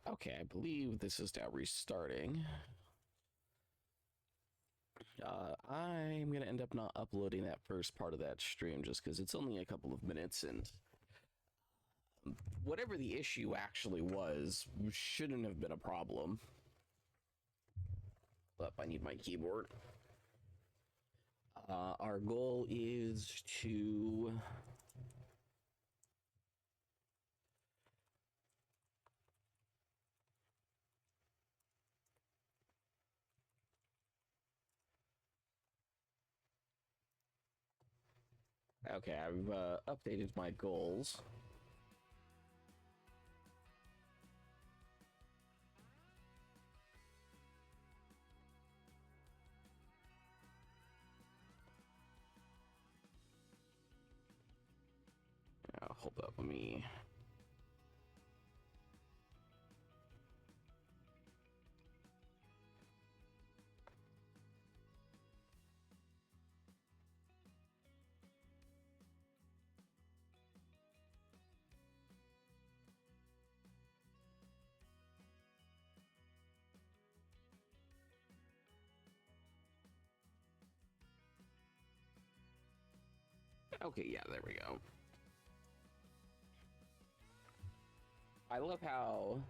Okay, I believe this is now restarting. I'm gonna end up not uploading that first part of that stream just because it's only a couple of minutes, and whatever the issue actually was shouldn't have been a problem. But I need my keyboard. Our goal is to okay, I've updated my goals. Hold up, let me. Okay, yeah, there we go. I love how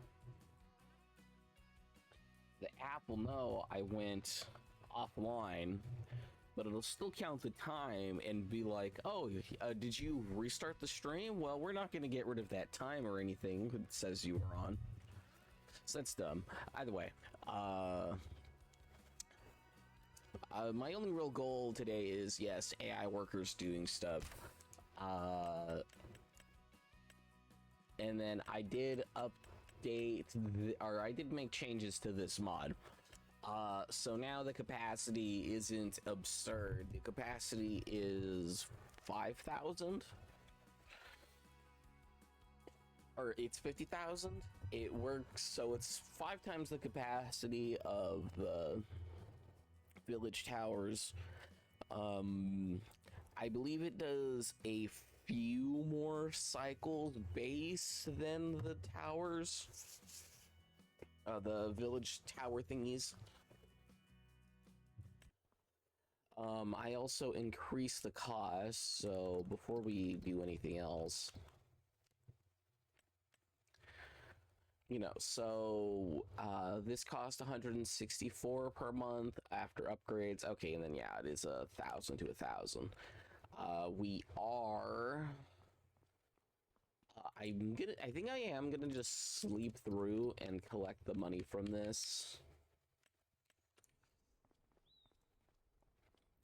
the app will know I went offline, but it'll still count the time and be like, oh, did you restart the stream? Well, we're not going to get rid of that time or anything that says you were on. So that's dumb. Either way, my only real goal today is, yes, AI workers doing stuff. And then I did update, or I did make changes to this mod. So now the capacity isn't absurd. The capacity is 5,000. Or it's 50,000. It works, so it's 5 times the capacity of the village towers. I believe it does a few more cycles base than the towers, the village tower thingies. I also increased the cost, so before we do anything else, you know, so this cost 164 per month after upgrades. Okay, and then yeah, it is 1,000 to 1,000. We are. I think I am gonna just sleep through and collect the money from this.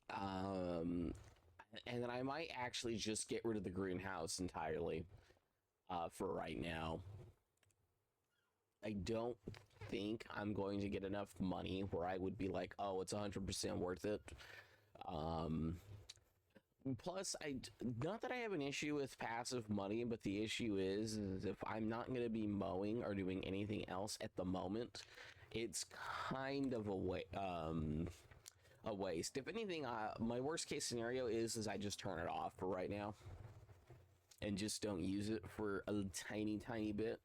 And then I might actually just get rid of the greenhouse entirely. For right now. I don't think I'm going to get enough money where I would be like, oh, it's 100% worth it. Plus, not that I have an issue with passive money, but the issue is if I'm not going to be mowing or doing anything else at the moment, it's kind of a waste. If anything, my worst case scenario is I just turn it off for right now and just don't use it for a tiny bit.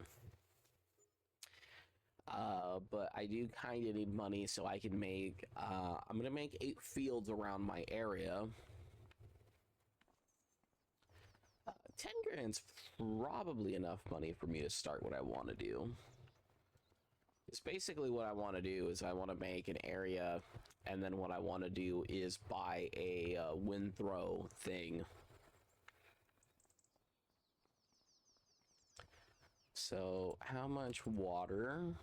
But I do kind of need money so I can make, I'm gonna make 8 fields around my area. 10 grand's probably enough money for me to start what I want to do. It's basically what I want to do is I want to make an area, and then what I want to do is buy a wind throw thing. So how much water?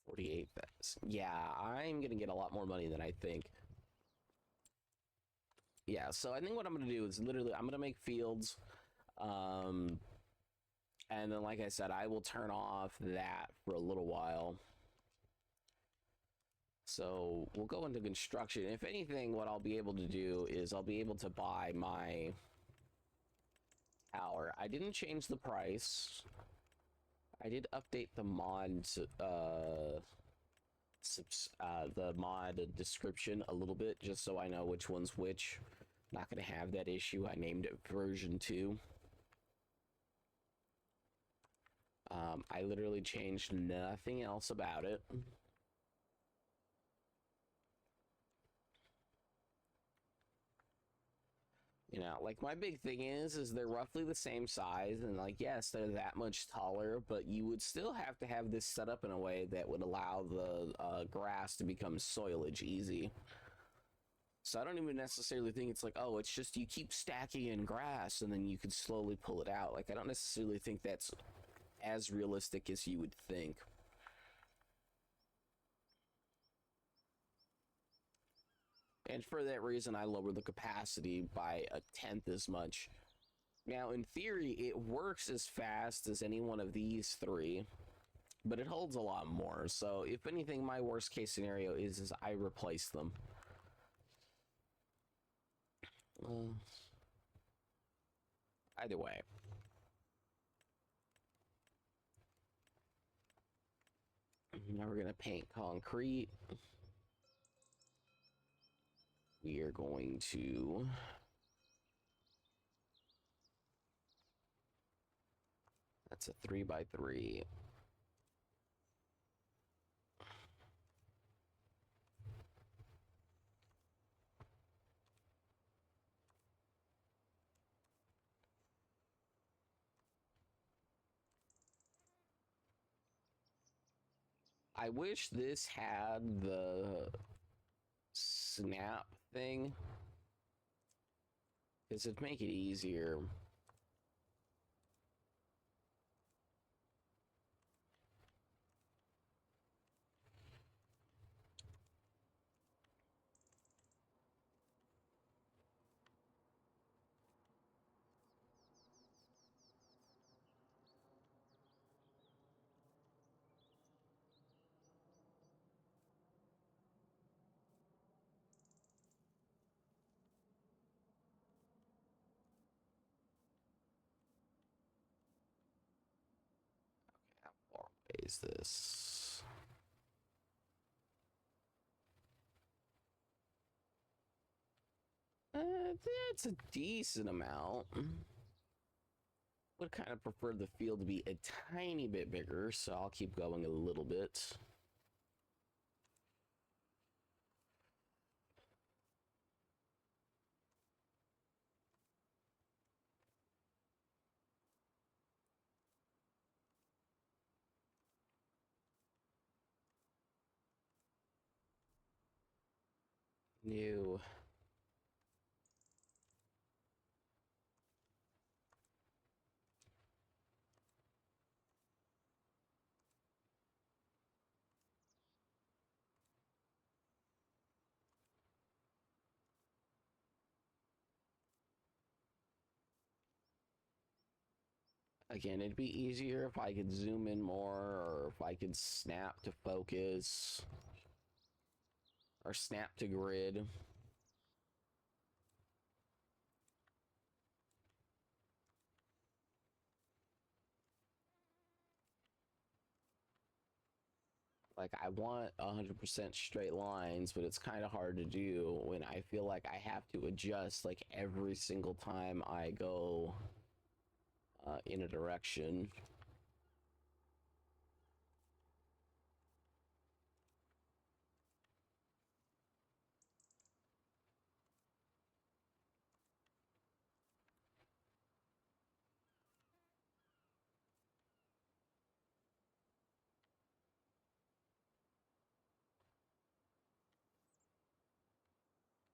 48,000. Yeah, I'm gonna get a lot more money than I think. Yeah, so I think what I'm gonna do is literally I'm gonna make fields, and then like I said, I will turn off that for a little while. So we'll go into construction. If anything, what I'll be able to do is I'll be able to buy my tower. I didn't change the price. I did update the mod, the mod description a little bit, just so I know which one's which. Not gonna have that issue. I named it version 2. I literally changed nothing else about it. You know, like my big thing is they're roughly the same size, and like yes, they're that much taller, but you would still have to have this set up in a way that would allow the grass to become soilage easy. So I don't even necessarily think it's like, oh, it's just you keep stacking in grass and then you could slowly pull it out. Like I don't necessarily think that's as realistic as you would think. And for that reason, I lowered the capacity by a tenth as much. Now, in theory, it works as fast as any one of these three, but it holds a lot more. So, if anything, my worst case scenario is I replace them. Either way. Now we're going to paint concrete. We are going to... That's a 3x3. I wish this had the snap thing, because it'd make it easier. How far away is this? That's a decent amount. Would kind of prefer the field to be a tiny bit bigger, so I'll keep going a little bit. New. Again, it'd be easier if I could zoom in more, or if I could snap to focus, or snap to grid. Like, I want 100% straight lines, but it's kind of hard to do when I feel like I have to adjust like every single time I go in a direction.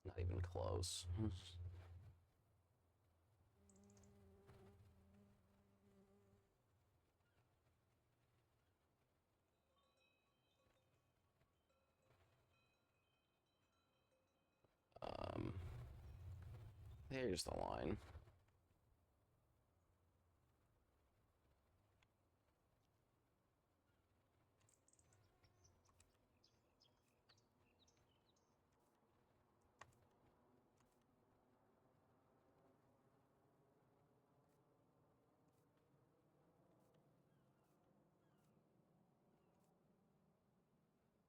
Not even close. um, There's the line.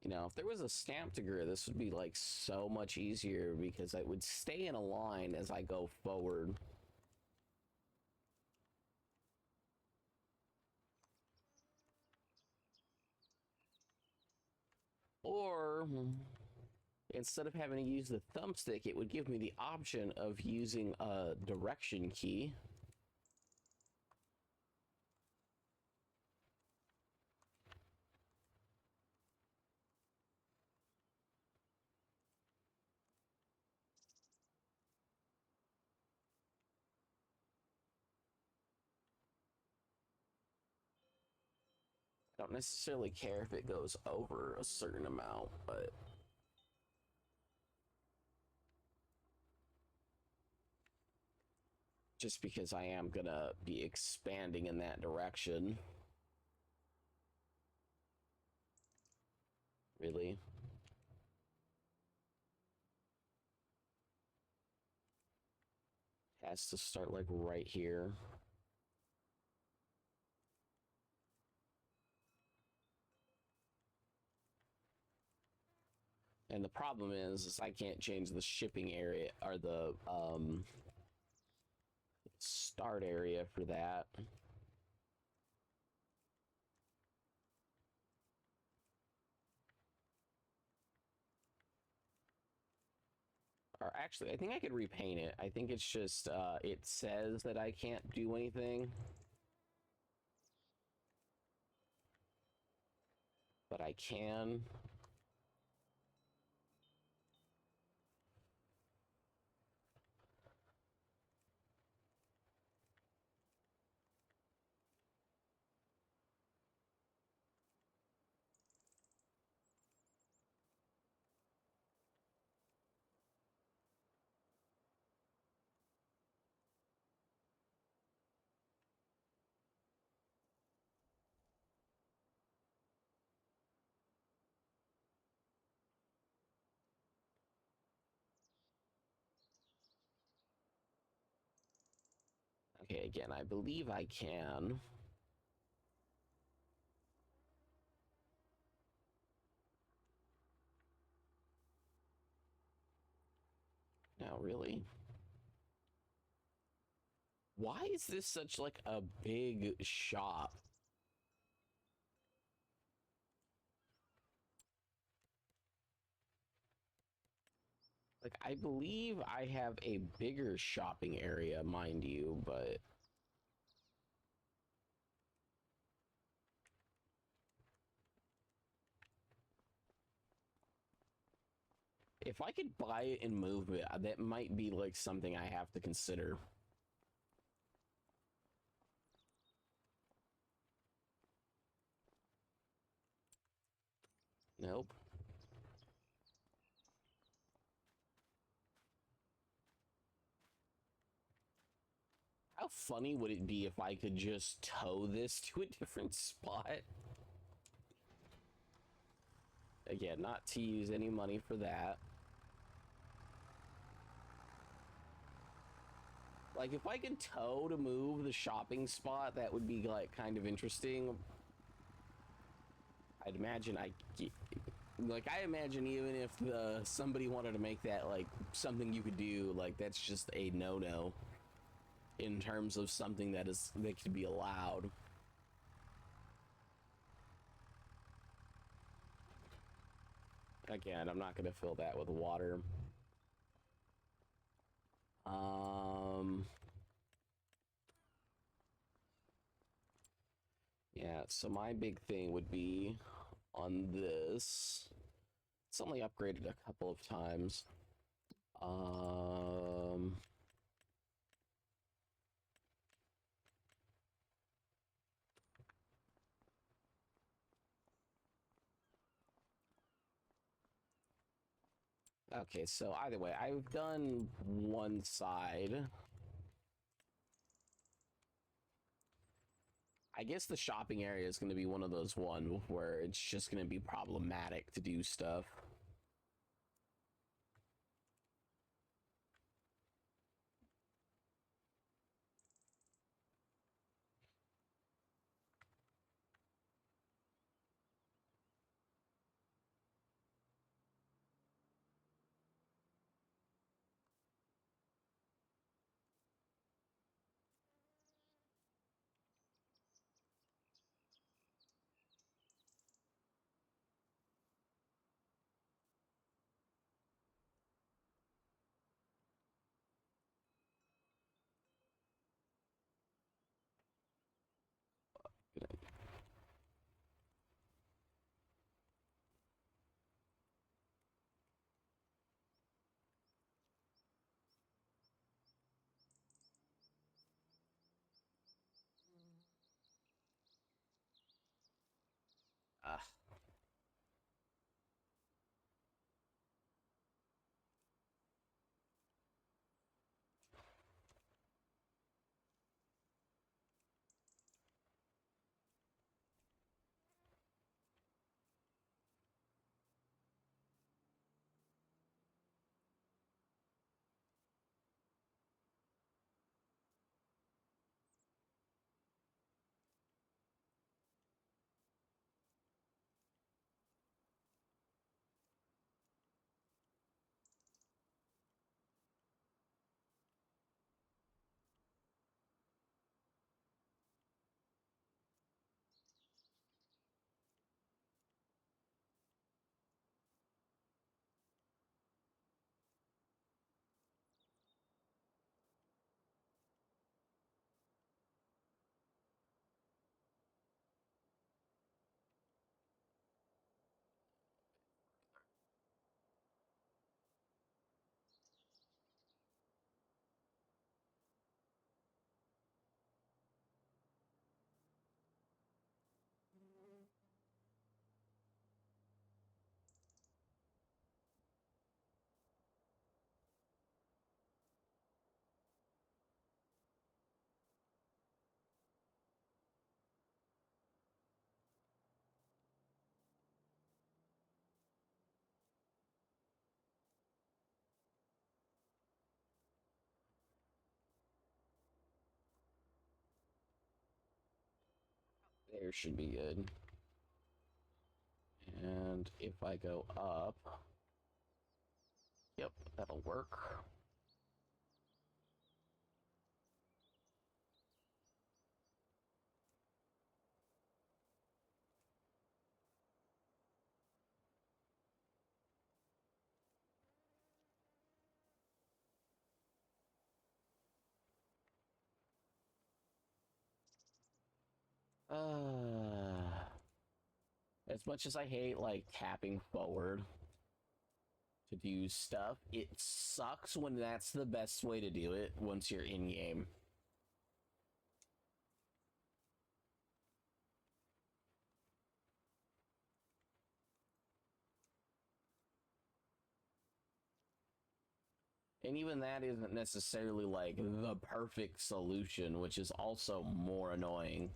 You know, if there was a stamp to grid, this would be like so much easier because I would stay in a line as I go forward. Or instead of having to use the thumbstick, it would give me the option of using a direction key. I don't necessarily care if it goes over a certain amount, but just because I am gonna be expanding in that direction. Really? Has to start like right here. And the problem is I can't change the shipping area or the start area for that. Or actually, I think I could repaint it. I think it's just it says that I can't do anything, but I can. Okay, again, I believe I can. Now, really? Why is this such like a big shop? Like, I believe I have a bigger shopping area, mind you, but if I could buy it and move it, that might be like something I have to consider. Nope. How funny would it be if I could just tow this to a different spot? Again, not to use any money for that. Like, if I could tow to move the shopping spot, that would be, like, kind of interesting. I'd imagine I imagine even if somebody wanted to make that, like, something you could do, like, that's just a no-no in terms of something that could be allowed. Again, I'm not going to fill that with water. Yeah, so my big thing would be on this. It's only upgraded a couple of times. Okay, so either way, I've done one side. I guess the shopping area is going to be one of those where it's just going to be problematic to do stuff. should be good. And if I go up, yep, that'll work. As much as I hate like tapping forward to do stuff, it sucks when that's the best way to do it once you're in game. And even that isn't necessarily like the perfect solution, which is also more annoying.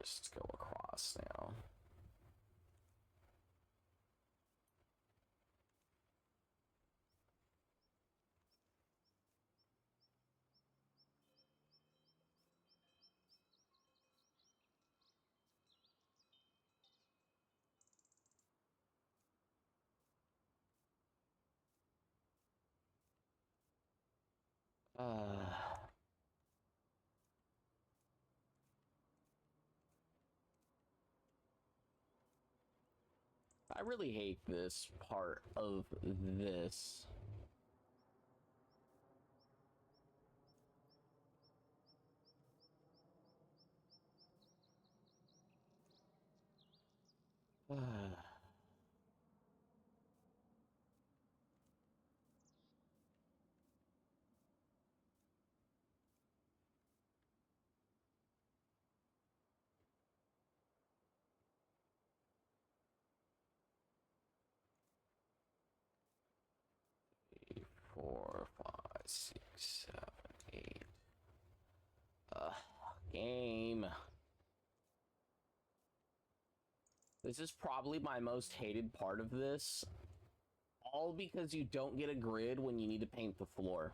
Just go across now. I really hate this part of this. Four, five, six, seven, eight. Game. This is probably my most hated part of this. All because you don't get a grid when you need to paint the floor.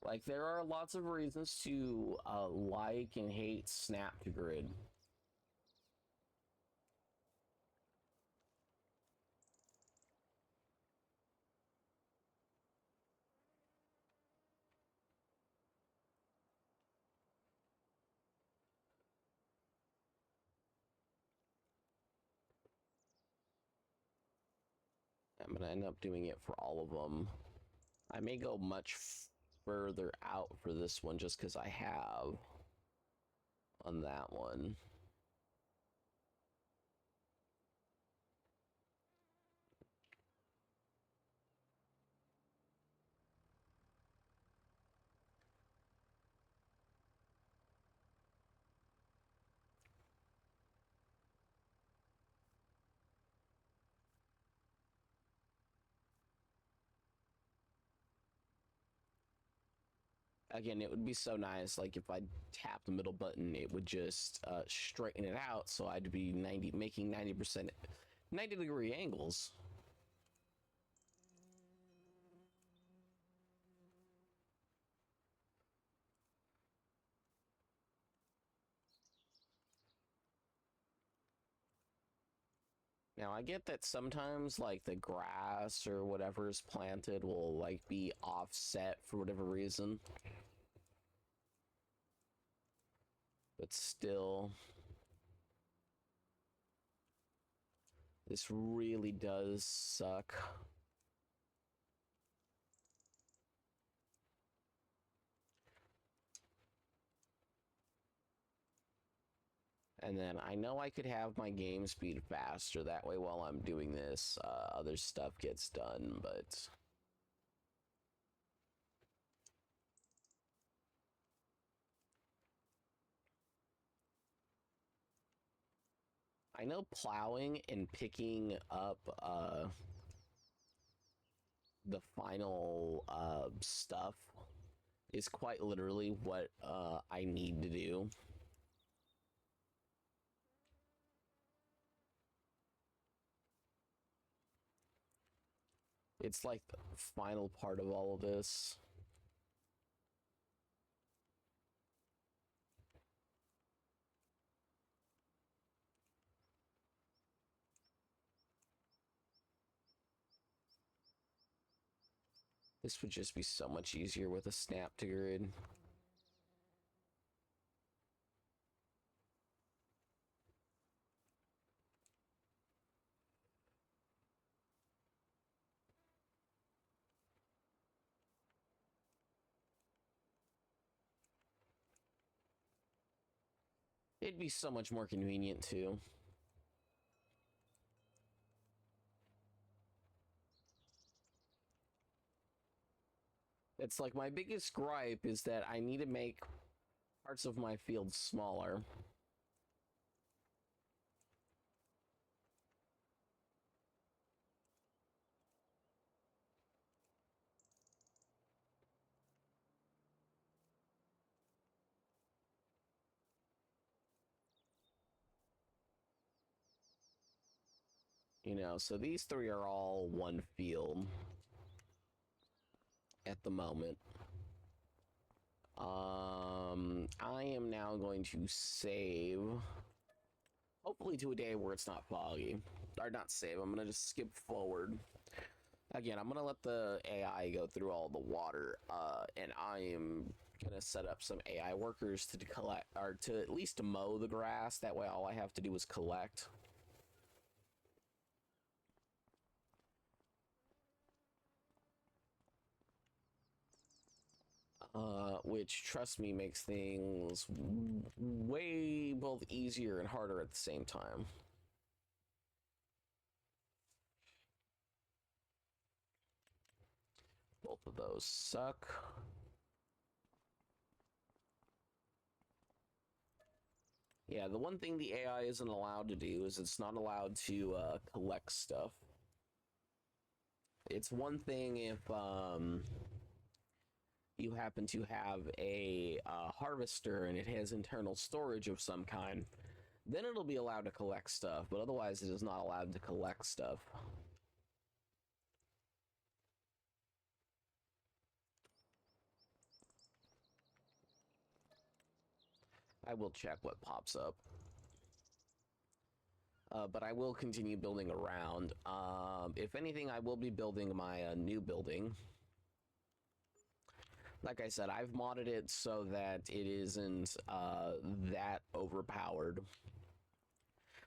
Like, there are lots of reasons to like and hate Snap to Grid. I'm gonna end up doing it for all of them. I may go much further out for this one just because I have on that one. Again, it would be so nice, like, if I tap the middle button, it would just straighten it out, so I'd be making 90%, 90-degree angles. Now, I get that sometimes, like, the grass or whatever is planted will, like, be offset for whatever reason. But still, this really does suck. And then I know I could have my game speed faster. That way, while I'm doing this, other stuff gets done, but... I know plowing and picking up the final stuff is quite literally what I need to do. It's like the final part of all of this. This would just be so much easier with a snap to grid. It'd be so much more convenient too. It's like my biggest gripe is that I need to make parts of my field smaller. You know, so these three are all one field at the moment. I am now going to save, hopefully to a day where it's not foggy. Or not save, I'm going to just skip forward. Again, I'm going to let the AI go through all the water, and I am going to set up some AI workers to collect, or to at least mow the grass. That way all I have to do is collect. Which, trust me, makes things way both easier and harder at the same time. Both of those suck. Yeah, the one thing the AI isn't allowed to do is it's not allowed to collect stuff. It's one thing if you happen to have a harvester and it has internal storage of some kind, then it'll be allowed to collect stuff, but otherwise it is not allowed to collect stuff. I will check what pops up. But I will continue building around. If anything, I will be building my new building. Like I said, I've modded it so that it isn't that overpowered.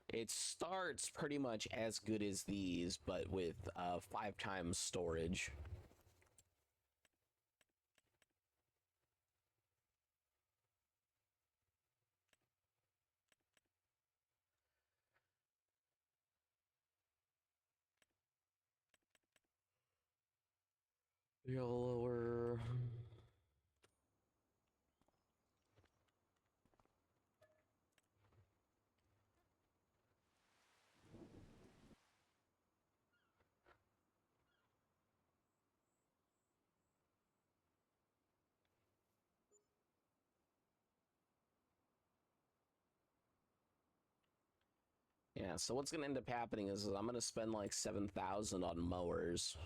It starts pretty much as good as these, but with 5 times storage. Lower. Yeah, so what's going to end up happening is I'm going to spend like 7,000 on mowers.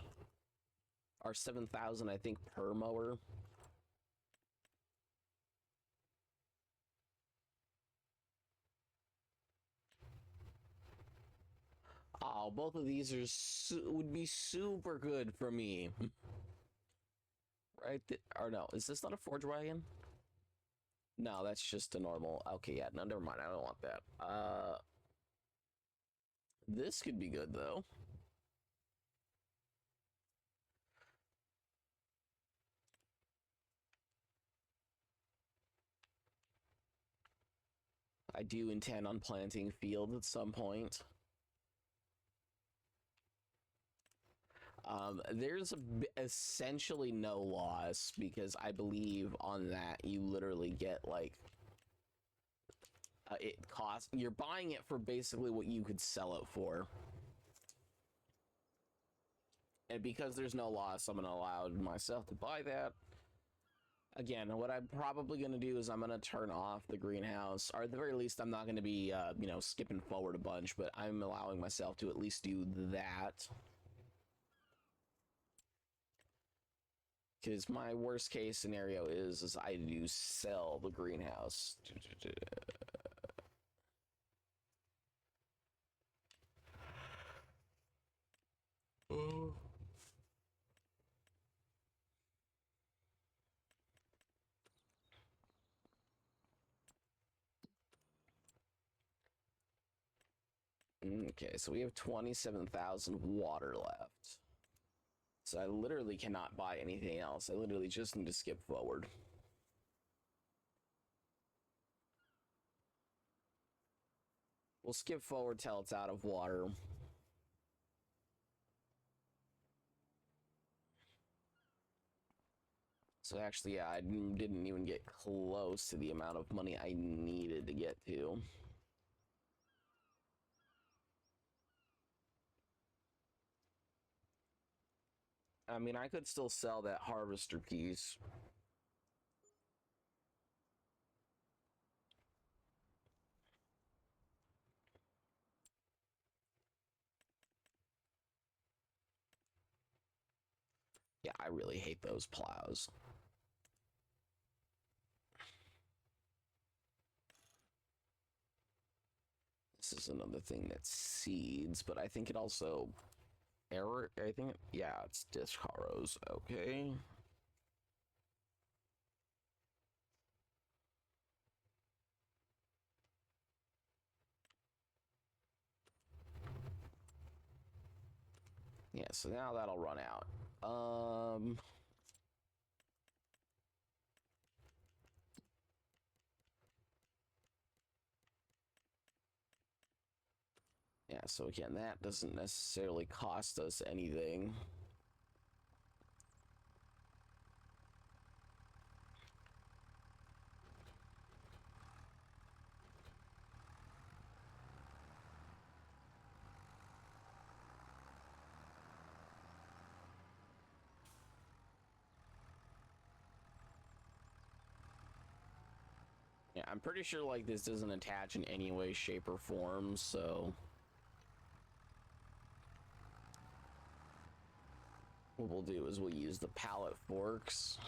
Or 7,000, I think, per mower. Oh, both of these are would be super good for me. Right? Or no, is this not a forge wagon? No, that's just a normal. Okay, yeah, no, never mind. I don't want that. This could be good though. I do intend on planting field at some point. There's essentially no loss because I believe on that you literally get like It costs, you're buying it for basically what you could sell it for. And because there's no loss, I'm going to allow myself to buy that. Again, what I'm probably going to do is I'm going to turn off the greenhouse, or at the very least, I'm not going to be, you know, skipping forward a bunch, but I'm allowing myself to at least do that. Because my worst case scenario is I do sell the greenhouse. Okay, so we have 27,000 water left. So I literally cannot buy anything else. I literally just need to skip forward. We'll skip forward till it's out of water. So actually, yeah, I didn't even get close to the amount of money I needed to get to. I mean, I could still sell that harvester piece. Yeah, I really hate those plows. This is another thing that seeds, but I think it also I think yeah, it's disc harrows. Okay. Yeah, so now that'll run out. Yeah, so again, that doesn't necessarily cost us anything. Yeah, I'm pretty sure like this doesn't attach in any way, shape, or form, so what we'll do is we'll use the pallet forks.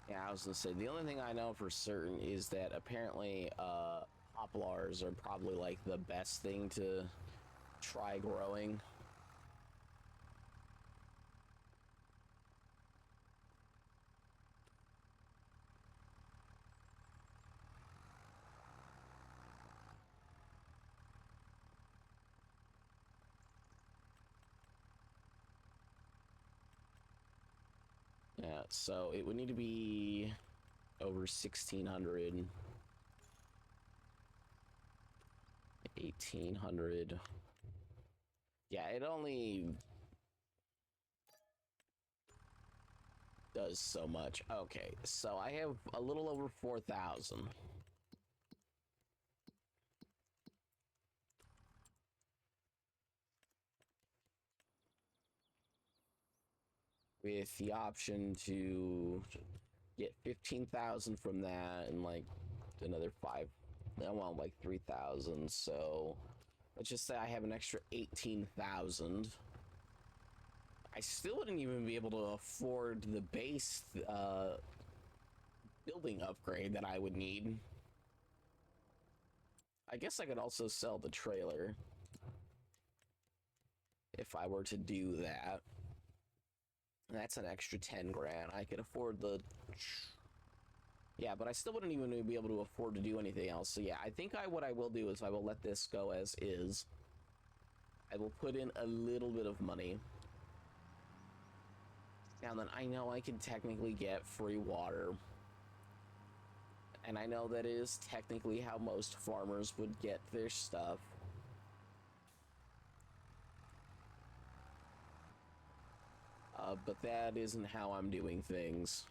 Yeah, I was gonna say, the only thing I know for certain is that apparently poplars are probably like the best thing to try growing. Yeah, so it would need to be over 1600, 1800. Yeah, it only does so much. Okay, so I have a little over 4,000. With the option to get 15,000 from that and like another five, I want like 3,000. So let's just say I have an extra 18,000. I still wouldn't even be able to afford the base building upgrade that I would need. I guess I could also sell the trailer if I were to do that. That's an extra 10 grand. I could afford the... Yeah, but I still wouldn't even be able to afford to do anything else. So yeah, I think what I will do is I will let this go as is. I will put in a little bit of money. Now then, I know I can technically get free water. And I know that is technically how most farmers would get their stuff. But that isn't how I'm doing things.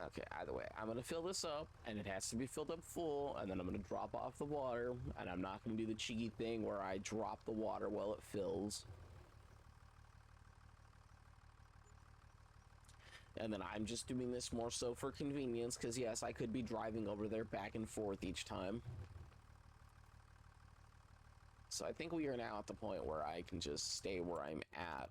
Okay, either way, I'm gonna fill this up, and it has to be filled up full, and then I'm gonna drop off the water, and I'm not gonna do the cheeky thing where I drop the water while it fills. And then I'm just doing this more so for convenience, because yes, I could be driving over there back and forth each time. So I think we are now at the point where I can just stay where I'm at.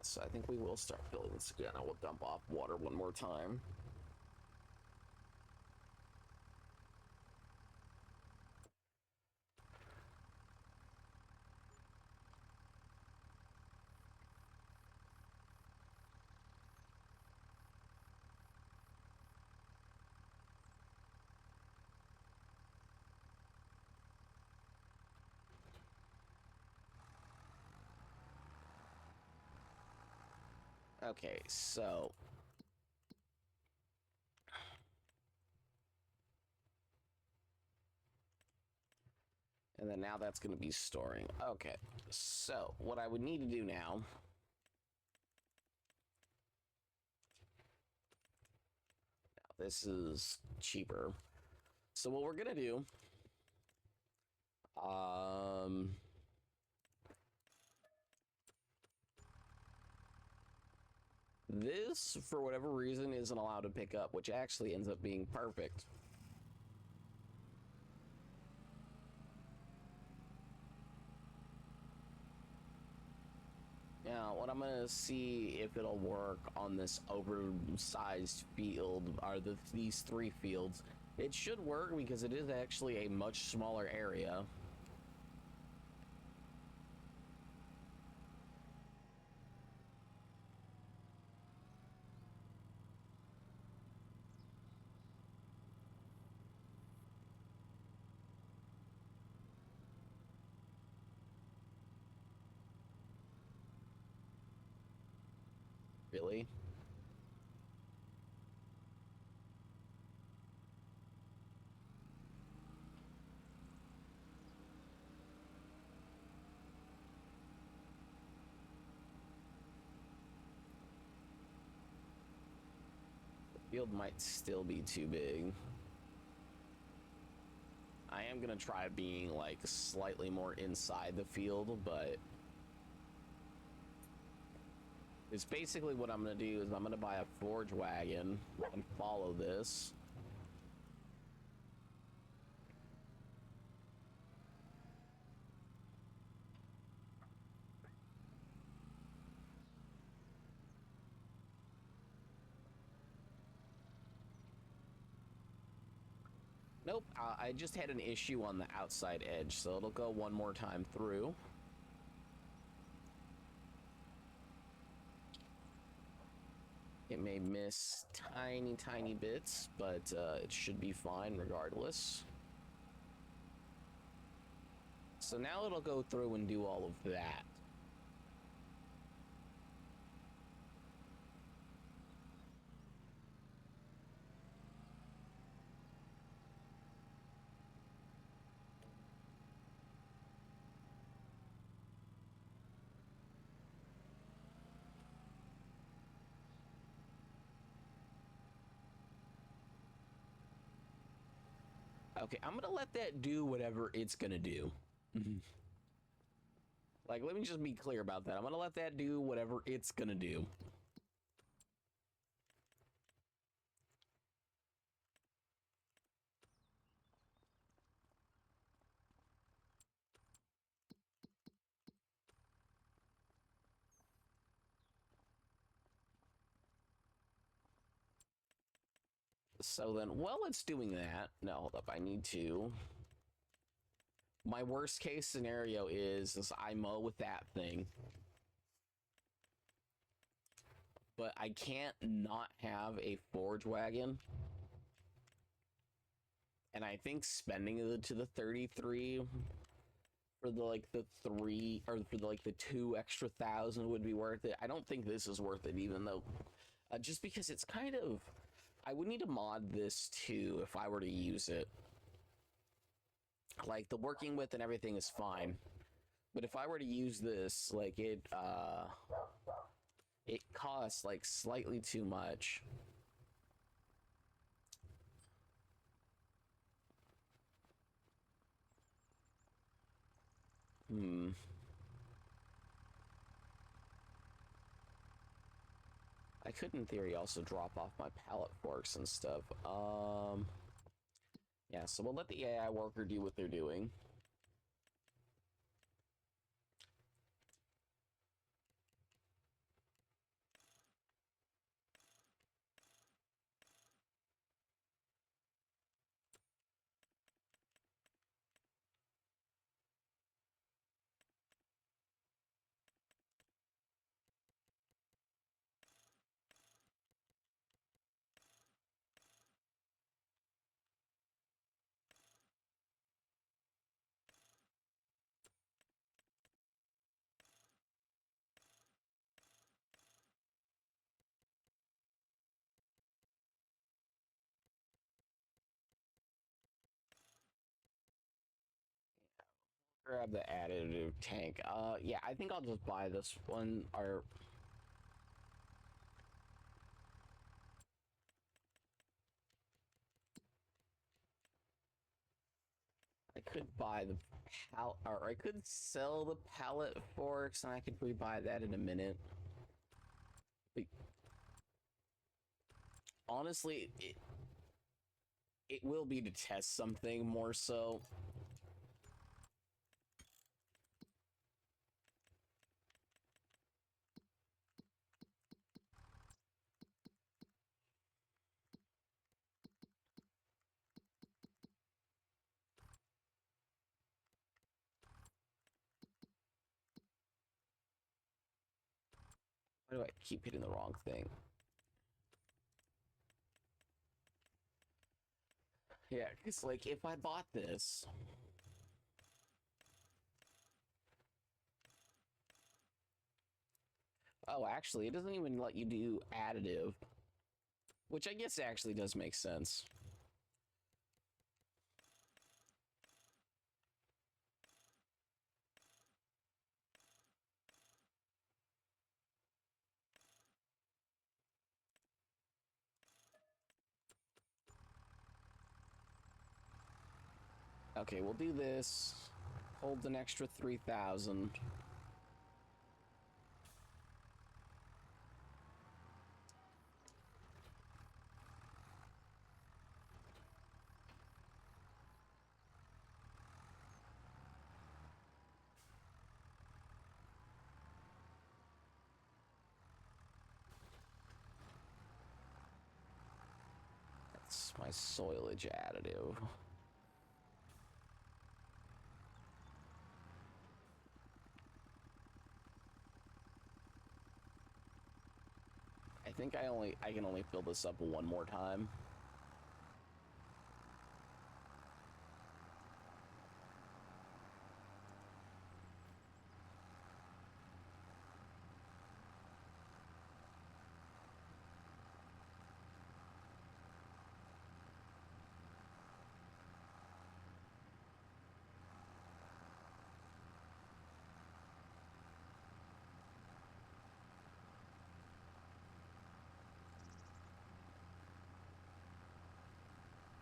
So I think we will start filling this again. I will dump off water one more time. Okay, so and then now that's going to be storing. Okay, so what I would need to do now, this is cheaper. So what we're going to do, this, for whatever reason, isn't allowed to pick up, which actually ends up being perfect. Now, what I'm gonna see if it'll work on this oversized field are these three fields. It should work because it is actually a much smaller area. Really? The field might still be too big. I am gonna try being like slightly more inside the field, but it's basically what I'm gonna do is I'm gonna buy a forge wagon and follow this. Nope, I just had an issue on the outside edge, so it'll go one more time through. It may miss tiny bits, but it should be fine regardless. So now it'll go through and do all of that. Okay, I'm gonna let that do whatever it's gonna do. Like, let me just be clear about that. I'm gonna let that do whatever it's gonna do. So then, while it's doing that, no, hold up, I need to. My worst case scenario is I mow with that thing. But I can't not have a forge wagon. And I think spending it to the 33 for the 3 or for the 2 extra thousand would be worth it. I don't think this is worth it, even though just because it's kind of, I would need to mod this too if I were to use it. Like, the working with and everything is fine, but if I were to use this, like, it costs like slightly too much. I could, in theory, also drop off my pallet forks and stuff. Yeah, so we'll let the AI worker do what they're doing. Grab the additive tank. Yeah, I think I'll just buy this one, or I could buy the pallet, or I could sell the pallet forks, and I could rebuy that in a minute. But honestly, it will be to test something more so. Why do I keep hitting the wrong thing? Yeah, because, like, if I bought this... Oh, actually, it doesn't even let you do additive. Which I guess actually does make sense. Okay, we'll do this. Hold an extra 3,000. That's my soilage additive. I think I can only fill this up one more time.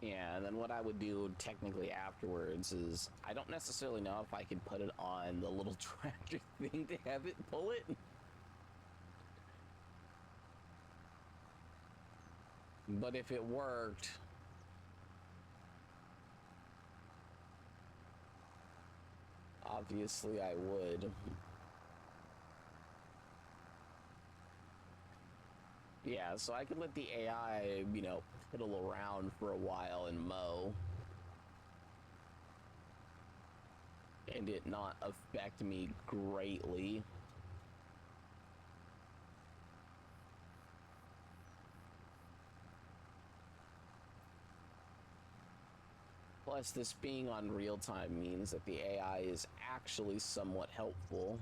Yeah, and then what I would do technically afterwards is I don't necessarily know if I could put it on the little tractor thing to have it pull it. But if it worked, obviously I would. Yeah, so I could let the AI, you know, piddle around for a while and mow, and it not affect me greatly. Plus, this being on real time means that the AI is actually somewhat helpful.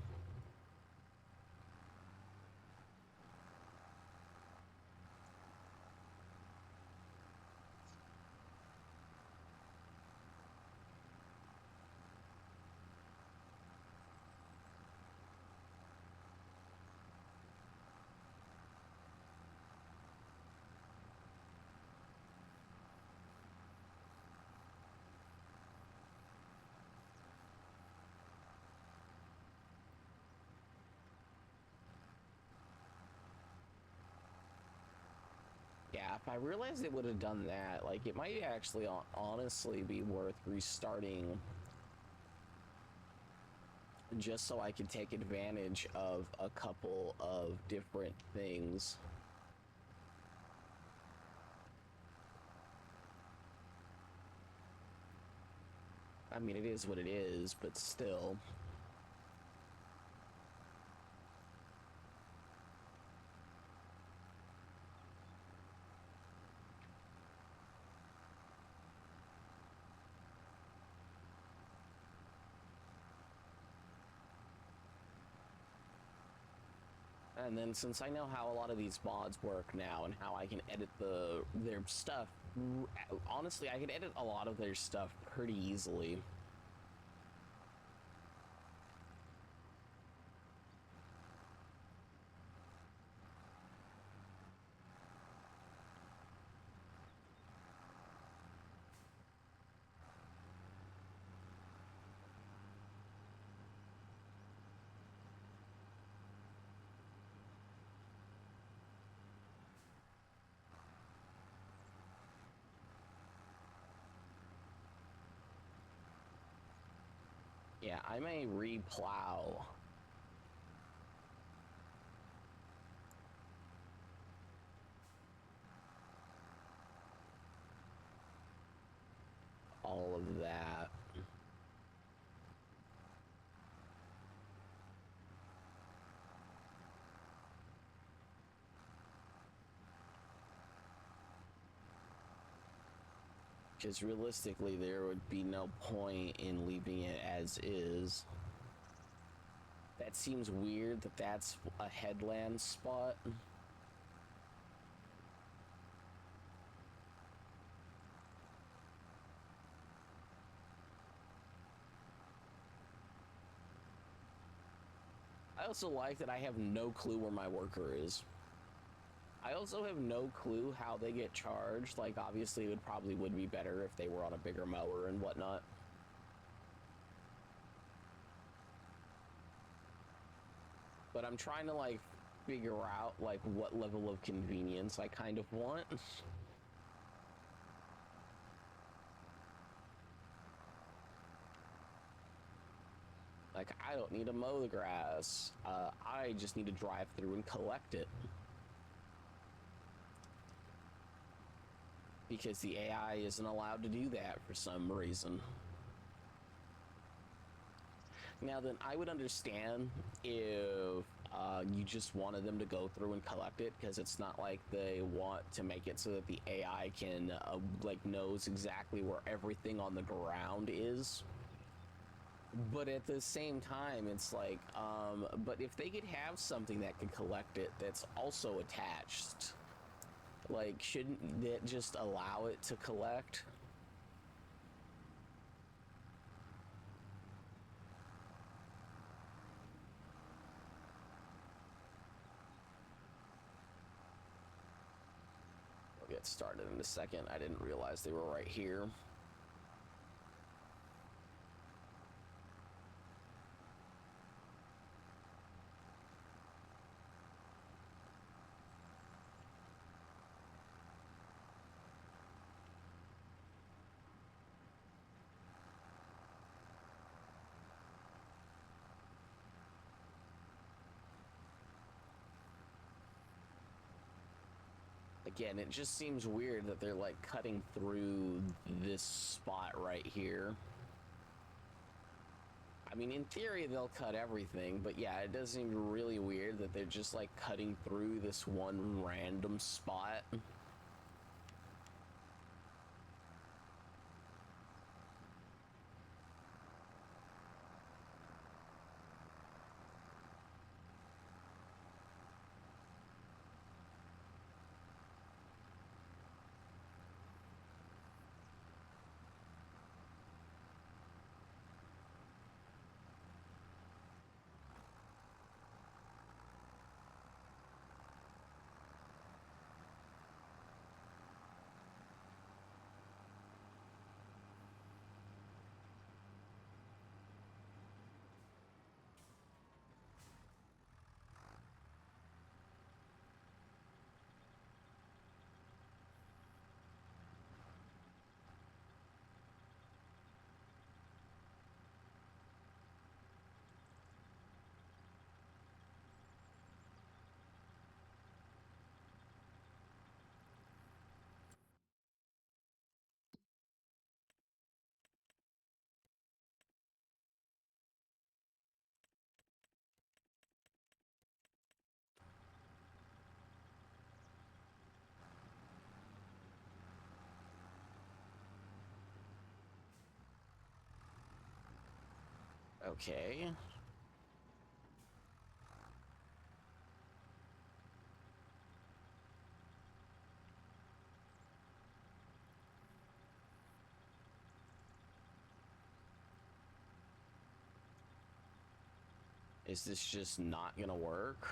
Yeah, if I realized it would have done that, like, it might actually honestly be worth restarting just so I could take advantage of a couple of different things. I mean, it is what it is, but still. And then since I know how a lot of these mods work now and how I can edit their stuff, honestly, I can edit a lot of their stuff pretty easily. Yeah, I may replow all of that. Because realistically, there would be no point in leaving it as is. That seems weird that that's a headland spot. I also like that I have no clue where my worker is. I also have no clue how they get charged. Like, obviously, it would be better if they were on a bigger mower and whatnot. But I'm trying to, like, figure out, like, what level of convenience I kind of want. Like, I don't need to mow the grass. I just need to drive through and collect it. Because the AI isn't allowed to do that for some reason. Now then, I would understand if you just wanted them to go through and collect it, because it's not like they want to make it so that the AI can, like, knows exactly where everything on the ground is. But at the same time, it's like, but if they could have something that could collect it that's also attached, like, shouldn't that just allow it to collect? get started in a second. I didn't realize they were right here. Again, it just seems weird that they're like cutting through this spot right here. I mean, in theory, they'll cut everything, but yeah, it does seem really weird that they're just like cutting through this one random spot. Okay. Is this just not gonna work?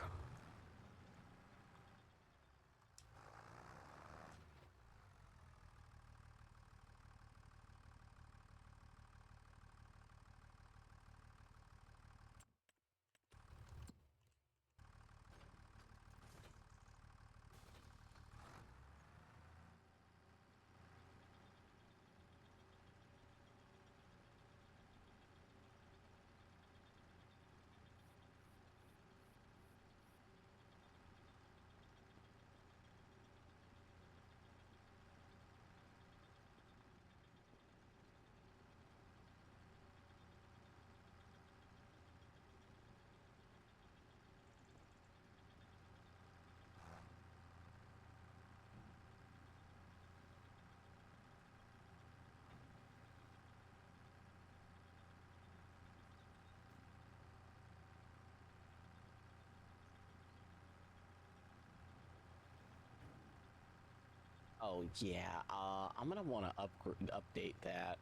Oh yeah, I'm gonna want to update that.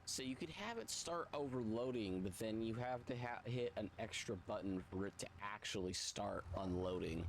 So you could have it start overloading, but then you have to hit an extra button for it to actually start unloading.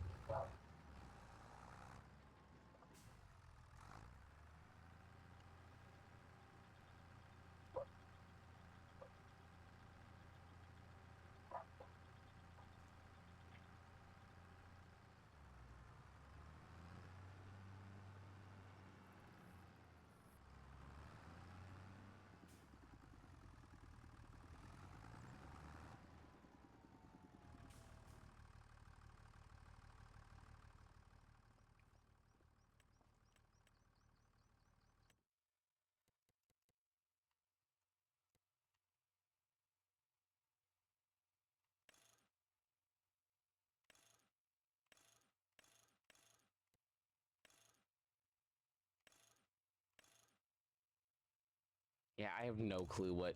Yeah, I have no clue what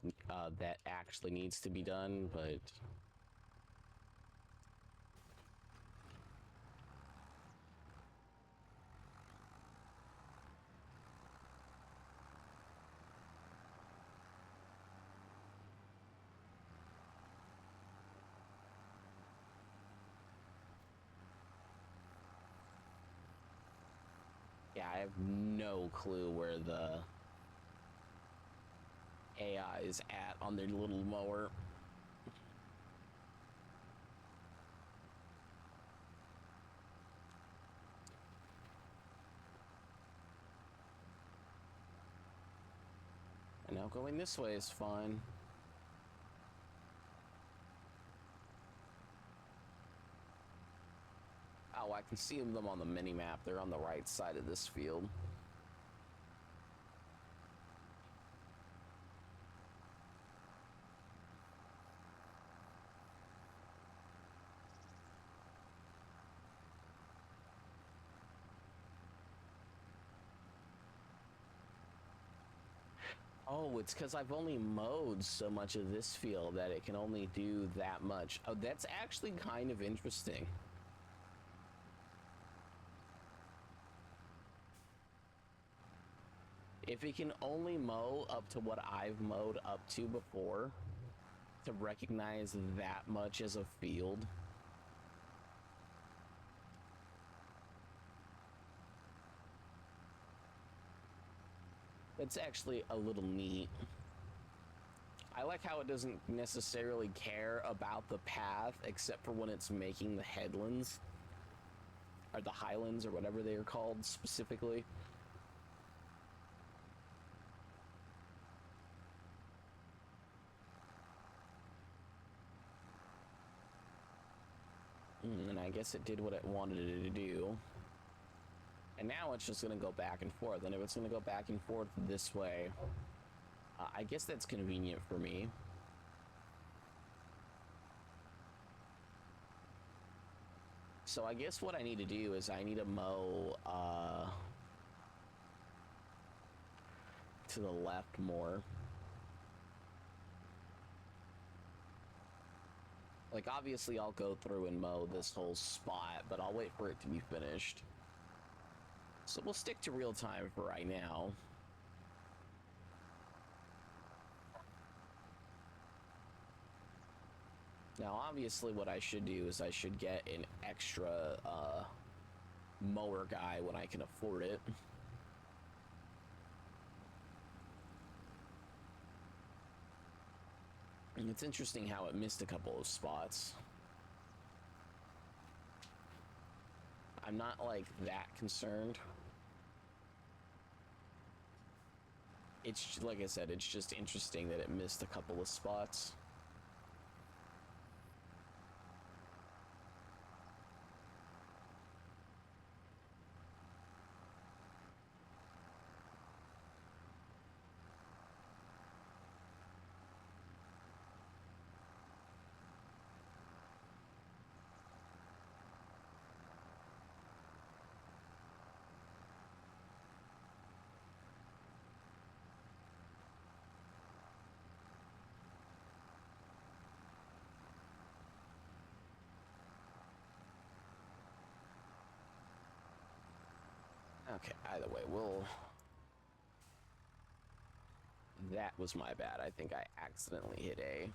that actually needs to be done, but have no clue where the AI is at on their little mower. And now going this way is fine. Oh, I can see them on the mini-map. They're on the right side of this field. Oh, it's because I've only mowed so much of this field that it can only do that much. Oh, that's actually kind of interesting. If it can only mow up to what I've mowed up to before, to recognize that much as a field. It's actually a little neat. I like how it doesn't necessarily care about the path except for when it's making the headlands or the highlands or whatever they are called specifically. And I guess it did what it wanted it to do. And now it's just going to go back and forth. And if it's going to go back and forth this way, I guess that's convenient for me. So I guess what I need to do is I need to mow to the left more. Like, obviously I'll go through and mow this whole spot, but I'll wait for it to be finished. So we'll stick to real time for right now. Now, obviously what I should do is I should get an extra mower guy when I can afford it. And it's interesting how it missed a couple of spots. I'm not like that concerned. It's like I said, it's just interesting that it missed a couple of spots. Okay, either way, that was my bad. I think I accidentally hit A.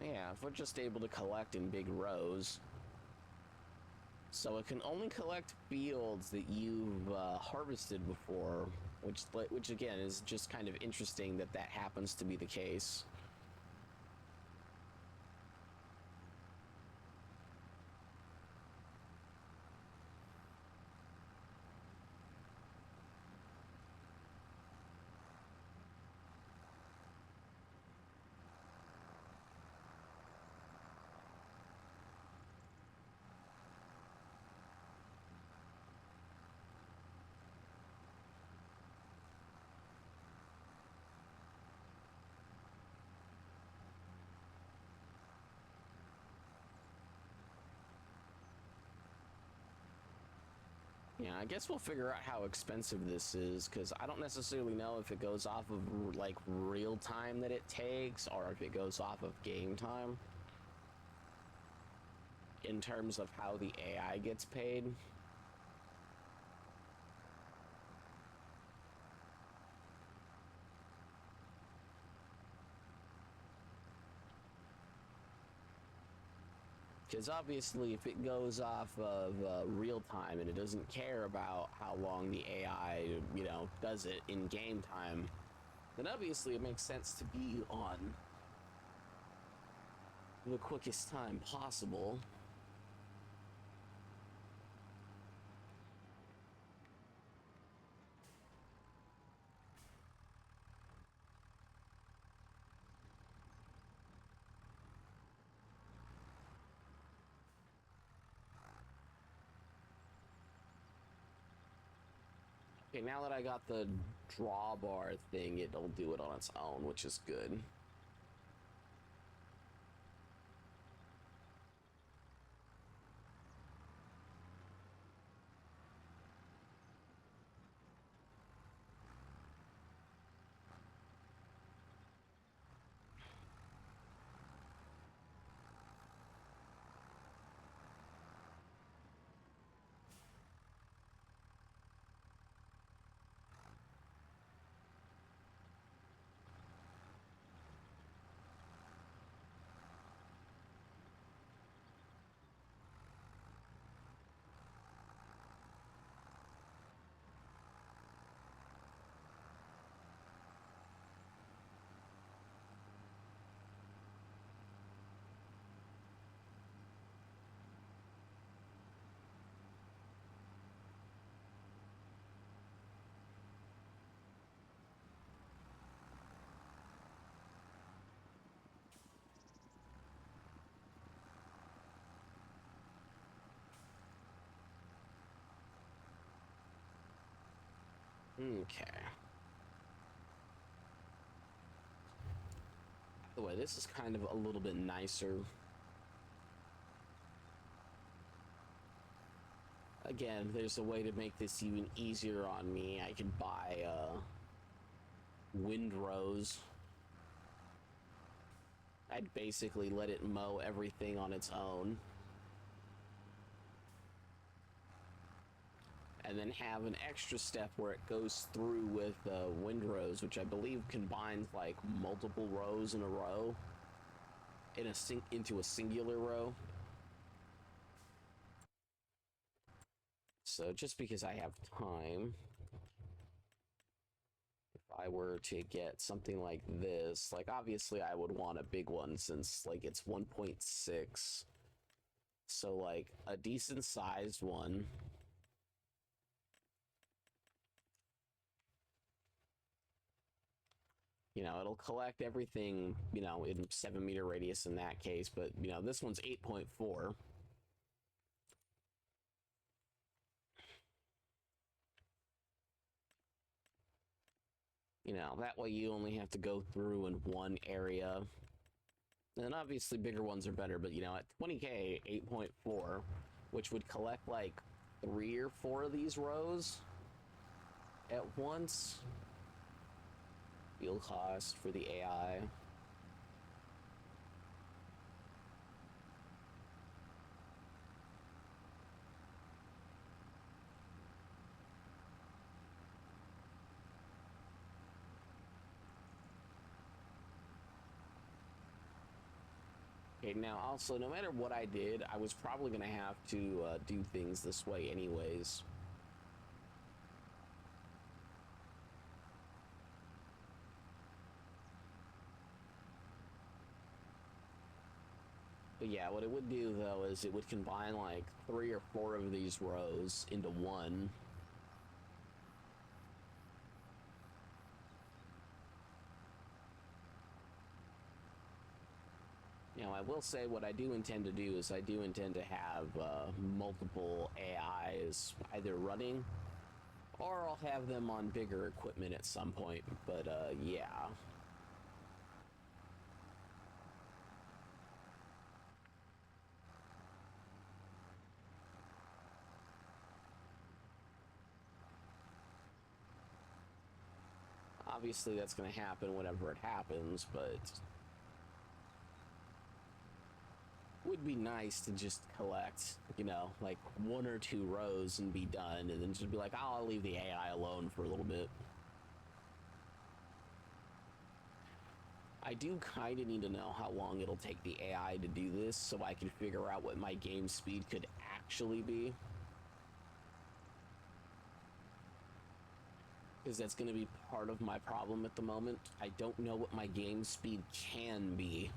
Yeah, if we're just able to collect in big rows. So it can only collect fields that you've harvested before, which again is just kind of interesting that that happens to be the case. Yeah, I guess we'll figure out how expensive this is, because I don't necessarily know if it goes off of, like, real time that it takes, or if it goes off of game time, in terms of how the AI gets paid. Because obviously, if it goes off of real time and it doesn't care about how long the AI, does it in game time, then obviously it makes sense to be on the quickest time possible. Okay, now that I got the drawbar thing, it'll do it on its own, which is good. Okay. By the way, this is kind of a little bit nicer. Again, there's a way to make this even easier on me. I can buy windrows. I'd basically let it mow everything on its own. And then have an extra step where it goes through with windrows, which I believe combines like multiple rows in a row into a singular row. So just because I have time, if I were to get something like this, like obviously I would want a big one since like it's 1.6. So like a decent sized one. It'll collect everything, in 7-meter radius in that case, but, this one's 8.4. That way you only have to go through in one area. And obviously bigger ones are better, but, at 20K, 8.4, which would collect like 3 or 4 of these rows at once. Fuel cost for the AI. Okay, now also, no matter what I did, I was probably going to have to do things this way anyways. But yeah, what it would do, though, is it would combine like 3 or 4 of these rows into one. I will say what I do intend to do is I do intend to have multiple AIs either running, or I'll have them on bigger equipment at some point, but yeah. Obviously that's going to happen whenever it happens, but would be nice to just collect, like 1 or 2 rows and be done, and then just be like, oh, I'll leave the AI alone for a little bit. I do kind of need to know how long it'll take the AI to do this so I can figure out what my game speed could actually be. Because that's going to be part of my problem at the moment. I don't know what my game speed can be.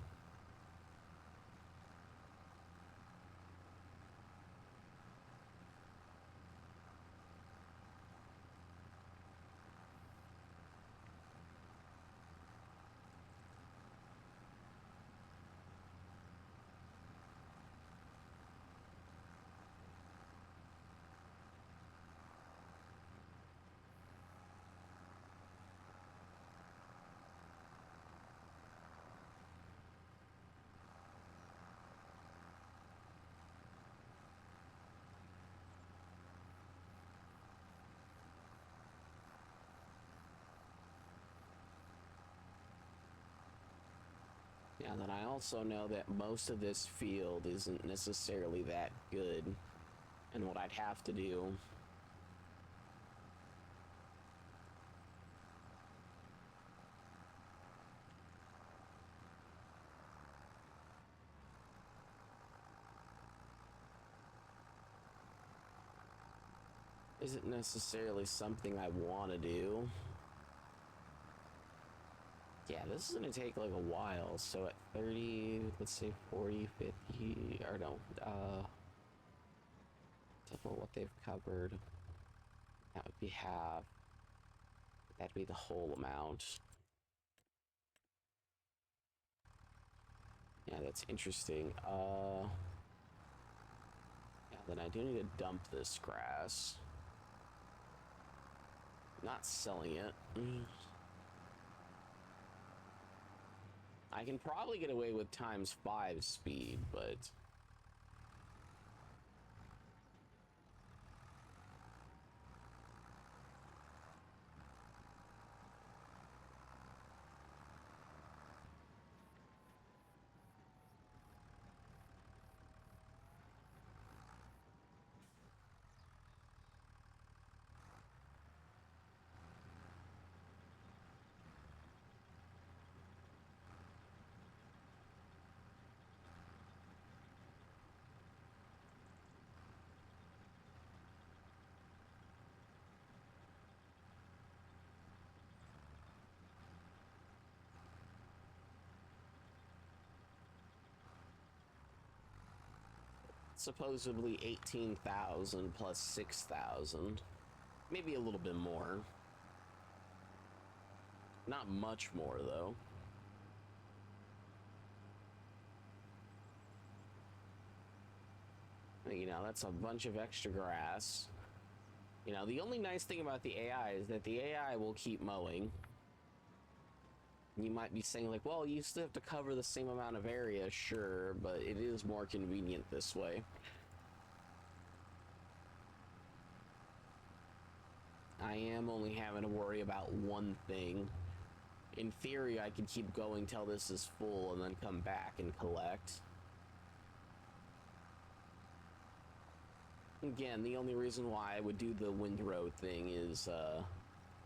Yeah, then I also know that most of this field isn't necessarily that good. And what I'd have to do isn't necessarily something I want to do. Yeah, this is going to take like a while. So at 30, let's say 40, 50, or no, double what they've covered. That would be half. That'd be the whole amount. Yeah, that's interesting. Yeah, then I do need to dump this grass. Not selling it. I can probably get away with ×5 speed, but supposedly 18,000 plus 6,000. Maybe a little bit more. Not much more, though. You know, that's a bunch of extra grass. You know, the only nice thing about the AI is that the AI will keep mowing. You might be saying, like, well, you still have to cover the same amount of area, sure, but it is more convenient this way. I am only having to worry about one thing. In theory, I could keep going till this is full and then come back and collect. Again, the only reason why I would do the windrow thing is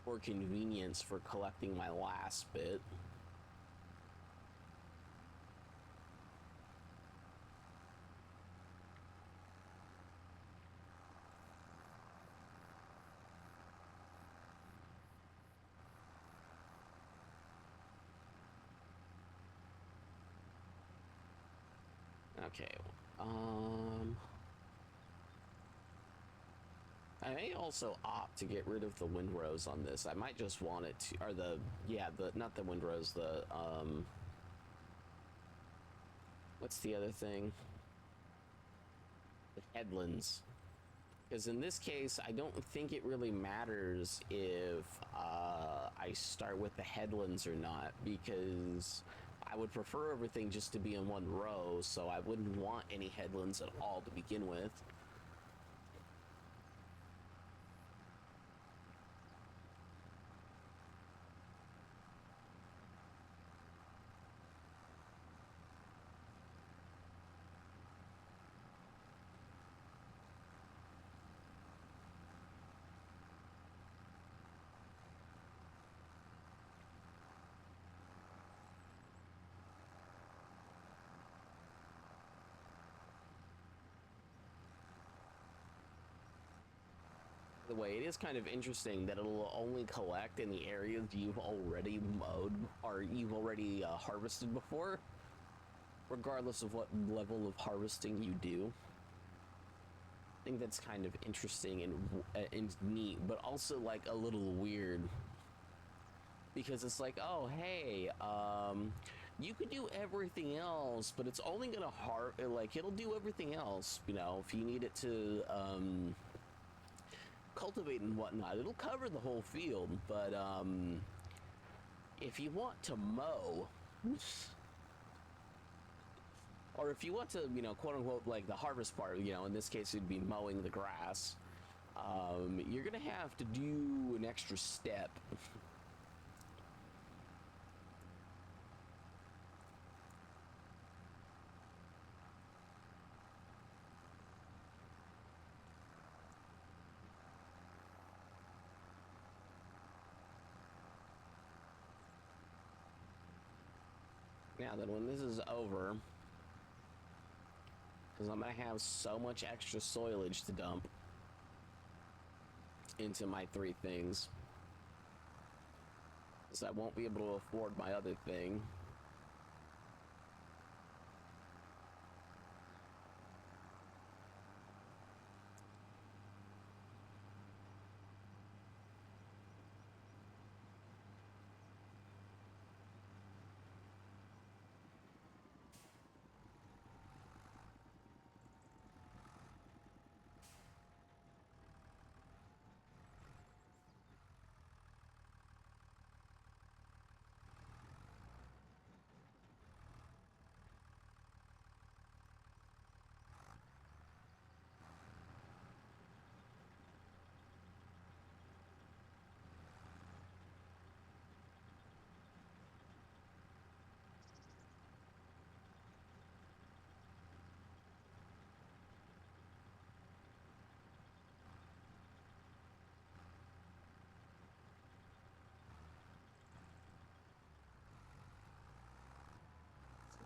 for convenience for collecting my last bit. Okay, I may also opt to get rid of the windrows on this. I might just want it to, or the, yeah, the, not the windrows, the, what's the other thing? The headlands. Because in this case, I don't think it really matters if I start with the headlands or not, because I would prefer everything just to be in one row, so I wouldn't want any headlands at all to begin with. the way, it is kind of interesting that it'll only collect in the areas you've already mowed or you've already harvested before, regardless of what level of harvesting you do. I think that's kind of interesting and neat, but also like a little weird, because it's like, oh hey, you could do everything else, but it's only gonna like it'll do everything else, you know, if you need it to cultivate and whatnot, it'll cover the whole field, but if you want to mow, or if you want to, you know, quote unquote, like the harvest part, you know, in this case it'd be mowing the grass, you're gonna have to do an extra step. Now then, when this is over, because I'm going to have so much extra soilage to dump into my 3 things, because I won't be able to afford my other thing.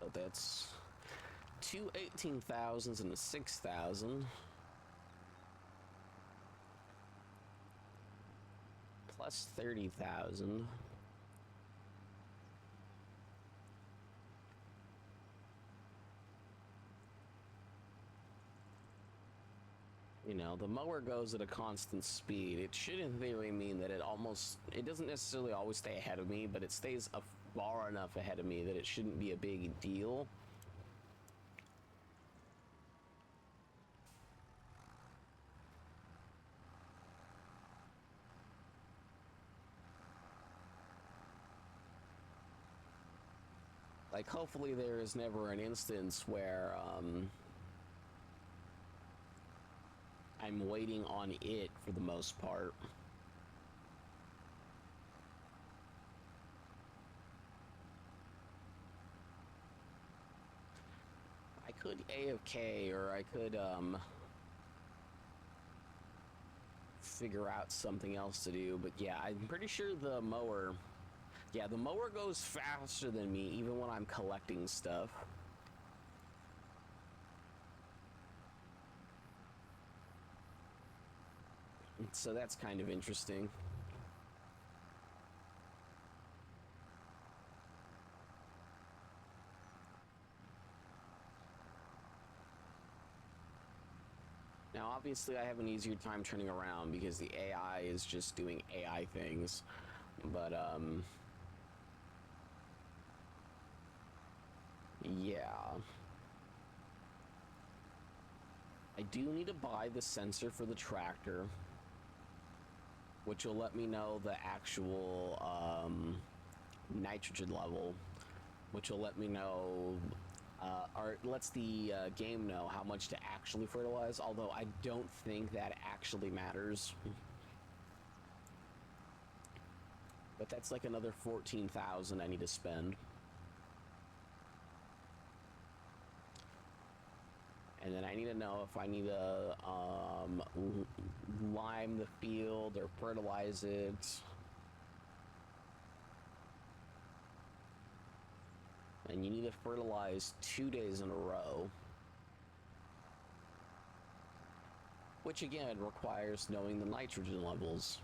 So that's 2 18,000s and a 6,000. Plus 30,000. You know, the mower goes at a constant speed. It should in theory mean that it doesn't necessarily always stay ahead of me, but it stays far enough ahead of me that it shouldn't be a big deal. Like, hopefully there is never an instance where, I'm waiting on it for the most part. I could AFK, or I could, figure out something else to do, but yeah, I'm pretty sure the mower goes faster than me even when I'm collecting stuff. So that's kind of interesting. Now, obviously, I have an easier time turning around because the AI is just doing AI things, but, yeah. I do need to buy the sensor for the tractor, which will let me know the actual, nitrogen level, which will let me know, or lets the game know how much to actually fertilize, although I don't think that actually matters. But that's like another 14,000 I need to spend. And then I need to know if I need to lime the field or fertilize it. And you need to fertilize 2 days in a row. which again requires knowing the nitrogen levels.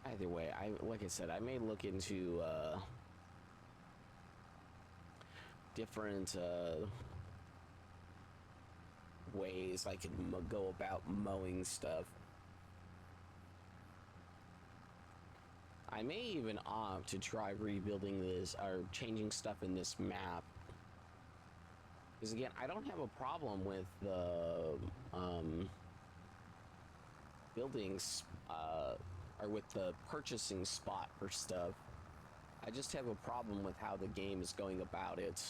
Either way, like I said, I may look into different ways I can go about mowing stuff. I may even opt to try rebuilding this or changing stuff in this map. Because again, I don't have a problem with the buildings or with the purchasing spot for stuff. I just have a problem with how the game is going about it.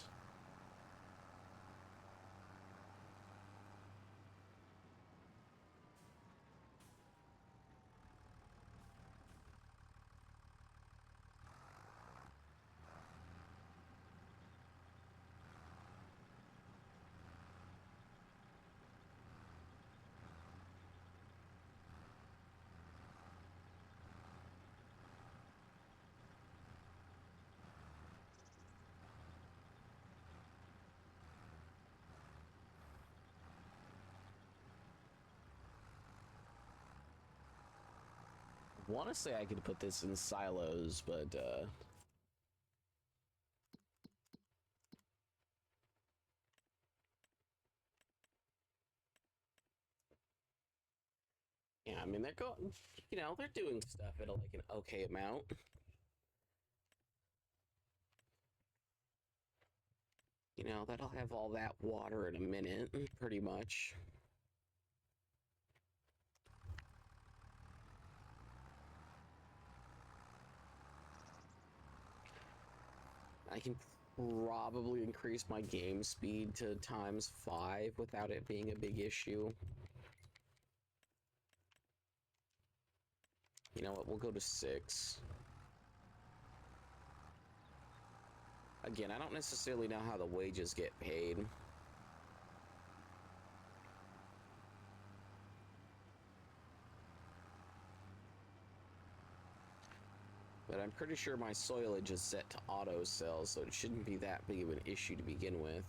I want to say I could put this in silos, but yeah, I mean they're going, you know, they're doing stuff at like an okay amount. You know, that'll have all that water in a minute, pretty much. I can probably increase my game speed to ×5 without it being a big issue. You know what, we'll go to 6. Again, I don't necessarily know how the wages get paid. But I'm pretty sure my soilage is set to auto sell, so it shouldn't be that big of an issue to begin with.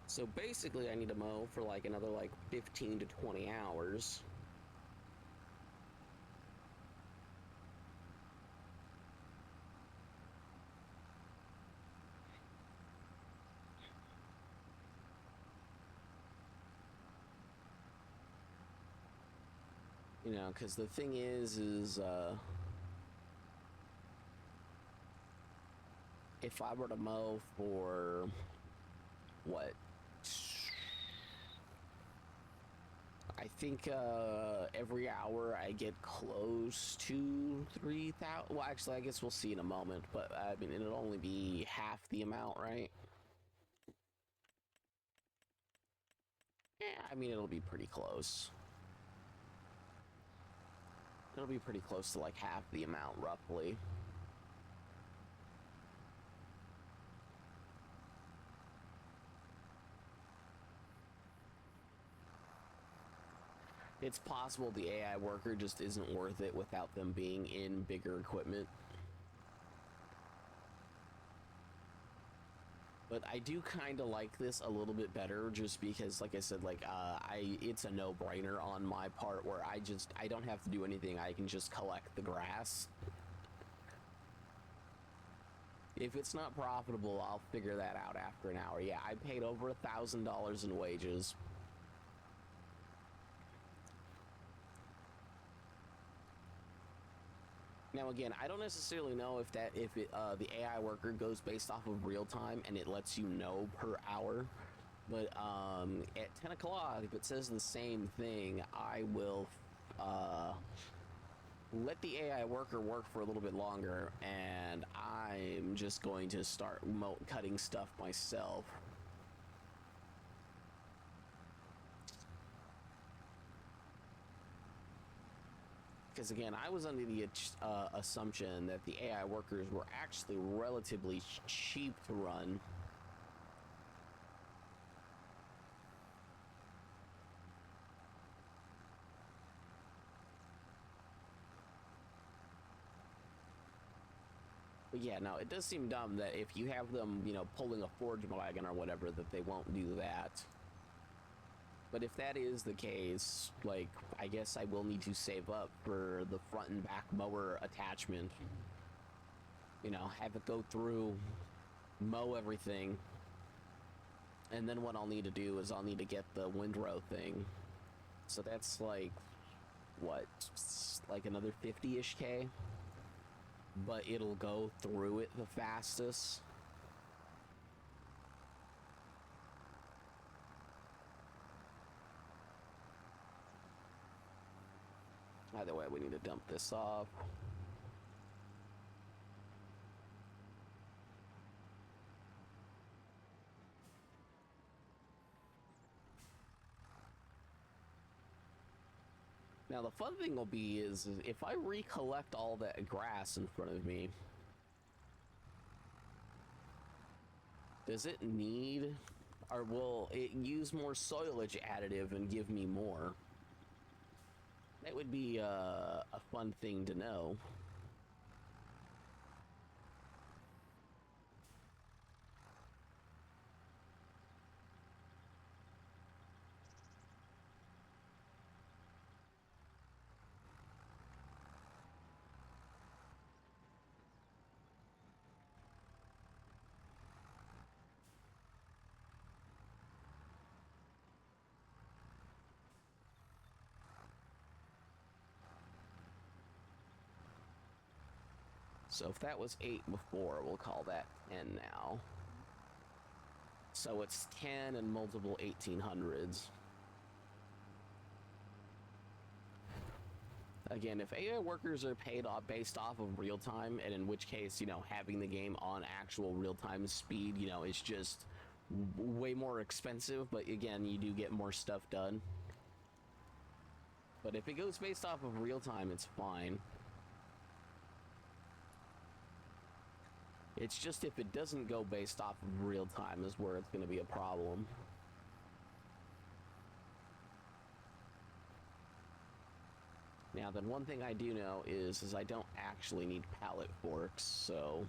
So basically I need to mow for like another like 15 to 20 hours. You know, because the thing is if I were to mow for what, I think every hour I get close to 3,000. Well, actually, I guess we'll see in a moment, but I mean, it'll only be half the amount, right? Yeah, I mean, it'll be pretty close. It'll be pretty close to like half the amount, roughly. It's possible the AI worker just isn't worth it without them being in bigger equipment. But I do kind of like this a little bit better just because, like I said, like, it's a no-brainer on my part where I don't have to do anything. I can just collect the grass. If it's not profitable, I'll figure that out after an hour. Yeah, I paid over $1,000 in wages. Now again, I don't necessarily know if the AI worker goes based off of real time and it lets you know per hour. But at 10 o'clock, if it says the same thing, I will let the AI worker work for a little bit longer, and I'm just going to start cutting stuff myself. Because again, I was under the assumption that the AI workers were actually relatively cheap to run. But yeah, no, it does seem dumb that if you have them, you know, pulling a forge wagon or whatever, that they won't do that. But if that is the case, like, I guess I will need to save up for the front and back mower attachment. You know, have it go through, mow everything. And then what I'll need to do is I'll need to get the windrow thing. So that's like, what, like another 50-ish K? But it'll go through it the fastest. Either way, we need to dump this off. Now the fun thing will be is if I recollect all that grass in front of me, does it need, or will it use more soilage additive and give me more? That would be a fun thing to know. So if that was 8 before, we'll call that 10 now. So it's 10 and multiple 1800s. Again, if AI workers are paid off based off of real time, and in which case, you know, having the game on actual real time speed, you know, is just way more expensive, but again, you do get more stuff done. But if it goes based off of real time, it's fine. It's just if it doesn't go based off of real time is where it's going to be a problem. Now, then one thing I do know is I don't actually need pallet forks, so...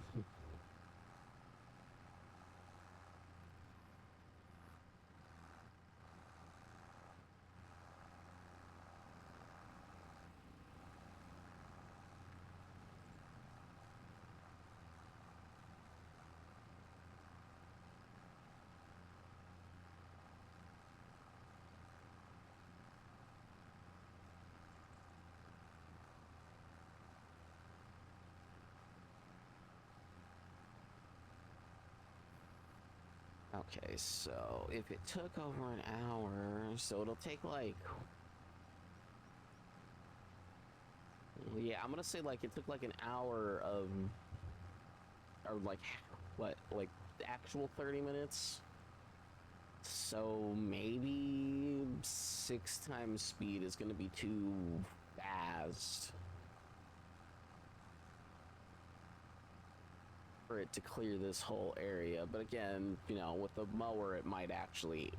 Okay, so if it took over an hour, so it'll take like... Yeah, I'm gonna say like it took like an hour of... Or like, what, like the actual 30 minutes? So maybe 6 times speed is gonna be too fast for it to clear this whole area. But again, you know, with the mower it might actually,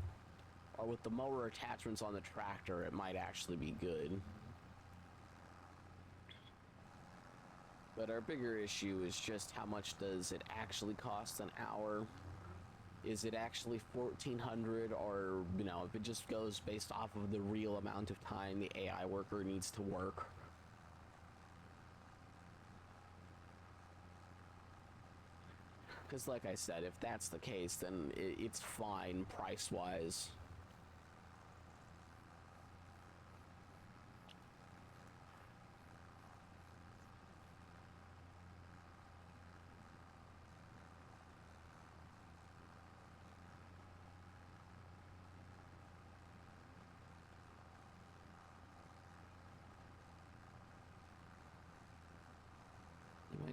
or with the mower attachments on the tractor, it might actually be good. But our bigger issue is just how much does it actually cost an hour? Is it actually 1400, or, you know, if it just goes based off of the real amount of time the AI worker needs to work? Because like I said, if that's the case, then it's fine price-wise.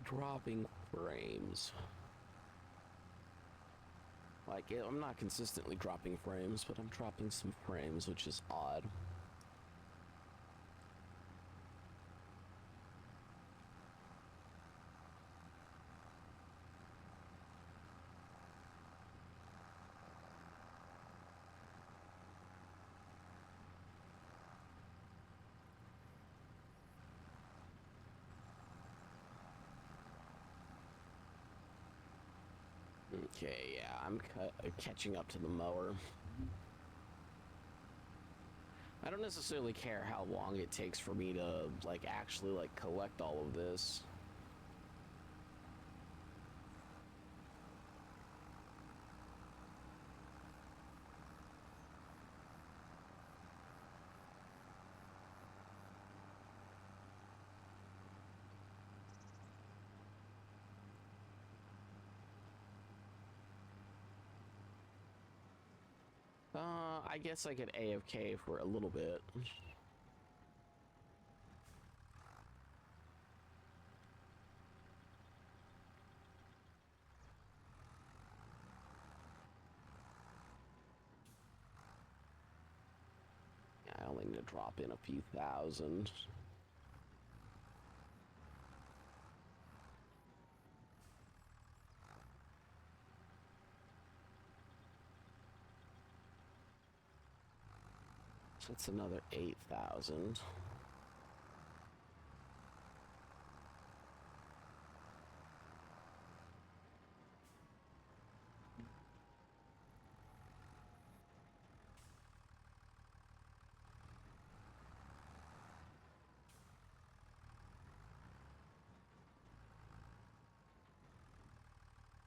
dropping frames. Like, I'm not consistently dropping frames, but I'm dropping some frames, which is odd. Okay, yeah, I'm catching up to the mower. I don't necessarily care how long it takes for me to, like, actually, like, collect all of this. I guess I could AFK for a little bit. I only need to drop in a few thousand. That's another 8,000.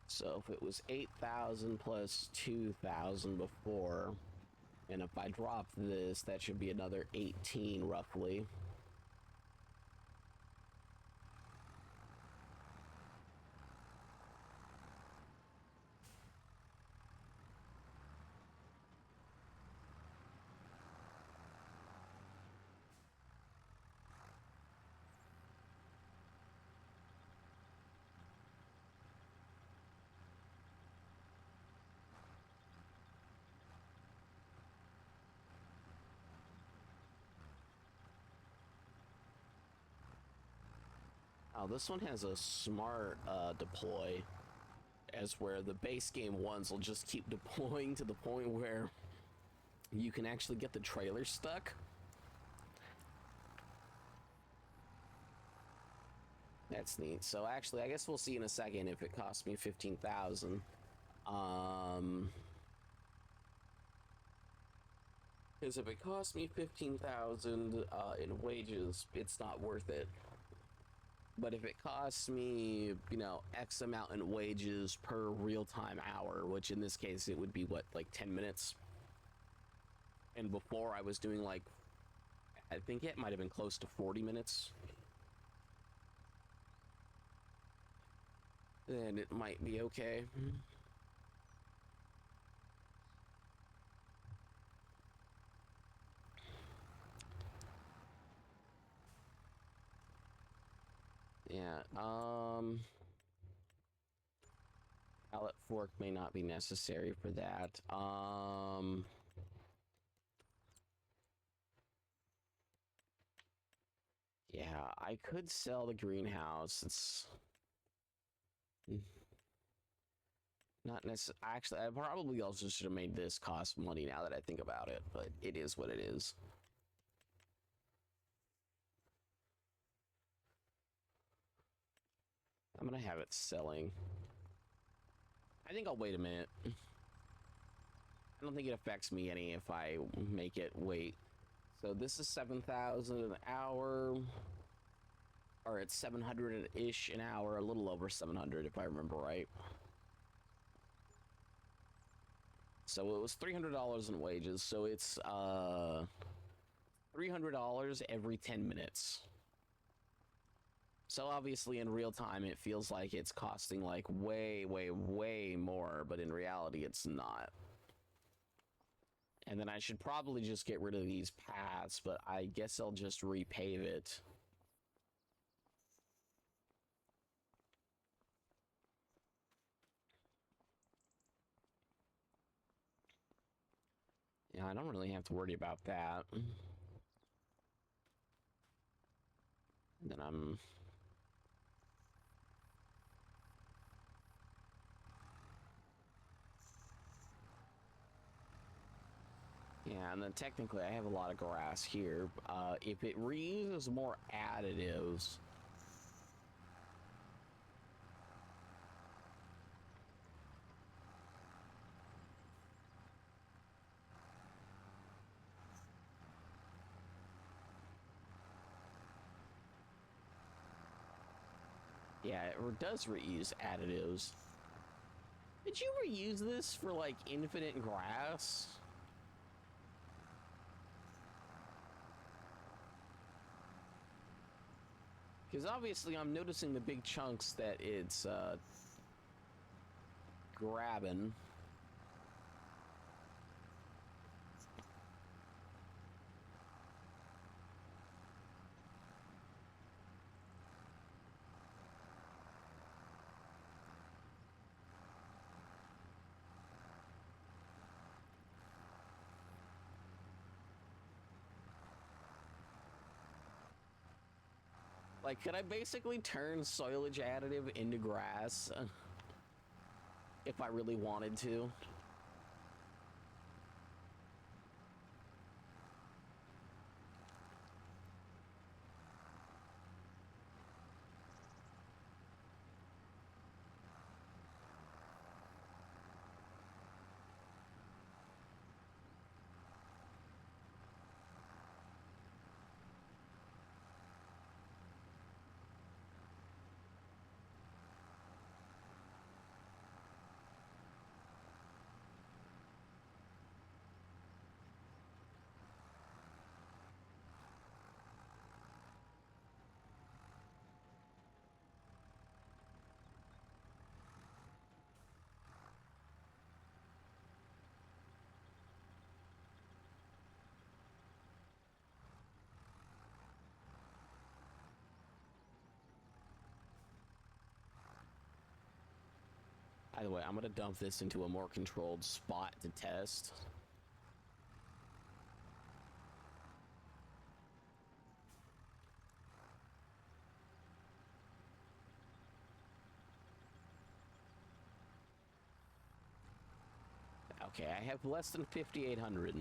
So if it was 8,000 plus 2,000 before, and if I drop this, that should be another 18 roughly. Oh, this one has a smart deploy, as where the base game ones will just keep deploying to the point where you can actually get the trailer stuck. That's neat. So actually, I guess we'll see in a second if it costs me 15,000. Because if it costs me 15,000 in wages, it's not worth it. But if it costs me, you know, X amount in wages per real-time hour, which in this case it would be what, like 10 minutes? And before I was doing like, I think it might have been close to 40 minutes. Then it might be okay. Yeah, pallet fork may not be necessary for that. Yeah, I could sell the greenhouse. It's not necessary. Actually, I probably also should have made this cost money now that I think about it, but it is what it is. I'm gonna have it selling. I think I'll wait a minute. I don't think it affects me any if I make it wait. So this is 7,000 an hour, or it's 700-ish an hour, a little over 700 if I remember right. So it was $300 in wages, so it's $300 every 10 minutes. So obviously in real time it feels like it's costing like way, way, way more, but in reality it's not. And then I should probably just get rid of these paths, but I guess I'll just repave it. Yeah, I don't really have to worry about that. And then I'm... Yeah, and then technically I have a lot of grass here. If it reuses more additives... Yeah, it does reuse additives. Did you reuse this for, like, infinite grass? Because obviously I'm noticing the big chunks that it's, grabbing. Like, could I basically turn soilage additive into grass? If I really wanted to? By the way, I'm gonna dump this into a more controlled spot to test. Okay, I have less than 5,800.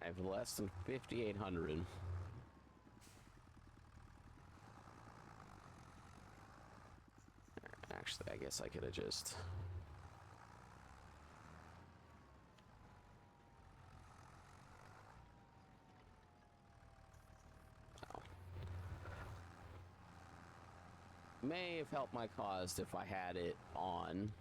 I have less than 5,800. Actually, I guess I could have just... Oh. May have helped my cause if I had it on.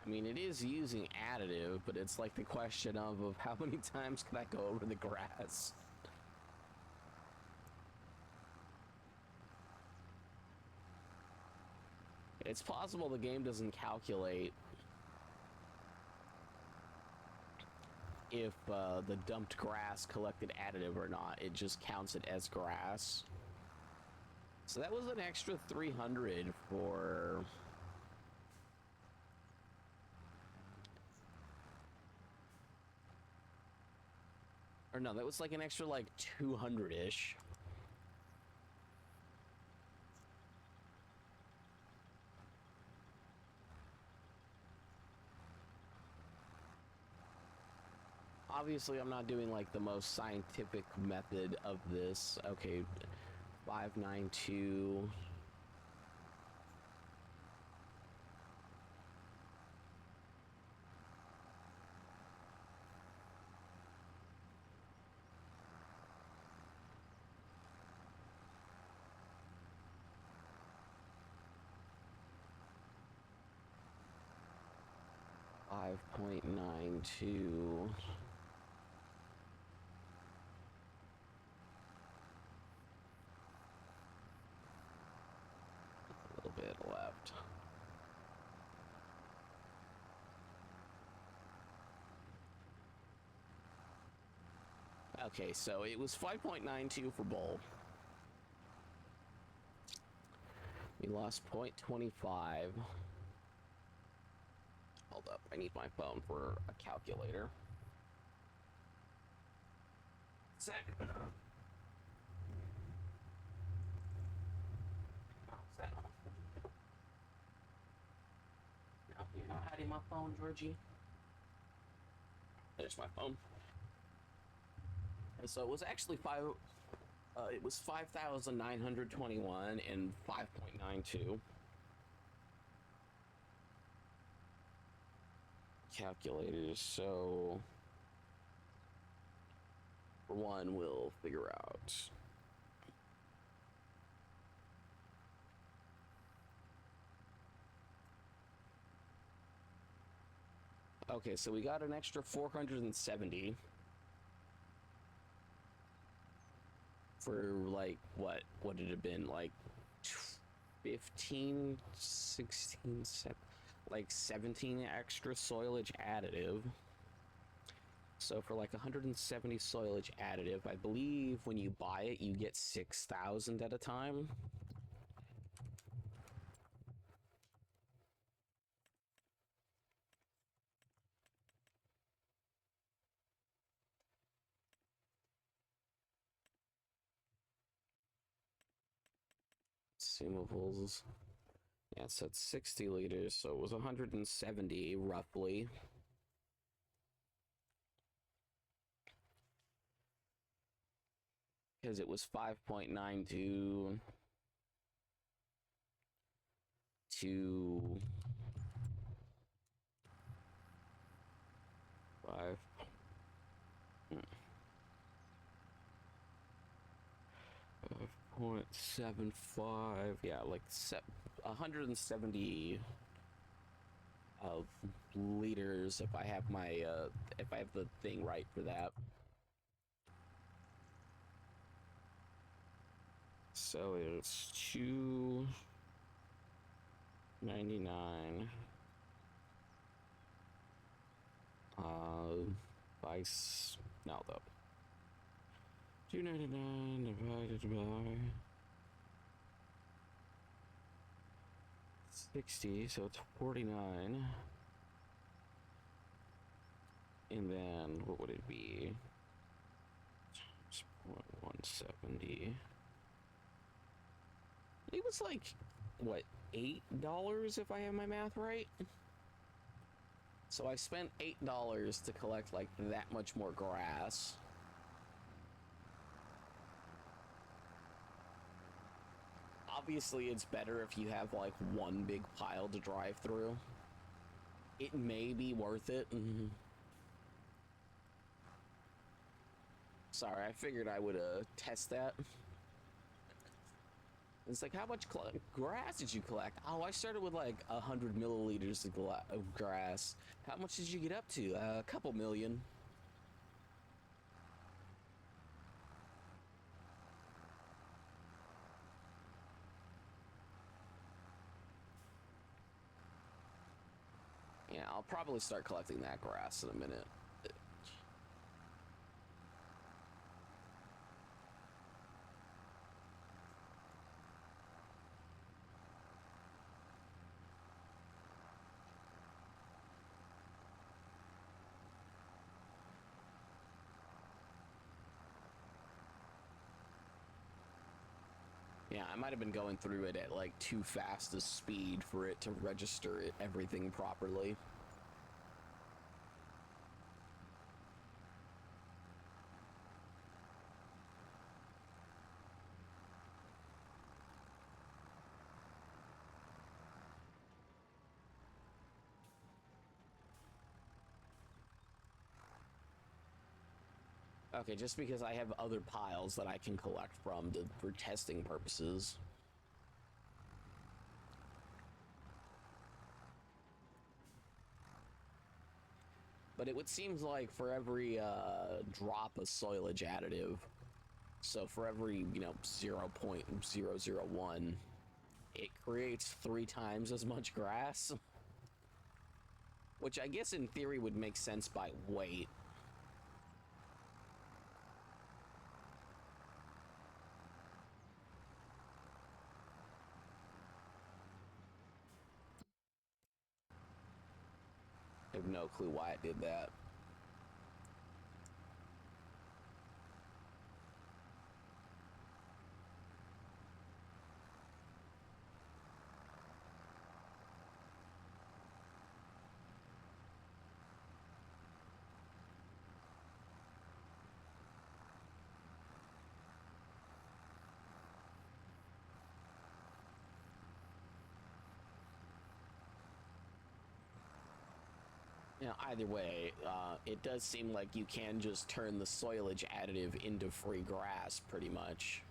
I mean, it is using additive, but it's like the question of how many times can I go over the grass? It's possible the game doesn't calculate if the dumped grass collected additive or not. It just counts it as grass. So that was an extra 300 for... Or no, that was like an extra like 200-ish. Obviously, I'm not doing like the most scientific method of this. Okay, 592. 5.92. A little bit left. Okay, so it was 5.92 for bowl. We lost 0.25. Hold up, I need my phone for a calculator. Sec. You're not hiding my phone, Georgie. There's my phone. And so it was actually it was 5,921 and 5.92. Calculators, so for one, we'll figure out. Okay, so we got an extra 470 for like what would it have been, like 15, 16, like 17 extra soilage additive. So for like 170 soilage additive, I believe when you buy it, you get 6,000 at a time. Consumables. Yeah, so it's 60 liters, so it was 170 roughly. Because it was 5.92 to 5. 5.75, yeah, like 170 liters if I have my if I have the thing right for that. So it's 299 by no though 299 divided by 60, so it's 49. And then what would it be? 170. It was like what, $8 if I have my math right? So I spent $8 to collect like that much more grass. Obviously, it's better if you have like one big pile to drive through. It may be worth it. Sorry, I figured I would test that. It's like, how much grass did you collect? Oh, I started with like 100 milliliters of grass. How much did you get up to? A couple million. Yeah, I'll probably start collecting that grass in a minute. Yeah, I might have been going through it at like too fast a speed for it to register everything properly. Okay, just because I have other piles that I can collect from for testing purposes. But it would seem like for every drop of soilage additive, so for every, 0.001, it creates 3 times as much grass. Which I guess in theory would make sense by weight. I have no clue why it did that. Either way, it does seem like you can just turn the soilage additive into free grass, pretty much.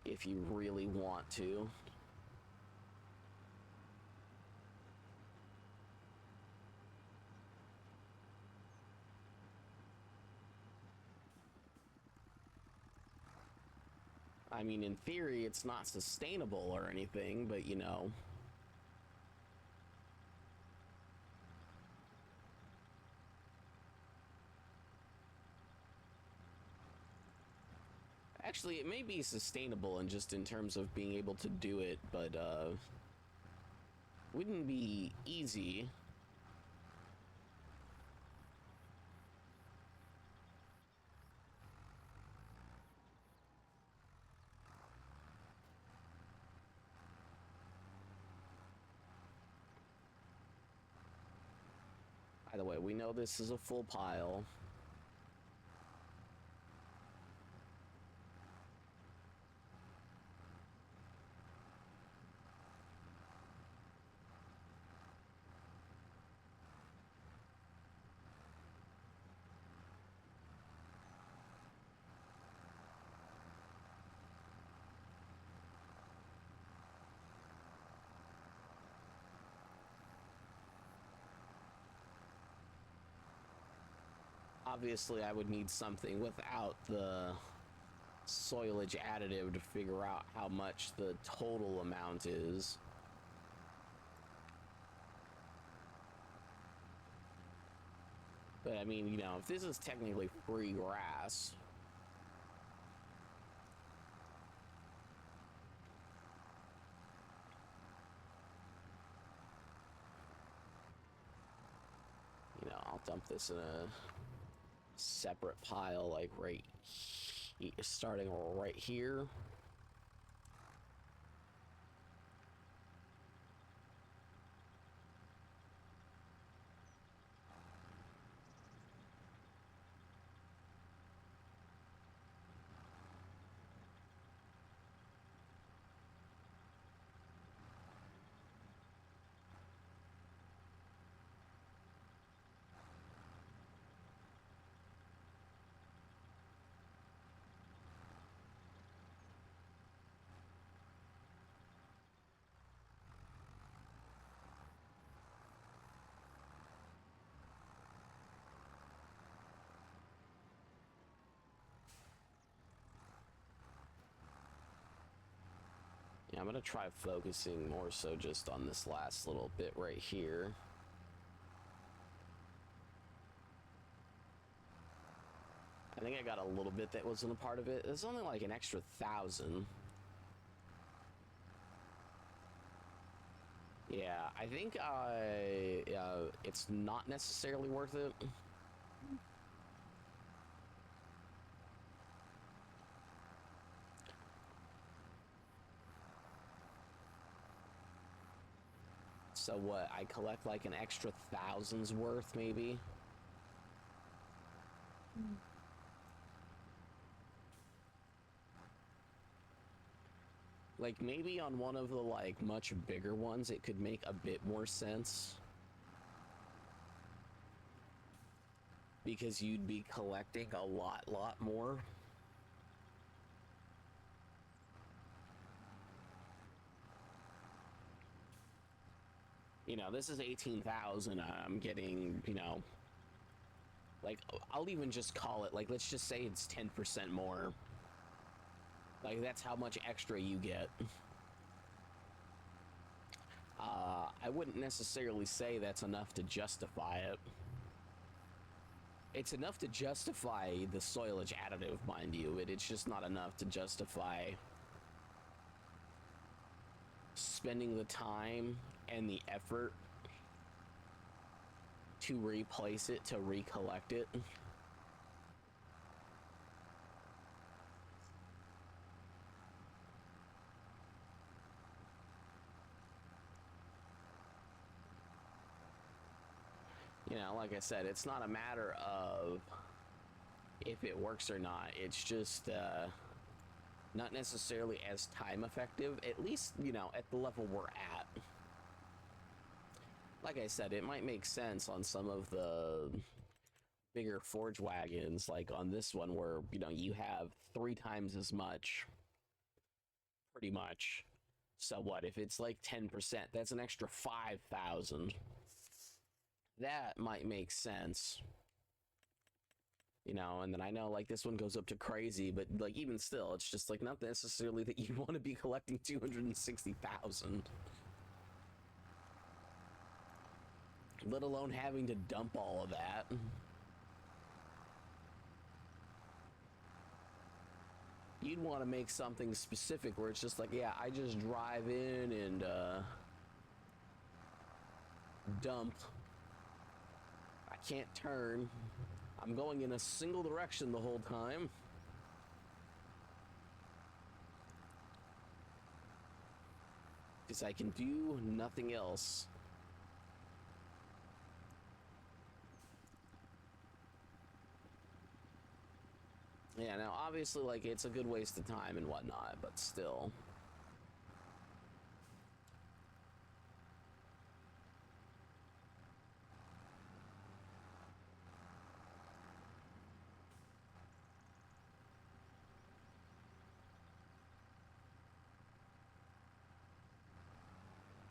If you really want to. I mean, in theory, it's not sustainable or anything, but Actually, it may be sustainable and just in terms of being able to do it, but, wouldn't be easy. By the way, we know this is a full pile. Obviously, I would need something without the soilage additive to figure out how much the total amount is. But I mean, if this is technically free grass, I'll dump this in a separate pile, like starting right here. Yeah, I'm gonna try focusing more so just on this last little bit right here. I think I got a little bit that wasn't a part of it. It's only like an extra 1,000. Yeah, I think it's not necessarily worth it. So what, I collect like an extra 1,000's worth, maybe? Like, maybe on one of the, like, much bigger ones, it could make a bit more sense. Because you'd be collecting a lot more. You know, this is 18,000. I'm getting, you know, like, I'll even just call it, like, let's just say it's 10% more. Like, that's how much extra you get. I wouldn't necessarily say that's enough to justify it. It's enough to justify the soilage additive, mind you. It's just not enough to justify spending the time and the effort to replace it, to recollect it. You know, like I said, it's not a matter of if it works or not. It's just not necessarily as time effective, at least, you know, at the level we're at. Like I said, it might make sense on some of the bigger forge wagons, like on this one where, you know, you have 3 times as much, pretty much. So what, if it's like 10%, that's an extra 5,000. That might make sense. You know, and then I know, like, this one goes up to crazy, but, like, even still, it's just, like, not necessarily that you want to be collecting 260,000. Let alone having to dump all of that. You'd want to make something specific where it's just like, yeah, I just drive in and, dump. I can't turn. I'm going in a single direction the whole time. Because I can do nothing else. Yeah, now obviously, like, it's a good waste of time and whatnot, but still.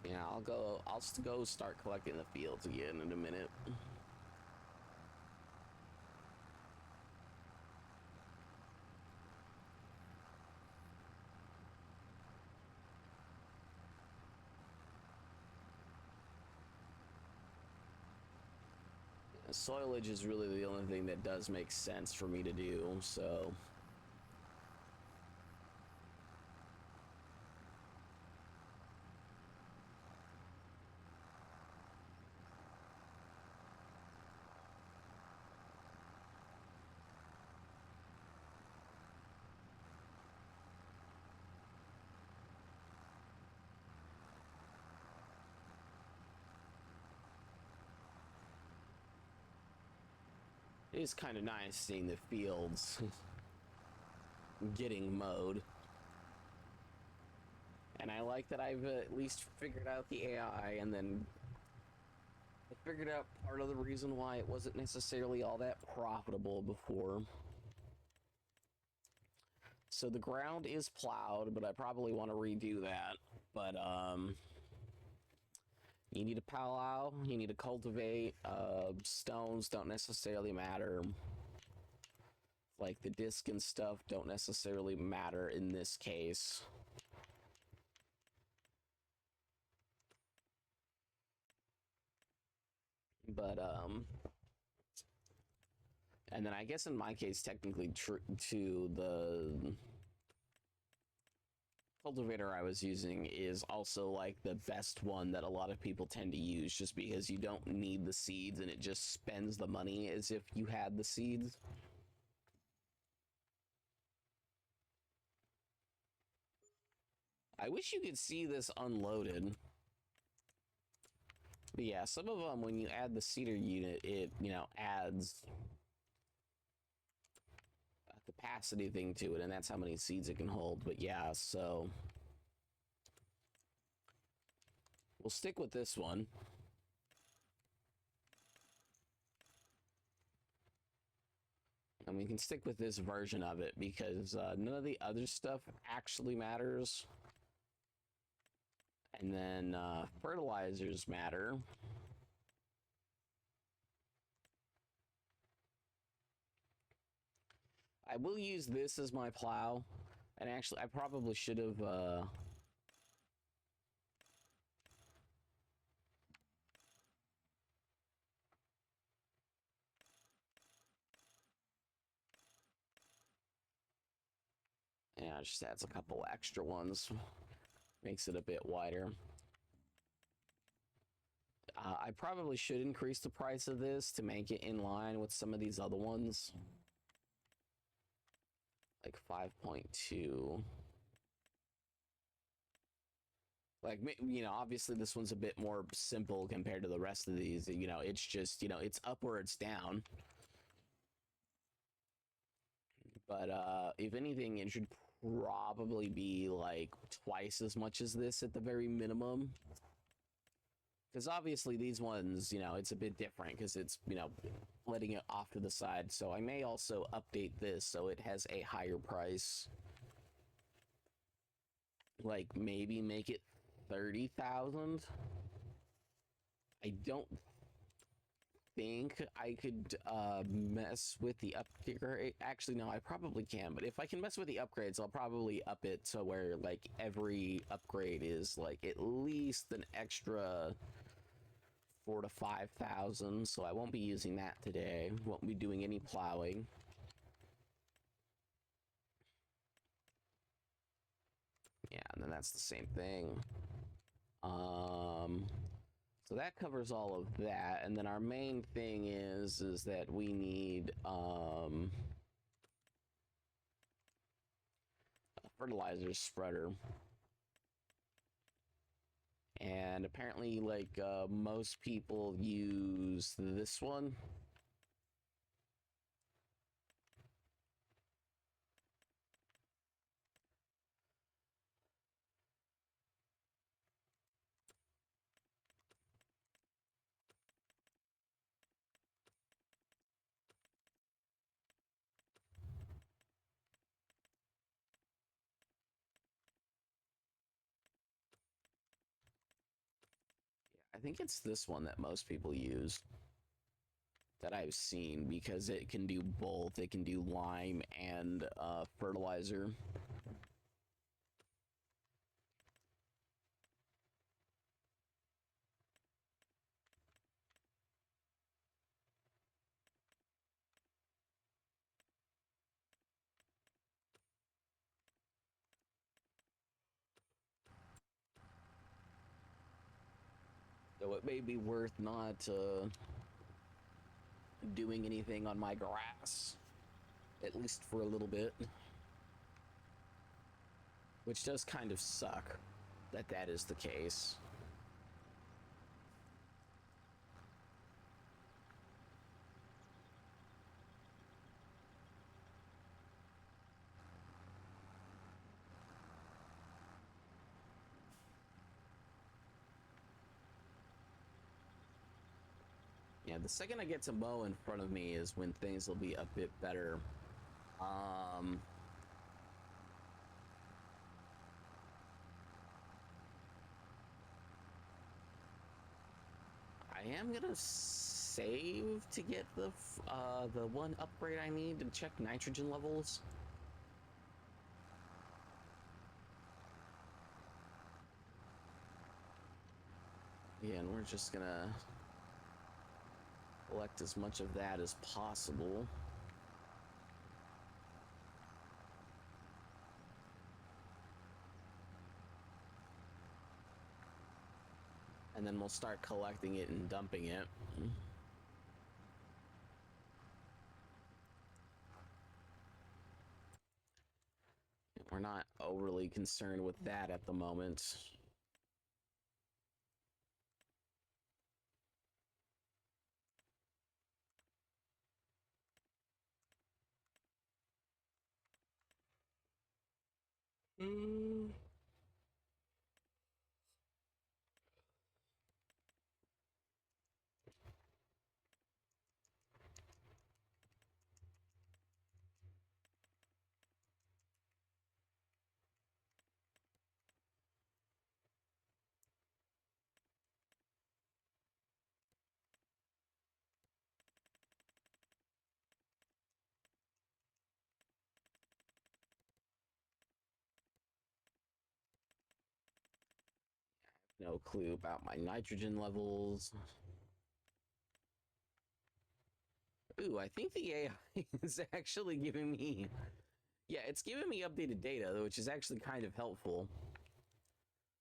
Yeah, I'll go start collecting the fields again in a minute. Soilage is really the only thing that does make sense for me to do, so. It is kind of nice seeing the fields getting mowed. And I like that I've at least figured out the AI, and then I figured out part of the reason why it wasn't necessarily all that profitable before. So the ground is plowed, but I probably want to redo that. But, you need to plow, you need to cultivate, stones don't necessarily matter. Like, the disc and stuff don't necessarily matter in this case. But, and then I guess in my case, technically, to the cultivator I was using is also like the best one that a lot of people tend to use, just because you don't need the seeds and it just spends the money as if you had the seeds. I wish you could see this unloaded. But yeah, some of them, when you add the seeder unit, it, you know, adds a capacity thing to it, and that's how many seeds it can hold. But yeah, so we'll stick with this one. And we can stick with this version of it because none of the other stuff actually matters. And then fertilizers matter. I will use this as my plow. And actually, I probably should have... yeah, it just adds a couple extra ones. Makes it a bit wider. I probably should increase the price of this to make it in line with some of these other ones. Like 5.2. Like, you know, obviously this one's a bit more simple compared to the rest of these. You know, it's just, you know, it's up or it's down. But if anything, it should probably be like twice as much as this at the very minimum. Because obviously these ones, you know, it's a bit different because it's, you know, letting it off to the side. So I may also update this so it has a higher price. Like maybe make it 30,000. I don't think I could mess with the upgrade. Actually, no, I probably can. But if I can mess with the upgrades, I'll probably up it to where like every upgrade is like at least an extra 4,000 to 5,000. So I won't be using that today. Won't be doing any plowing. Yeah, and then that's the same thing. So that covers all of that, and then our main thing is that we need a fertilizer spreader. And apparently, like, most people use this one. I think it's this one that most people use that I've seen because it can do both. It can do lime and fertilizer. So it may be worth not doing anything on my grass, at least for a little bit. Which does kind of suck that that is the case. Yeah, the second I get to mow in front of me is when things will be a bit better. I am gonna save to get the one upgrade I need to check nitrogen levels. Yeah, and we're just gonna collect as much of that as possible. And then we'll start collecting it and dumping it. We're not overly concerned with that at the moment. No clue about my nitrogen levels. Ooh, I think the AI is actually giving me... Yeah, it's giving me updated data, which is actually kind of helpful.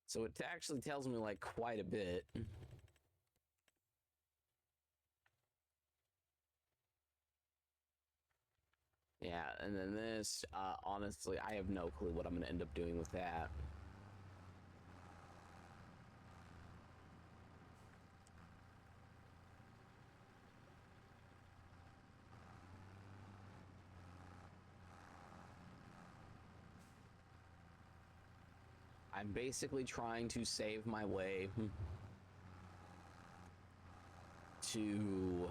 So it actually tells me, like, quite a bit. Yeah, and then this, honestly, I have no clue what I'm going to end up doing with that. I'm basically trying to save my way to...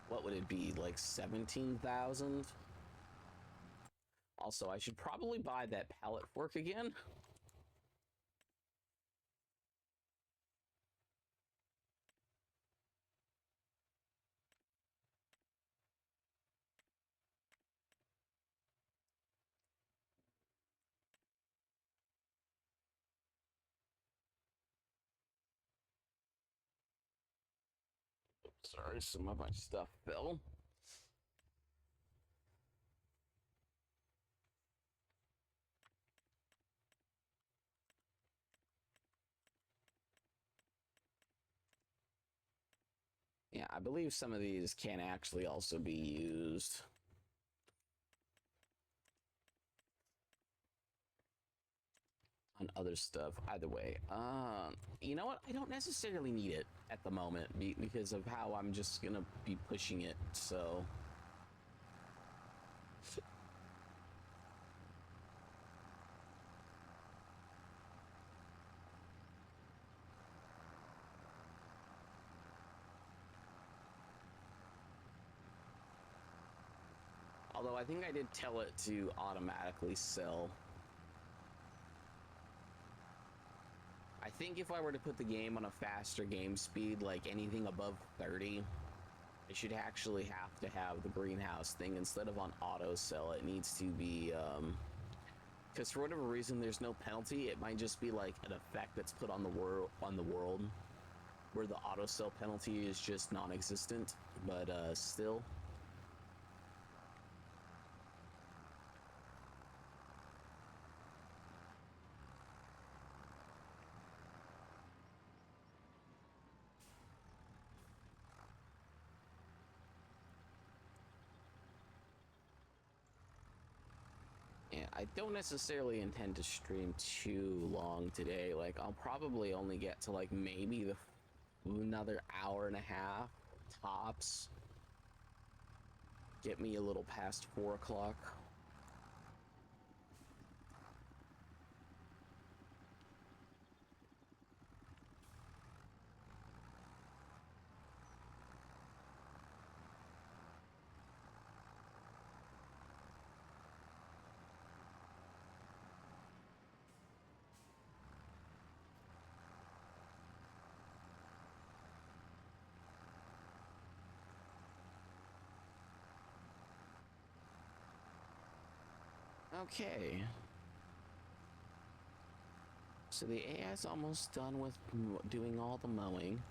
What would it be, like 17,000? Also, I should probably buy that pallet fork again. Sorry, some of my stuff fell. Yeah, I believe some of these can actually also be used. On other stuff. Either way, you know what? I don't necessarily need it at the moment because of how I'm just gonna be pushing it. So. Although I think I did tell it to automatically sell. I think if I were to put the game on a faster game speed, like anything above 30, it should actually have to have the greenhouse thing instead of on auto sell. It needs to be, because for whatever reason, there's no penalty. It might just be like an effect that's put on the world, where the auto sell penalty is just non-existent, but still. Yeah, I don't necessarily intend to stream too long today. Like, I'll probably only get to like maybe another hour and a half tops. Get me a little past 4 o'clock. Okay. So the AI is almost done with doing all the mowing.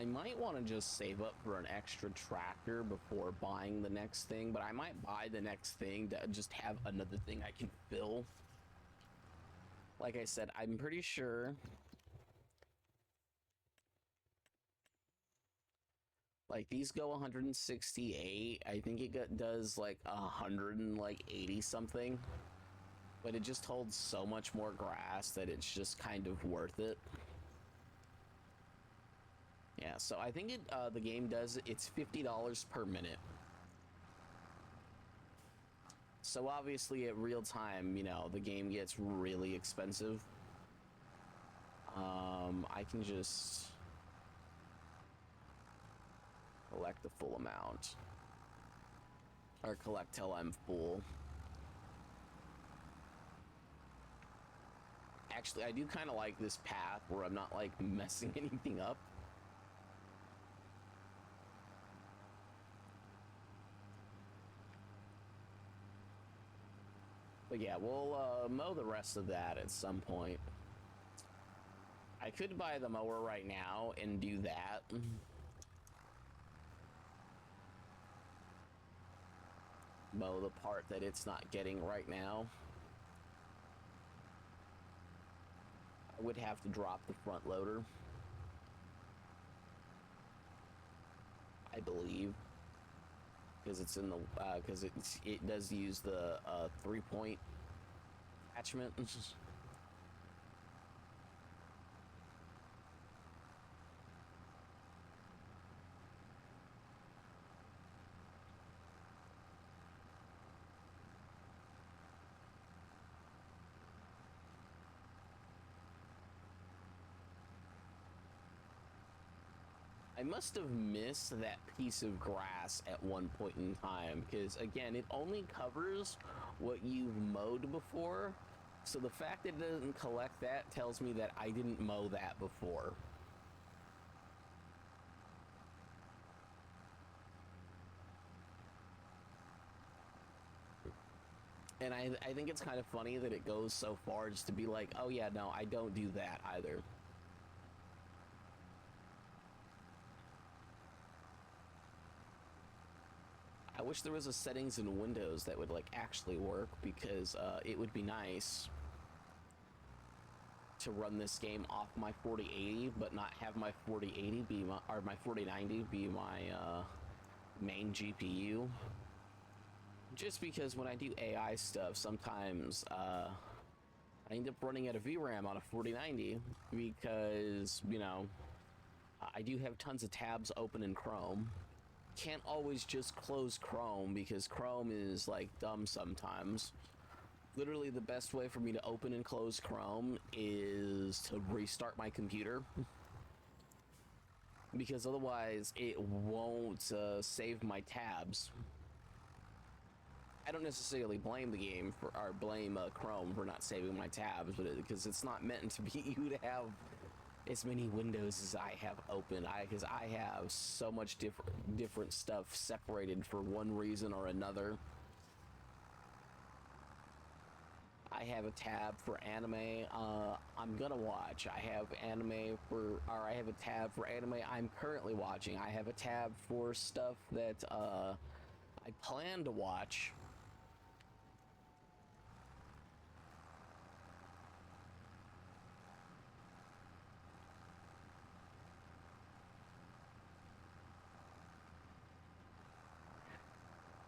I might want to just save up for an extra tractor before buying the next thing, but I might buy the next thing to just have another thing I can fill. Like I said, I'm pretty sure like these go 168. I think it does like 180 something, but it just holds so much more grass that it's just kind of worth it. Yeah, so I think the game does, it's $50 per minute. So obviously at real time, you know, the game gets really expensive. I can just collect the full amount. Or collect till I'm full. Actually, I do kind of like this path where I'm not like messing anything up. But yeah, we'll mow the rest of that at some point. I could buy the mower right now and do that. Mow the part that it's not getting right now. I would have to drop the front loader, I believe, because it's in the because it does use the 3-point attachment. I must have missed that piece of grass at one point in time, because again, it only covers what you've mowed before. So the fact that it doesn't collect that tells me that I didn't mow that before. And I think it's kind of funny that it goes so far just to be like, oh yeah, no, I don't do that either. I wish there was a settings in Windows that would like actually work, because it would be nice to run this game off my 4080 but not have my 4080 be my, or my 4090 be my main GPU. Just because when I do AI stuff, sometimes I end up running out of VRAM on a 4090 because, you know, I do have tons of tabs open in Chrome. Can't always just close Chrome because Chrome is like dumb sometimes. Literally the best way for me to open and close Chrome is to restart my computer. Because otherwise it won't save my tabs. I don't necessarily blame the game for, or blame Chrome for not saving my tabs, but because it's not meant to be you to have as many windows as I have open. Because I have so much different stuff separated for one reason or another. I have a tab for anime I'm gonna watch. I have anime for, or I have a tab for anime I'm currently watching. I have a tab for stuff that I plan to watch.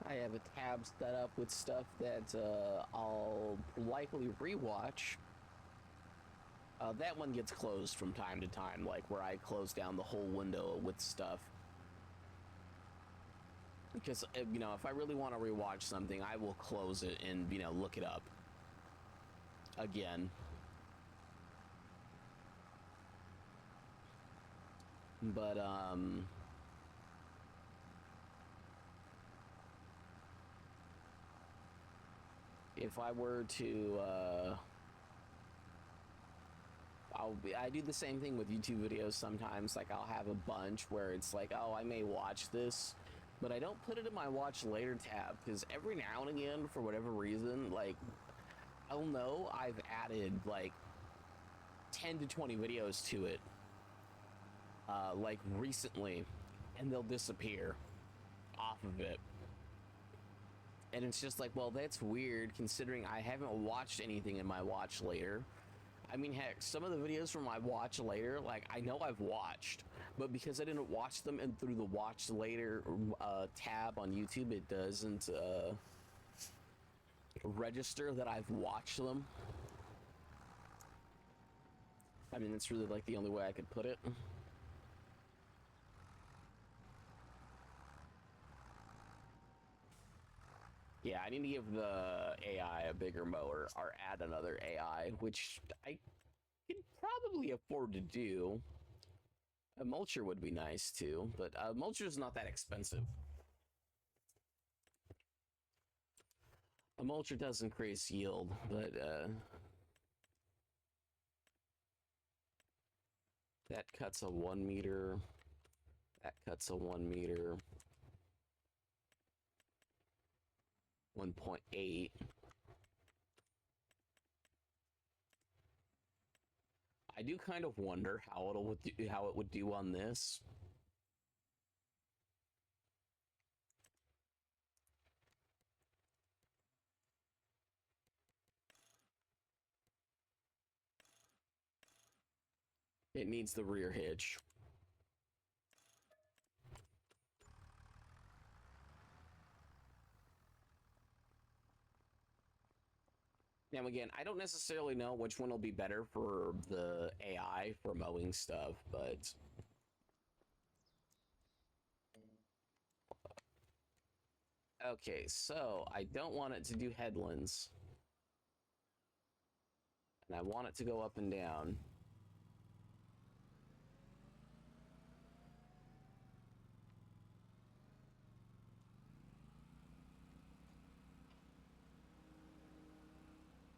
I have a tab set up with stuff that I'll likely rewatch. That one gets closed from time to time, like where I close down the whole window with stuff. Because, you know, if I really want to rewatch something, I will close it and, you know, look it up again. But, if I were to, I do the same thing with YouTube videos sometimes. Like, I'll have a bunch where it's like, oh, I may watch this, but I don't put it in my watch later tab, because every now and again, for whatever reason, like, I'll know I've added like 10 to 20 videos to it, like recently, and they'll disappear off of it. And it's just like, well, that's weird considering I haven't watched anything in my watch later. I mean, heck, some of the videos from my watch later, like, I know I've watched, but because I didn't watch them and through the watch later tab on YouTube, it doesn't register that I've watched them. I mean, that's really like the only way I could put it. Yeah, I need to give the AI a bigger mower or add another AI, which I could probably afford to do. A mulcher would be nice too, but a mulcher is not that expensive. A mulcher does increase yield, but that cuts a 1 meter. That cuts a 1 meter. 1.8. I do kind of wonder how it would do on this. It needs the rear hitch. Now, again, I don't necessarily know which one will be better for the AI for mowing stuff, but okay, so I don't want it to do headlands, and I want it to go up and down.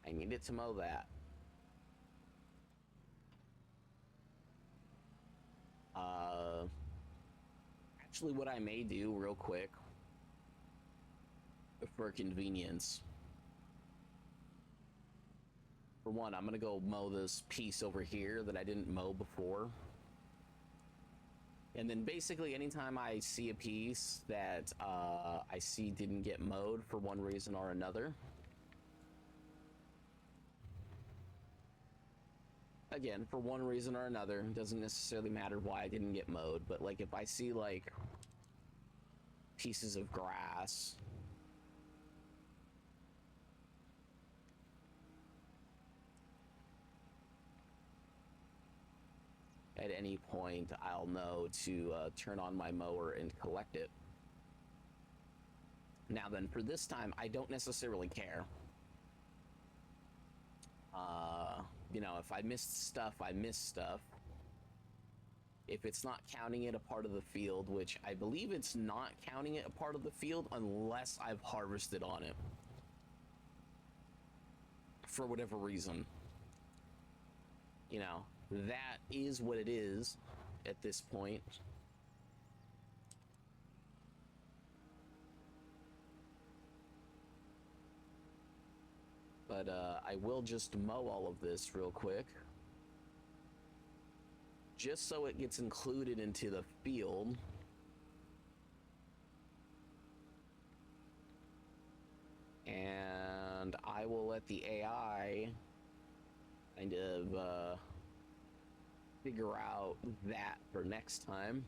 I need it to mow that. Actually, what I may do real quick for convenience. For one, I'm gonna go mow this piece over here that I didn't mow before. And then basically anytime I see a piece that I see didn't get mowed for one reason or another, again, for one reason or another, doesn't necessarily matter why I didn't get mowed, but like if I see like pieces of grass at any point, I'll know to turn on my mower and collect it. Now then, for this time, I don't necessarily care. You know, if I missed stuff, I missed stuff. If it's not counting it a part of the field, which I believe it's not counting it a part of the field unless I've harvested on it. For whatever reason. You know, that is what it is at this point. But I will just mow all of this real quick. Just so it gets included into the field. And I will let the AI kind of figure out that for next time.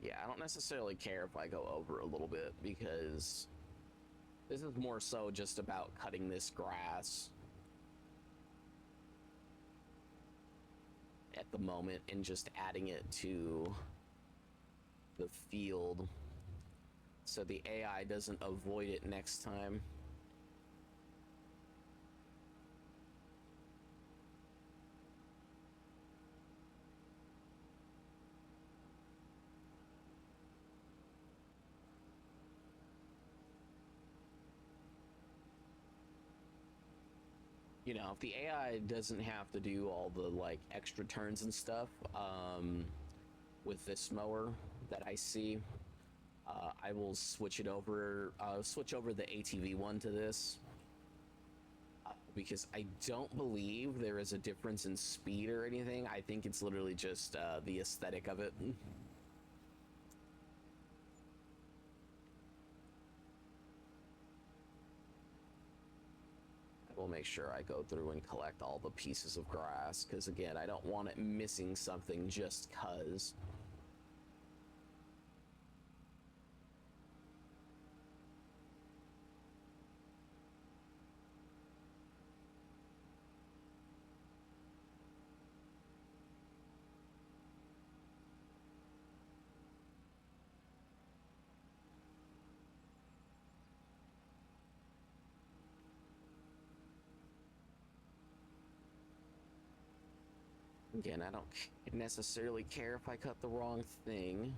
Yeah, I don't necessarily care if I go over a little bit because this is more so just about cutting this grass at the moment and just adding it to the field so the AI doesn't avoid it next time. You know, if the AI doesn't have to do all the like extra turns and stuff with this mower that I see, I will switch it over, switch over the ATV one to this because I don't believe there is a difference in speed or anything. I think it's literally just the aesthetic of it. We'll make sure I go through and collect all the pieces of grass because again, I don't want it missing something just cuz. Again, I don't necessarily care if I cut the wrong thing.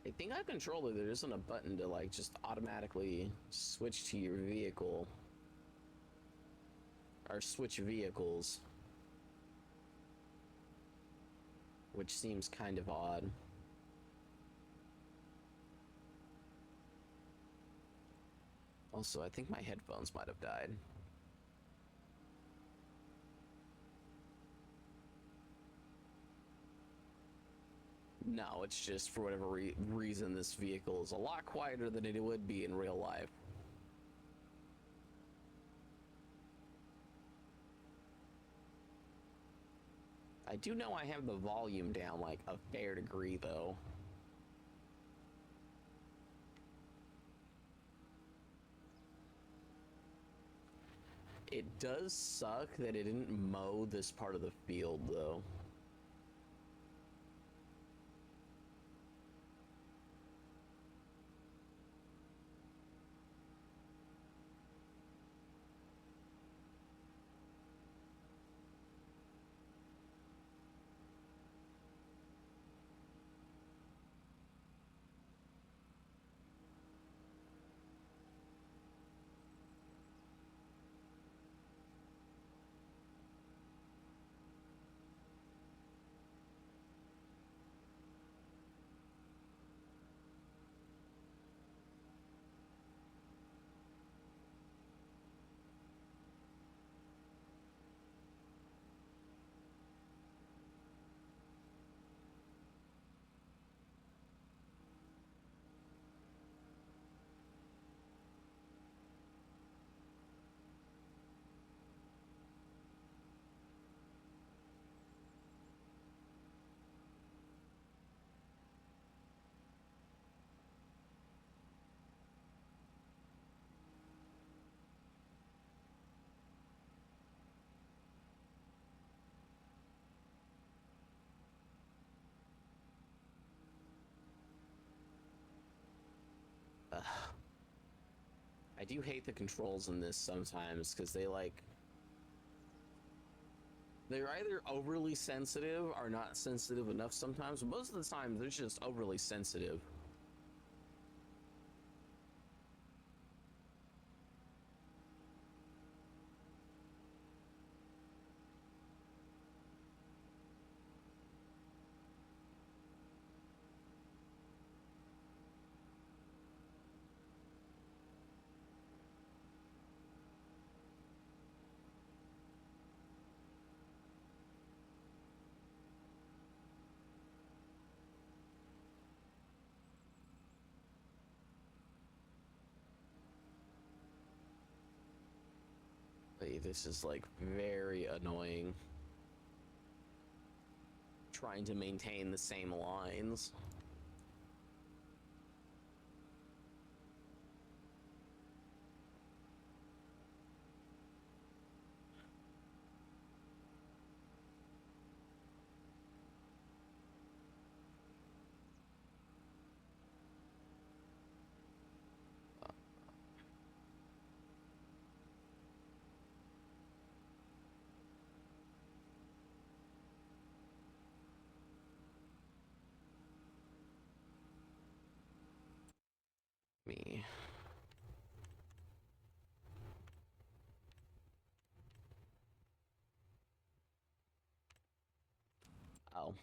I think I control it. There isn't a button to like just automatically switch to your vehicle or switch vehicles, which seems kind of odd. Also, I think my headphones might have died. No, it's just for whatever reason this vehicle is a lot quieter than it would be in real life. I do know I have the volume down like a fair degree though. It does suck that it didn't mow this part of the field though. Ugh. I do hate the controls in this sometimes because they're either overly sensitive or not sensitive enough sometimes. Most of the time they're just overly sensitive. This is like very annoying. Trying to maintain the same lines. Me. Oh.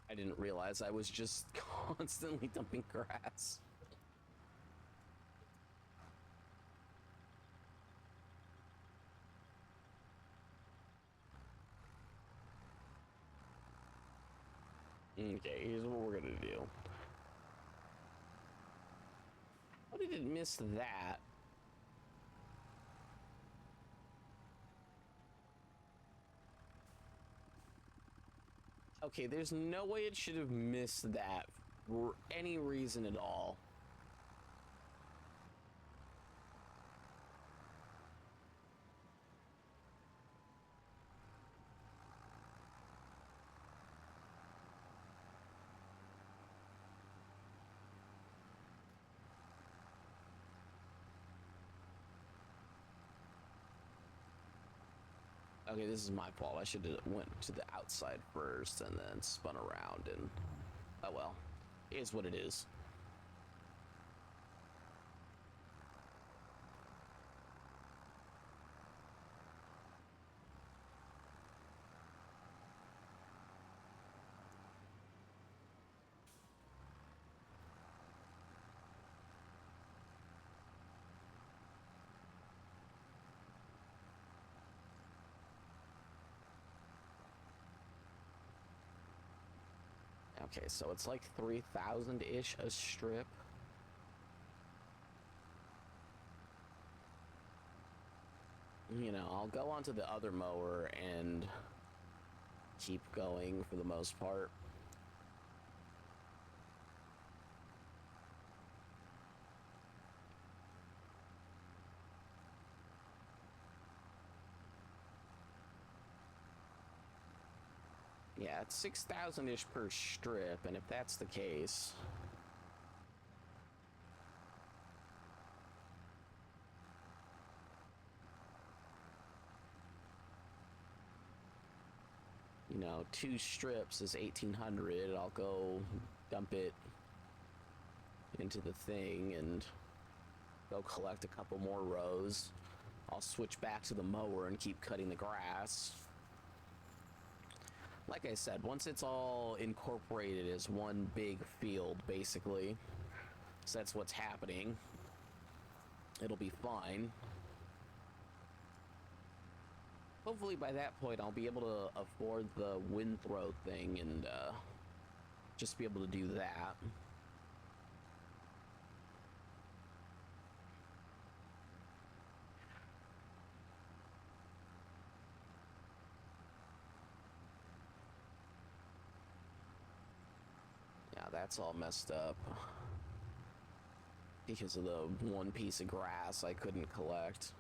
I didn't realize I was just constantly dumping grass. Okay, here's what we're gonna do. How did it miss that? Okay, there's no way it should have missed that for any reason at all. Okay, this is my fault. I should have went to the outside first and then spun around and... Oh well. It is what it is. Okay, so it's like 3,000-ish a strip. You know, I'll go onto the other mower and keep going for the most part. Yeah, it's 6,000-ish per strip, and if that's the case... You know, 2 strips is 1,800. I'll go dump it into the thing and go collect a couple more rows. I'll switch back to the mower and keep cutting the grass. Like I said, once it's all incorporated as one big field, basically, so that's what's happening, it'll be fine. Hopefully by that point I'll be able to afford the wind throw thing and just be able to do that. Yeah, that's all messed up because of the one piece of grass I couldn't collect.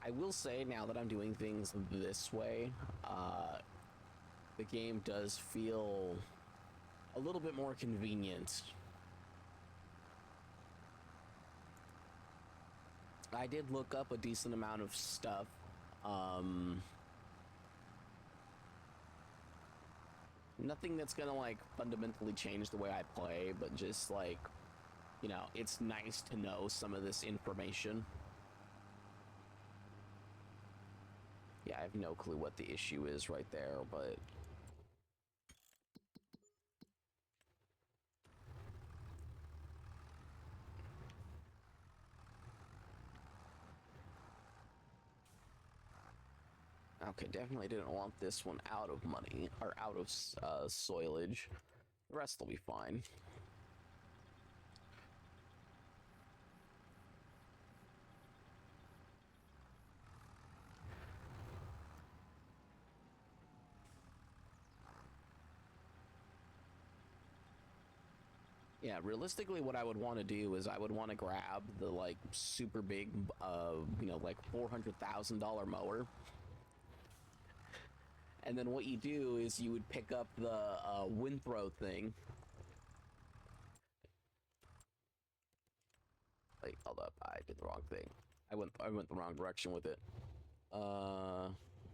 I will say, now that I'm doing things this way, the game does feel a little bit more convenient. I did look up a decent amount of stuff. Nothing that's gonna like fundamentally change the way I play, but just like, you know, it's nice to know some of this information. Yeah, I have no clue what the issue is right there, but... Okay, definitely didn't want this one out of money, or out of soilage. The rest will be fine. Yeah, realistically, what I would want to do is I would want to grab the, like, super big, you know, like $400,000 mower. And then what you do is you would pick up the wind throw thing. Wait, hold up, I did the wrong thing. I went the wrong direction with it. Oh,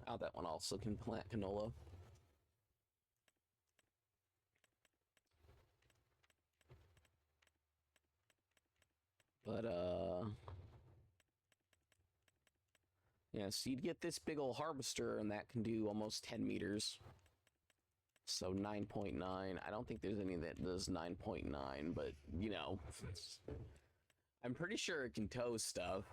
that one also can plant canola. But, yeah, so you'd get this big old harvester, and that can do almost 10 meters. So 9.9. I don't think there's any that does 9.9, but, you know, I'm pretty sure it can tow stuff.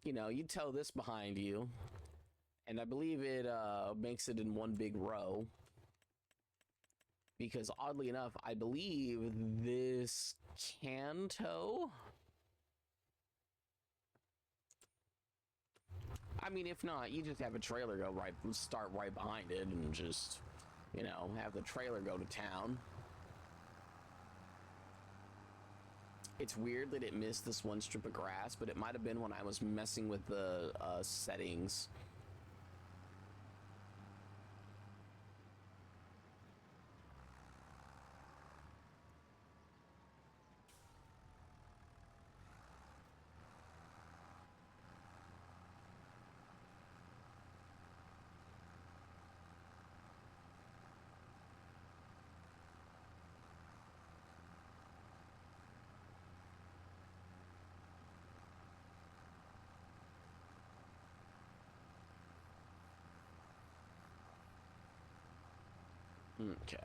You know, you tow this behind you, and I believe it makes it in one big row. because oddly enough, I believe this can tow. I mean, if not, you just have a trailer go start right behind it and just, you know, have the trailer go to town. It's weird that it missed this one strip of grass, but it might have been when I was messing with the settings. Okay.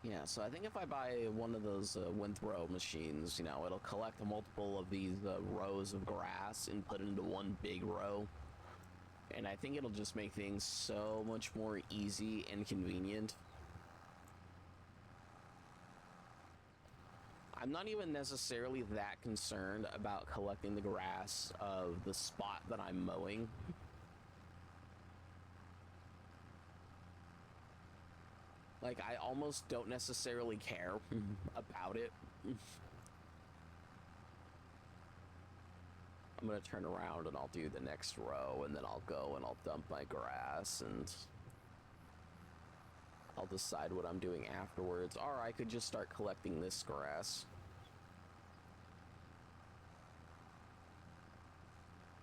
Yeah, so I think if I buy one of those windthrow machines, you know, it'll collect multiple of these rows of grass and put it into one big row. And I think it'll just make things so much more easy and convenient. I'm not even necessarily that concerned about collecting the grass of the spot that I'm mowing. Like, I almost don't necessarily care about it. I'm gonna turn around and I'll do the next row, and then I'll go and I'll dump my grass, and I'll decide what I'm doing afterwards. Or I could just start collecting this grass.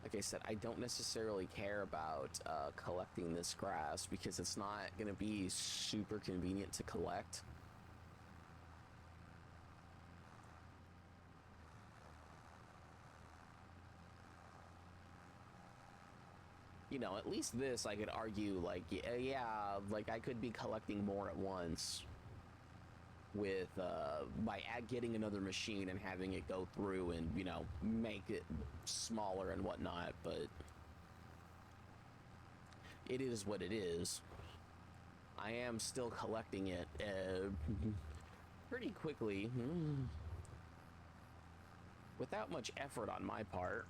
Like I said, I don't necessarily care about collecting this grass because it's not going to be super convenient to collect. You know, at least this I could argue, like, yeah, like I could be collecting more at once with by getting another machine and having it go through and, you know, make it smaller and whatnot, but it is what it is. I am still collecting it pretty quickly without much effort on my part.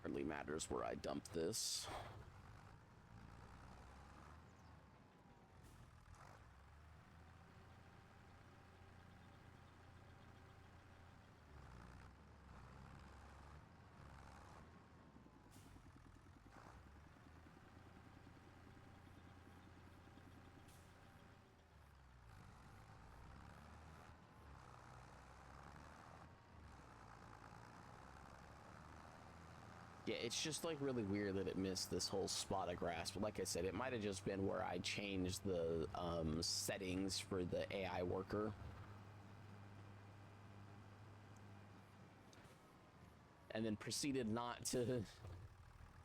Hardly matters where I dump this. Yeah, it's just like really weird that it missed this whole spot of grass. But like I said, it might have just been where I changed the settings for the AI worker. And then proceeded not to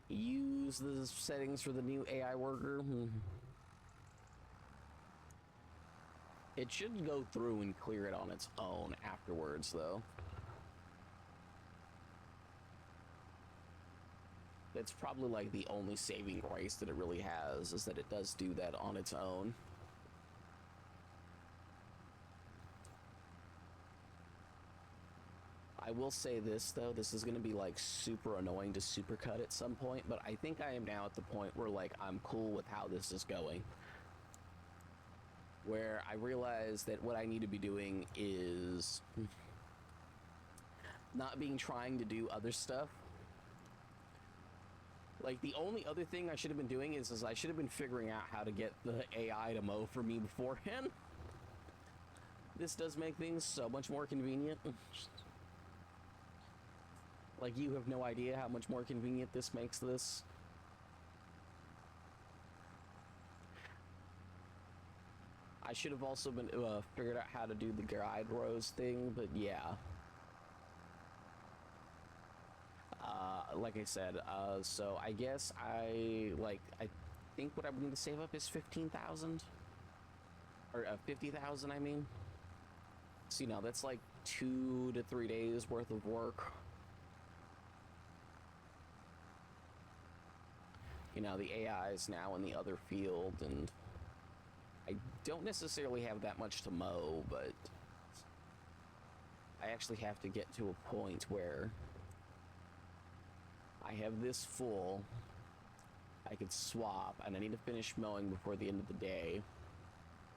use the settings for the new AI worker. It should go through and clear it on its own afterwards, though. It's probably like the only saving grace that it really has, is that it does do that on its own. I will say this though, this is gonna be like super annoying to supercut at some point, but I think I am now at the point where like I'm cool with how this is going. Where I realize that what I need to be doing is not being trying to do other stuff. Like the only other thing I should have been doing is I should have been figuring out how to get the AI to mow for me beforehand. This does make things so much more convenient. Like, you have no idea how much more convenient this makes this. I should have also been figured out how to do the guide rows thing, but yeah. Like I said, so I guess I think what I would need to save up is 15,000 or 50,000. I mean, so that's like 2 to 3 days worth of work. The AI is now in the other field, and I don't necessarily have that much to mow, but I actually have to get to a point where I have this full, I could swap, and I need to finish mowing before the end of the day.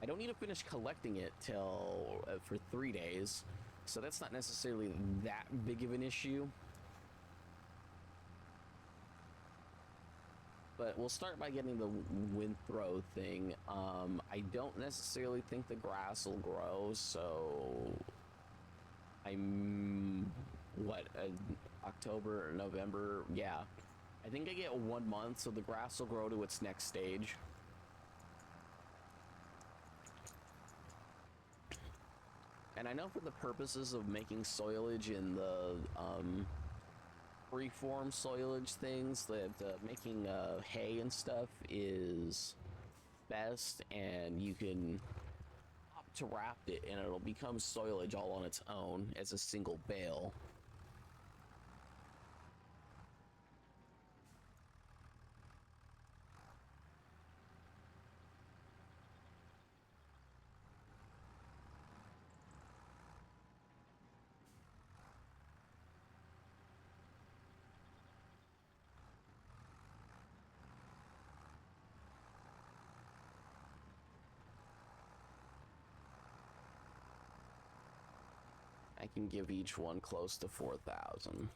I don't need to finish collecting it till for 3 days, so that's not necessarily that big of an issue. But we'll start by getting the wind throw thing. I don't necessarily think the grass will grow, so I'm October or November? Yeah, I think I get 1 month, so the grass will grow to its next stage. And I know for the purposes of making soilage in the freeform soilage things, that making hay and stuff is best, and you can opt to raft it and it'll become soilage all on its own as a single bale. I can give each one close to 4,000.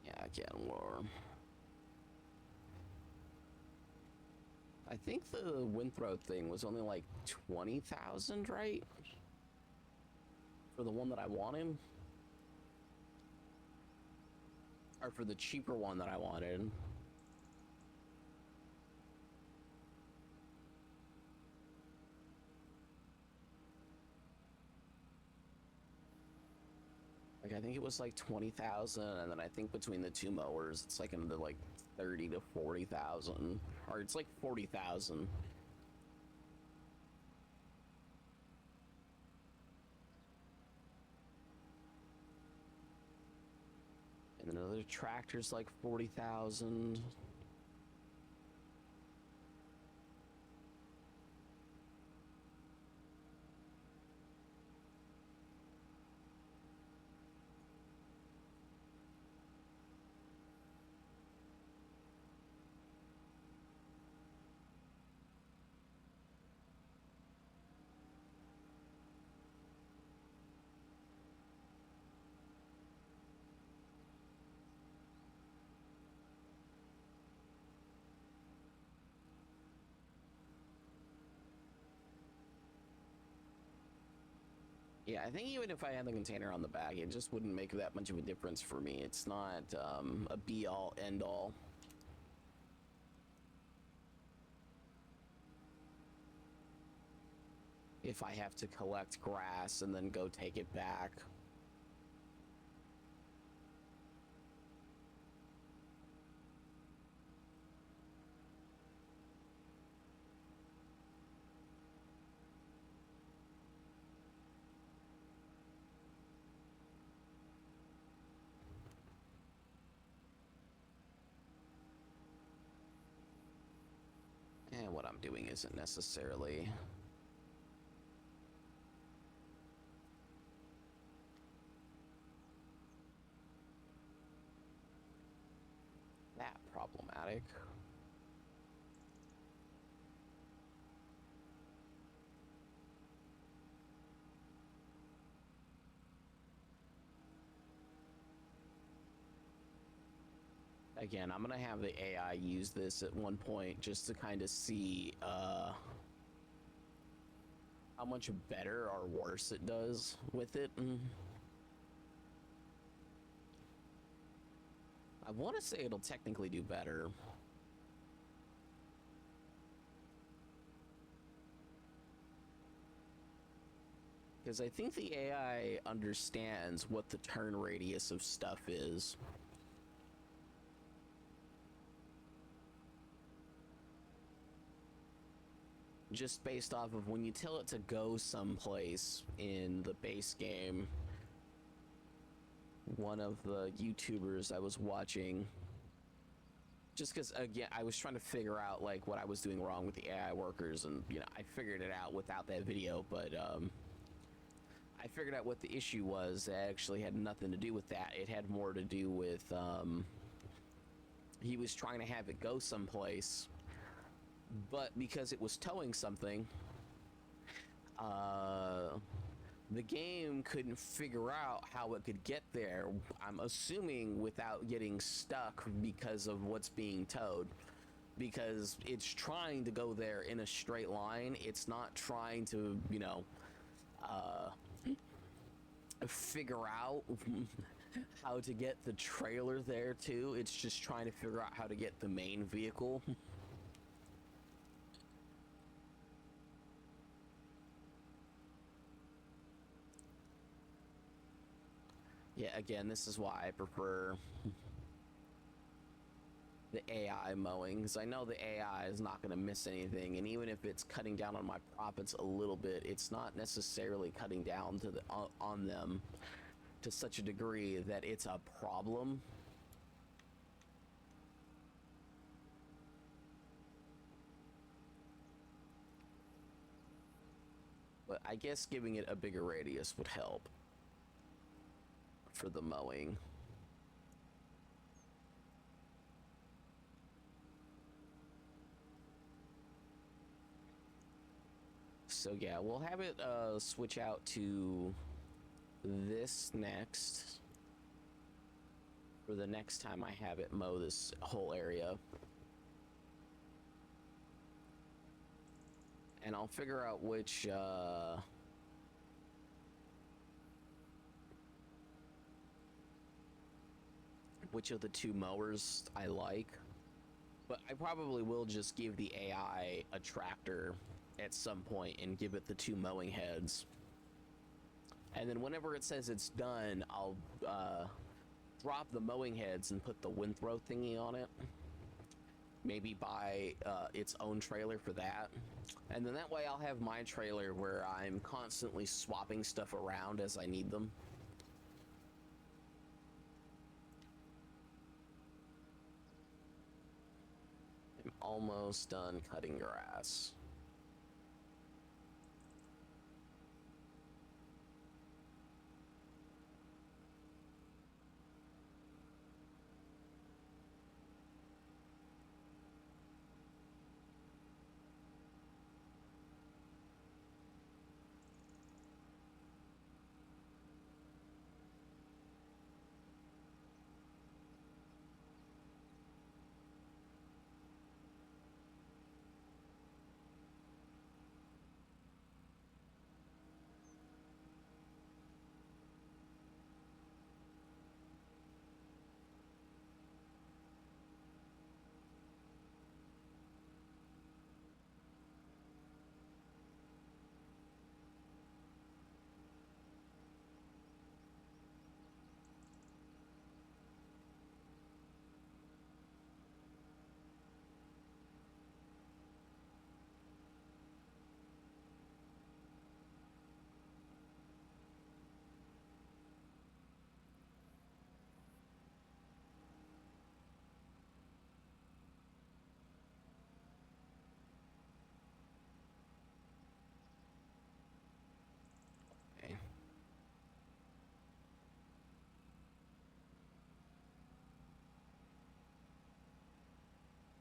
Yeah, I can lower. I think the Windthrow thing was only like 20,000, right? For the one that I wanted? Or for the cheaper one that I wanted? Like, I think it was like 20,000, and then I think between the two mowers, it's like into like 30 to 40,000, or it's like 40,000. And then another tractor's like 40,000. Yeah, I think even if I had the container on the back, it just wouldn't make that much of a difference for me. It's not a be-all, end-all. if I have to collect grass and then go take it back. And what I'm doing isn't necessarily that problematic. Again, I'm gonna have the AI use this at one point just to kind of see how much better or worse it does with it. I want to say it'll technically do better. Because I think the AI understands what the turn radius of stuff is. Just based off of when you tell it to go someplace in the base game. One of the YouTubers I was watching, just because again I was trying to figure out like what I was doing wrong with the AI workers, and you know I figured it out without that video, but I figured out what the issue was. It actually had nothing to do with that. It had more to do with he was trying to have it go someplace, but because it was towing something, the game couldn't figure out how it could get there. I'm assuming without getting stuck because of what's being towed, because it's trying to go there in a straight line. It's not trying to, you know, figure out how to get the trailer there too. It's just trying to figure out how to get the main vehicle. Yeah, again, this is why I prefer the AI mowing, because I know the AI is not going to miss anything, and even if it's cutting down on my profits a little bit, it's not necessarily cutting down to the on them to such a degree that it's a problem. But I guess giving it a bigger radius would help for the mowing. So yeah, we'll have it switch out to this next for the next time I have it mow this whole area. And I'll figure out which of the two mowers I like. But I probably will just give the AI a tractor at some point and give it the two mowing heads. And then whenever it says it's done, I'll drop the mowing heads and put the windthrow thingy on it. Maybe buy its own trailer for that. And then that way I'll have my trailer where I'm constantly swapping stuff around as I need them. I'm almost done cutting grass.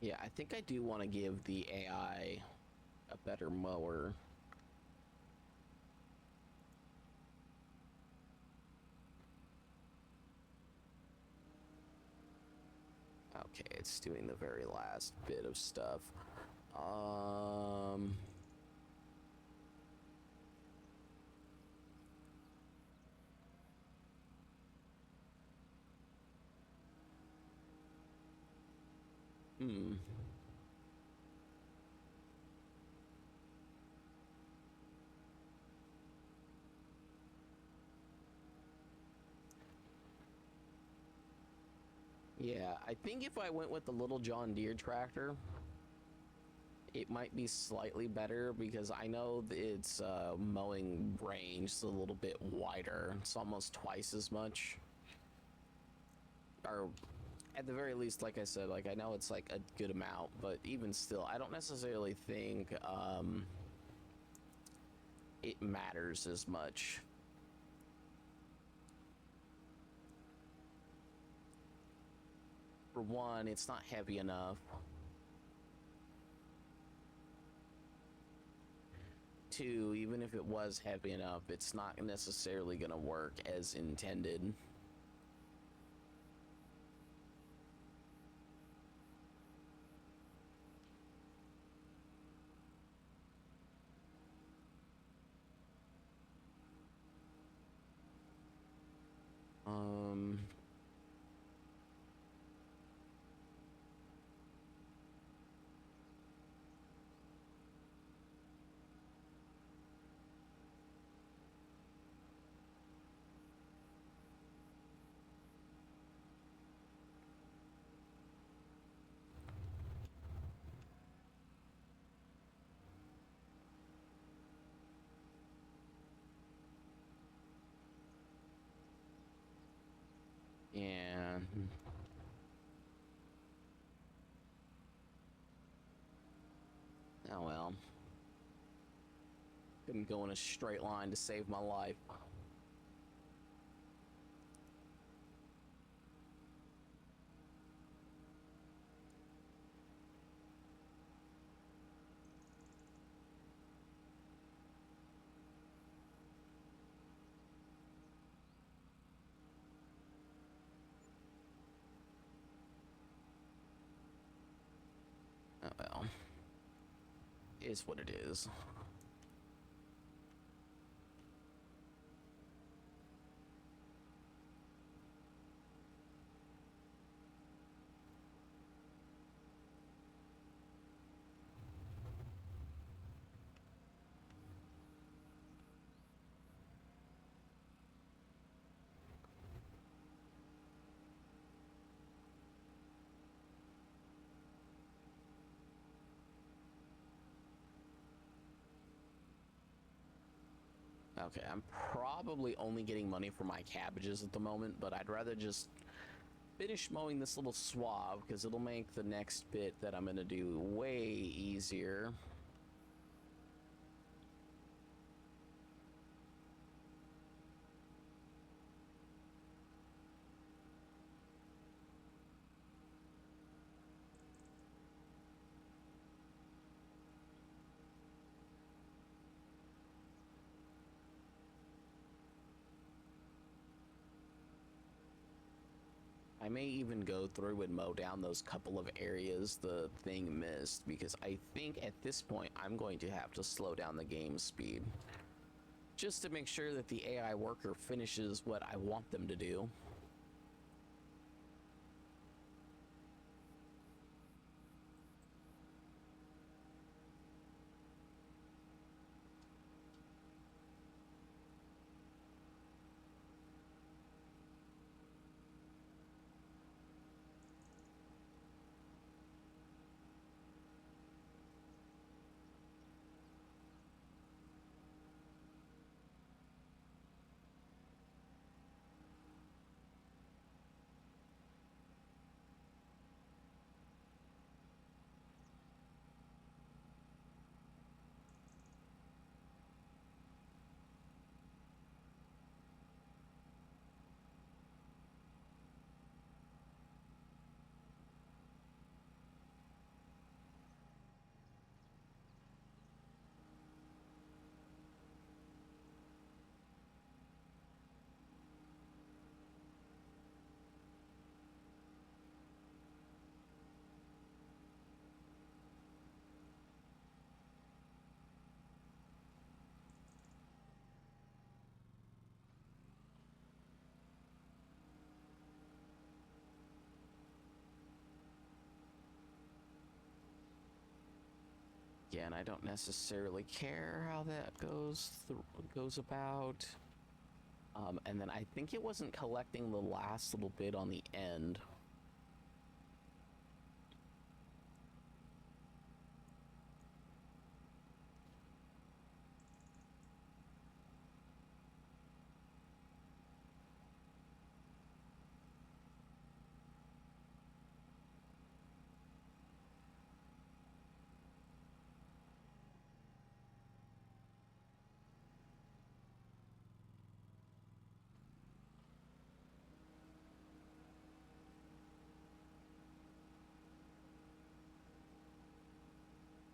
Yeah, I think I do want to give the AI a better mower. Okay, it's doing the very last bit of stuff. Um... Hmm. Yeah, I think if I went with the little John Deere tractor, it might be slightly better because I know its mowing range is a little bit wider. It's almost twice as much. Or at the very least, like I said, like I know it's like a good amount, but even still, I don't necessarily think it matters as much. For one, it's not heavy enough. Two, even if it was heavy enough, it's not necessarily going to work as intended. Um, yeah. Oh well. Couldn't go in a straight line to save my life. Oh well. Is what it is. Okay, I'm probably only getting money for my cabbages at the moment, but I'd rather just finish mowing this little swath because it'll make the next bit that I'm gonna do way easier. I may even go through and mow down those couple of areas the thing missed because I think at this point I'm going to have to slow down the game speed just to make sure that the AI worker finishes what I want them to do. Again, I don't necessarily care how that goes about. And then I think it wasn't collecting the last little bit on the end.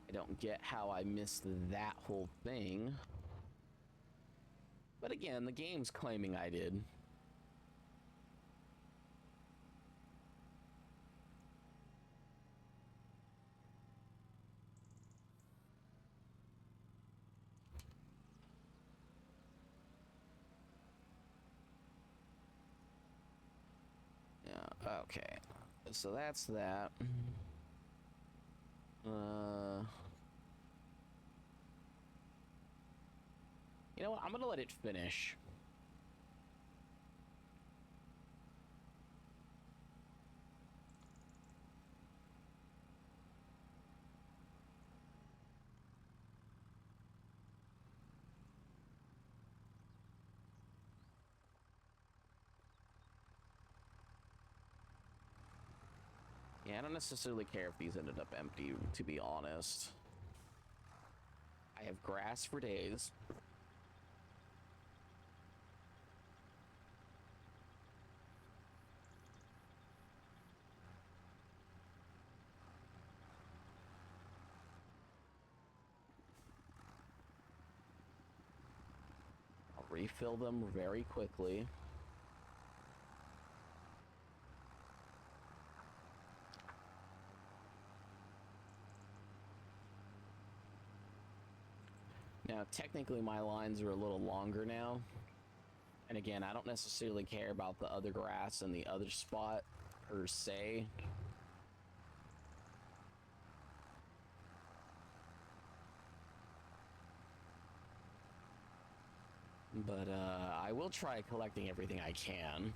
I don't get how I missed that whole thing. But again, the game's claiming I did. Yeah, okay. So that's that. You know what? I'm gonna let it finish. Yeah, I don't necessarily care if these ended up empty, to be honest. I have grass for days. I'll refill them very quickly. Now, technically, my lines are a little longer now. And again, I don't necessarily care about the other grass in the other spot, per se. But, I will try collecting everything I can.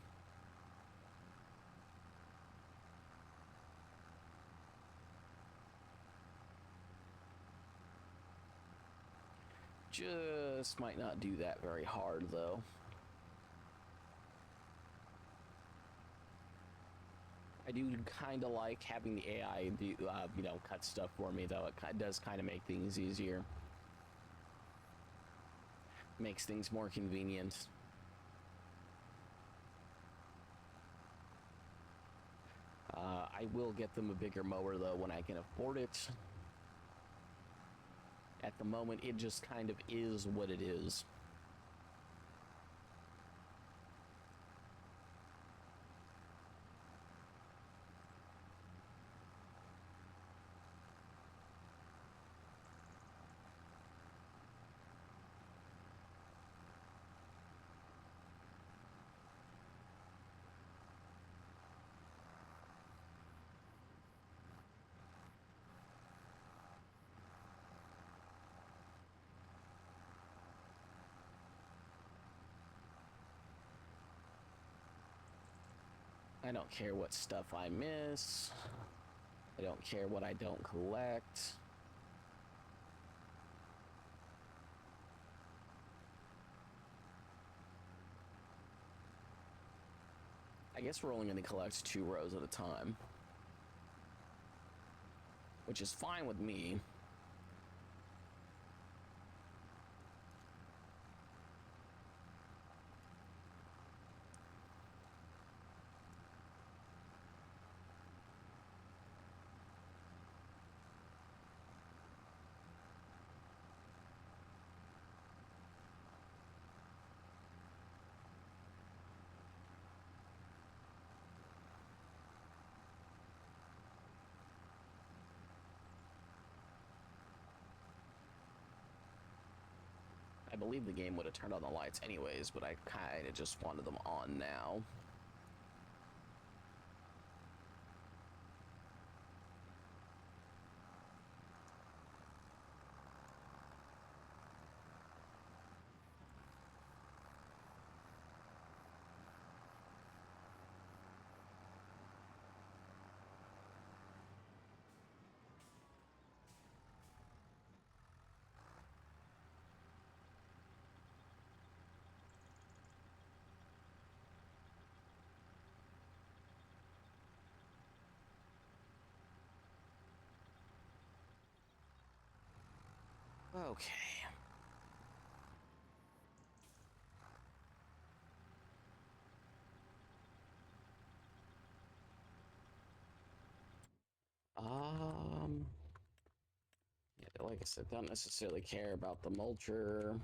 Just might not do that very hard, though. I do kind of like having the AI do, you know, cut stuff for me, though. It does kind of make things easier. Makes things more convenient. I will get them a bigger mower, though, when I can afford it. At the moment, it just kind of is what it is. I don't care what stuff I miss. I don't care what I don't collect. I guess we're only going to collect 2 rows at a time, which is fine with me. I believe the game would have turned on the lights anyways, but I kind of just wanted them on now. Okay. Yeah, like I said, don't necessarily care about the mulcher.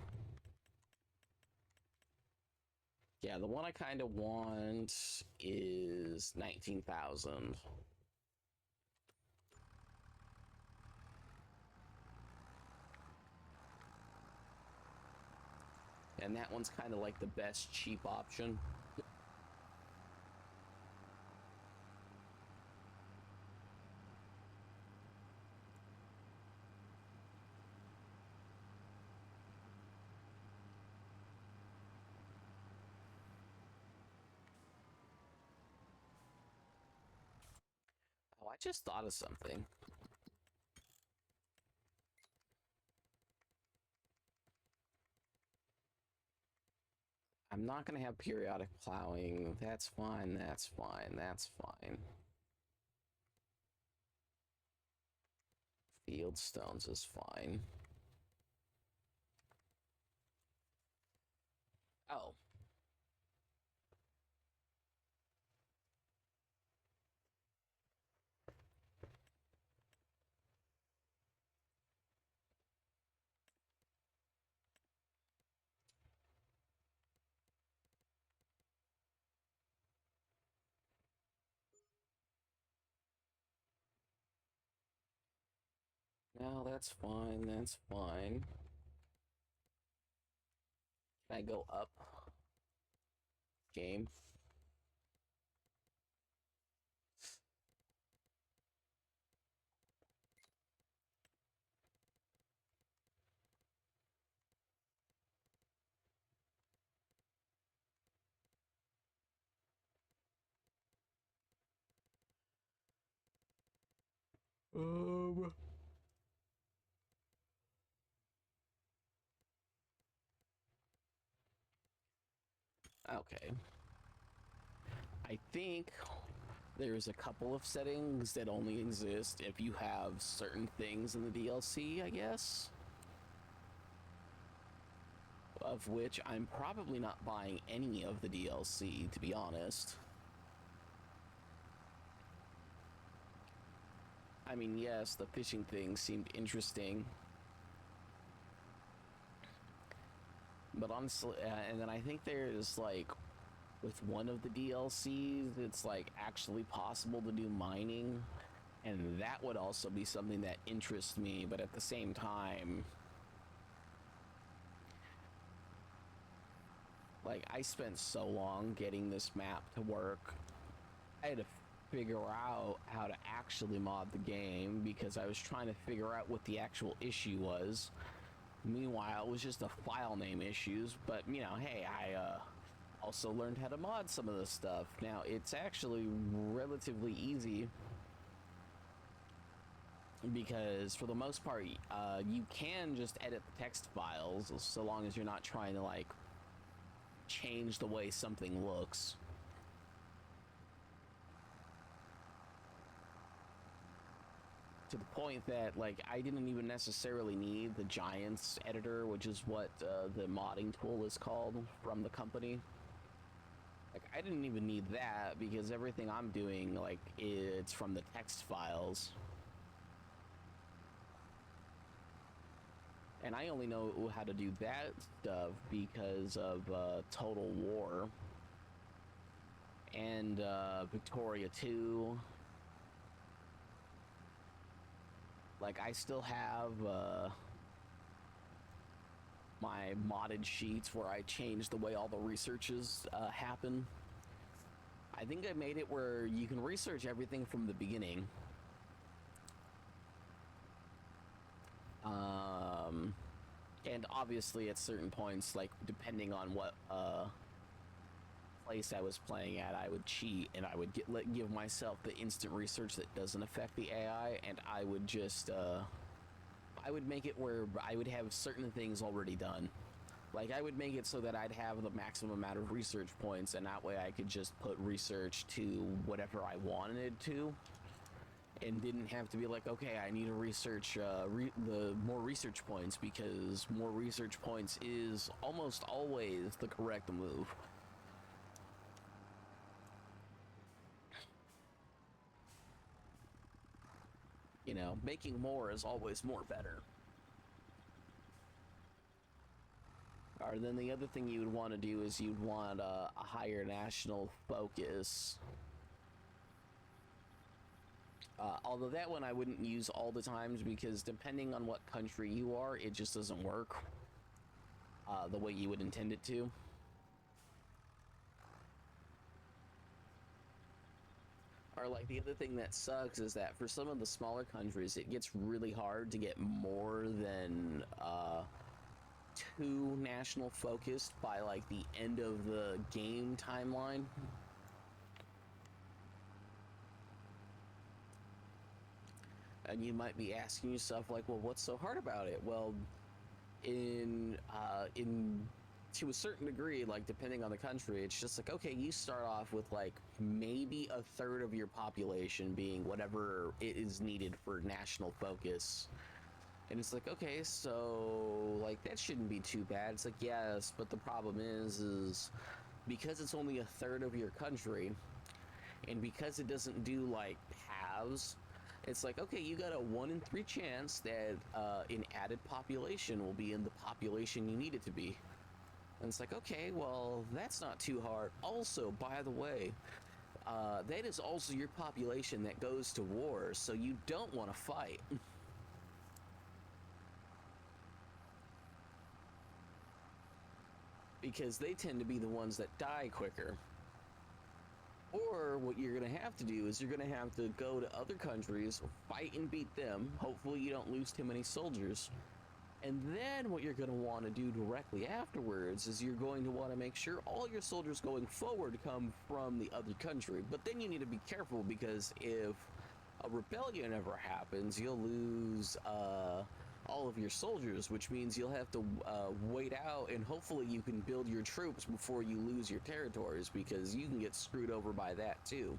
Yeah, the one I kind of want is 19,000. And that one's kind of like the best cheap option. Oh, I just thought of something. I'm not going to have periodic plowing. That's fine. That's fine. That's fine. Field stones is fine. Oh. No, that's fine. That's fine. Can I go up? Game. Um. Okay. I think there's a couple of settings that only exist if you have certain things in the DLC, I guess. Of which I'm probably not buying any of the DLC, to be honest. I mean, yes, the fishing thing seemed interesting. But honestly, and then I think there's like, with one of the DLCs, it's like actually possible to do mining. And that would also be something that interests me, but at the same time, like, I spent so long getting this map to work. I had to figure out how to actually mod the game because I was trying to figure out what the actual issue was. Meanwhile, it was just a file name issues, but you know, hey, I also learned how to mod some of this stuff. Now, it's actually relatively easy because for the most part, you can just edit the text files so long as you're not trying to like change the way something looks. To the point that like I didn't even necessarily need the Giants editor, which is what the modding tool is called from the company. Like I didn't even need that because everything I'm doing, like, it's from the text files. And I only know how to do that stuff because of Total War and Victoria 2. Like I still have my modded sheets where I change the way all the researches happen. I think I made it where you can research everything from the beginning. And obviously at certain points, like depending on what place I was playing at, I would cheat and I would give myself the instant research that doesn't affect the AI, and I would just I would make it where I would have certain things already done. Like I would make it so that I'd have the maximum amount of research points, and that way I could just put research to whatever I wanted to. and didn't have to be like, okay, I need to research the more research points, because more research points is almost always the correct move. You know, making more is always more better. Or then the other thing you would want to do is you'd want a higher national focus. Although that one I wouldn't use all the times, because depending on what country you are, it just doesn't work the way you would intend it to. Or like the other thing that sucks is that for some of the smaller countries, it gets really hard to get more than two national focused by like the end of the game timeline. And you might be asking yourself, like, well, what's so hard about it? Well, in to a certain degree, like depending on the country, it's just like, okay, you start off with like maybe a third of your population being whatever it is needed for national focus. And it's like, okay, so like that shouldn't be too bad. It's like, yes, but the problem is because it's only a third of your country, and because it doesn't do like halves, it's like, okay, you got a 1 in 3 chance that an added population will be in the population you need it to be. And it's like, okay, well, that's not too hard. Also, by the way, that is also your population that goes to war, so you don't want to fight. Because they tend to be the ones that die quicker. Or what you're going to have to do is you're going to have to go to other countries, fight and beat them. Hopefully you don't lose too many soldiers. And then what you're going to want to do directly afterwards is you're going to want to make sure all your soldiers going forward come from the other country. But then you need to be careful, because if a rebellion ever happens, you'll lose all of your soldiers, which means you'll have to wait out, and hopefully you can build your troops before you lose your territories, because you can get screwed over by that too.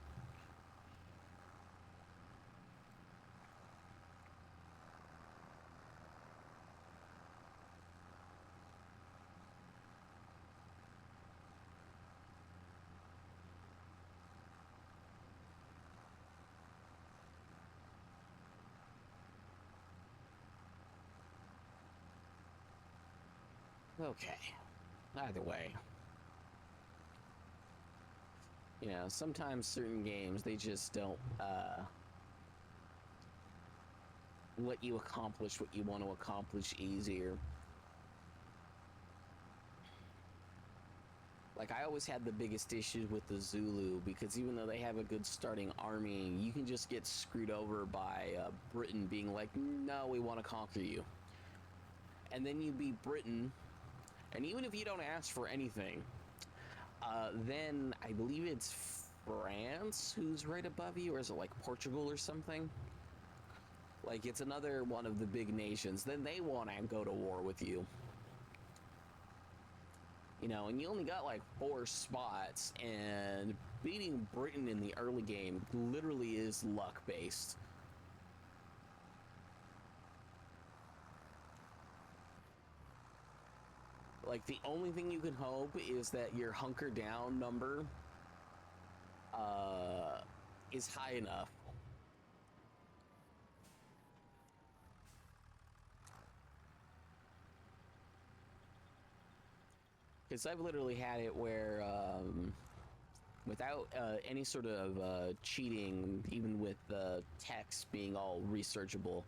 Okay, either way, you know, sometimes certain games, they just don't let you accomplish what you want to accomplish easier. Like, I always had the biggest issue with the Zulu, because even though they have a good starting army, you can just get screwed over by Britain being like, no, we want to conquer you. And then you beat Britain, and even if you don't ask for anything, then I believe it's France who's right above you, or is it like Portugal or something? Like, it's another one of the big nations. Then they want to go to war with you. You know, and you only got like 4 spots, and beating Britain in the early game literally is luck based. Like, the only thing you can hope is that your hunker down number is high enough. Because I've literally had it where, without any sort of cheating, even with text being all researchable,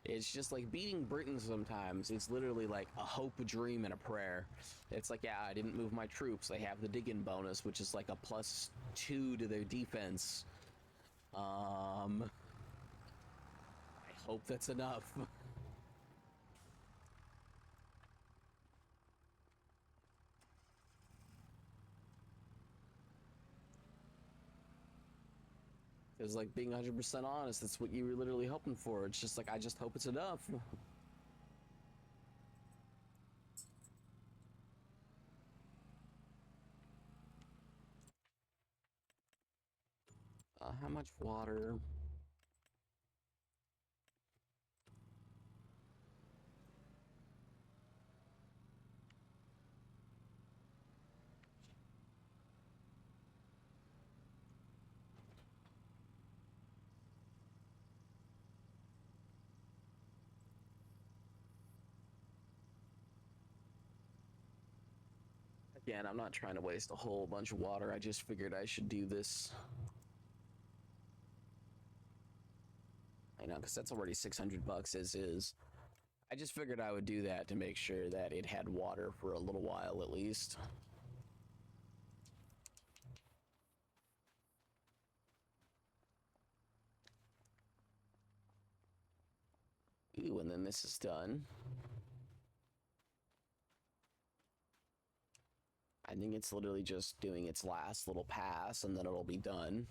it's just like beating Britain sometimes. It's literally like a hope, a dream, and a prayer. It's like, yeah, I didn't move my troops. They have the dig-in bonus, which is like a +2 to their defense. I hope that's enough. It's like, being 100% honest, that's what you were literally hoping for. It's just like, I just hope it's enough. How much water? Again, I'm not trying to waste a whole bunch of water. I just figured I should do this. I know, because that's already 600 bucks as is. I just figured I would do that to make sure that it had water for a little while at least. Ooh, and then this is done. I think it's literally just doing its last little pass and then it'll be done.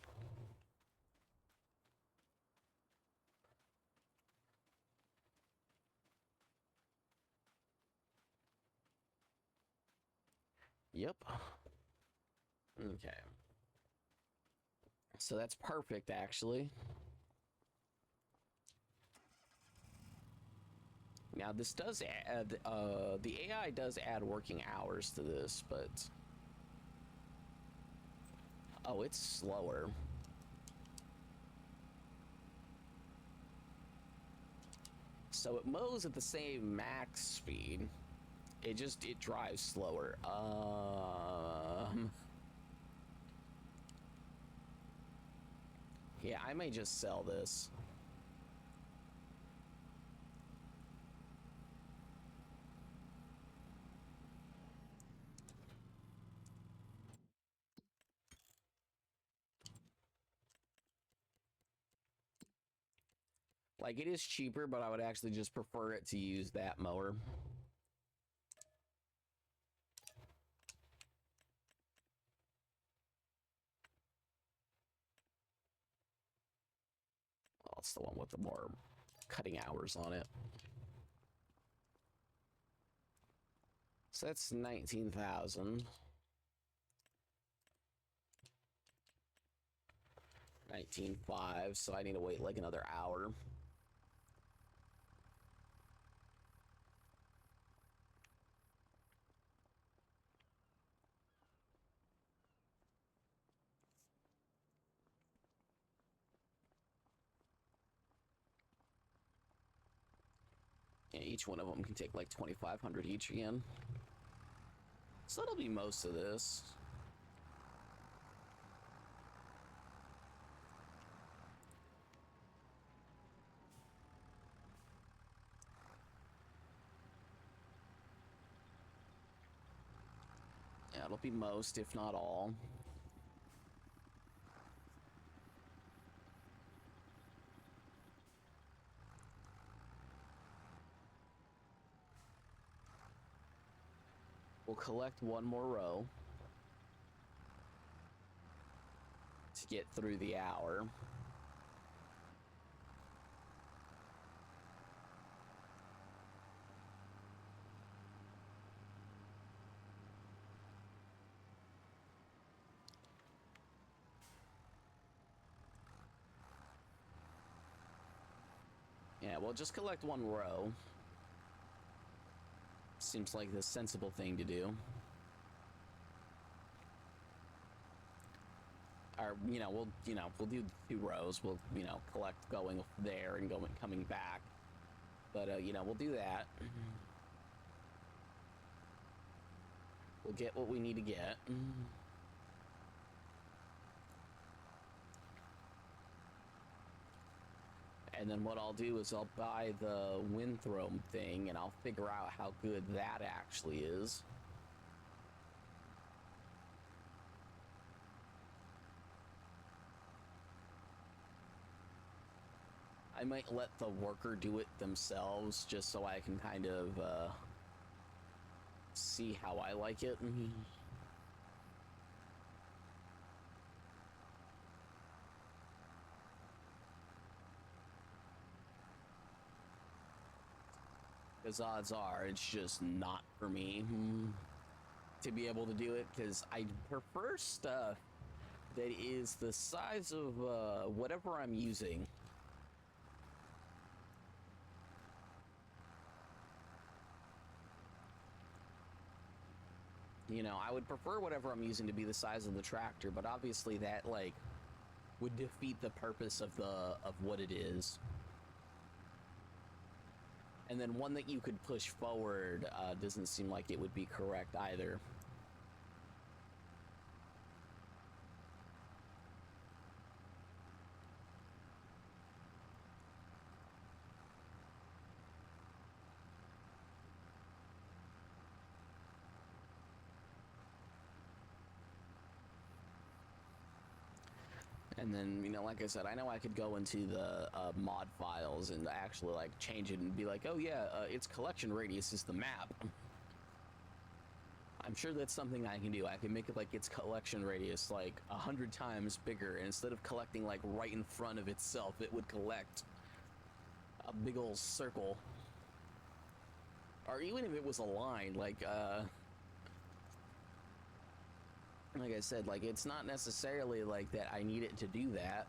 Yep. Okay. So that's perfect, actually. Now, this does add, the AI does add working hours to this, but... Oh, it's slower. So it mows at the same max speed. It drives slower. Yeah, I may just sell this. Like, it is cheaper, but I would actually just prefer it to use that mower. Well, it's the one with the more cutting hours on it. So that's 19,000. 19.5, so I need to wait like another hour. Yeah, each one of them can take like 2,500 each again. So that'll be most of this. Yeah, it'll be most, if not all. We'll collect one more row to get through the hour. Yeah, we'll just collect one row. Seems like the sensible thing to do. Or, we'll do 2 rows. We'll, collect going there and coming back. But, we'll do that. We'll get what we need to get. And then what I'll do is I'll buy the windthrow thing and I'll figure out how good that actually is. I might let the worker do it themselves just so I can kind of see how I like it. Because odds are it's just not for me to be able to do it, because I prefer stuff that is the size of whatever I'm using. I would prefer whatever I'm using to be the size of the tractor, but obviously that like would defeat the purpose of what it is. And then one that you could push forward doesn't seem like it would be correct either. And then, you know, like I said, I know I could go into the mod files and actually like change it and be like, oh yeah, its collection radius is the map. I'm sure that's something I can do. I can make it like its collection radius like 100 times bigger, and instead of collecting like right in front of itself, it would collect a big old circle. Or even if it was aligned, like I said, like it's not necessarily like that I need it to do that.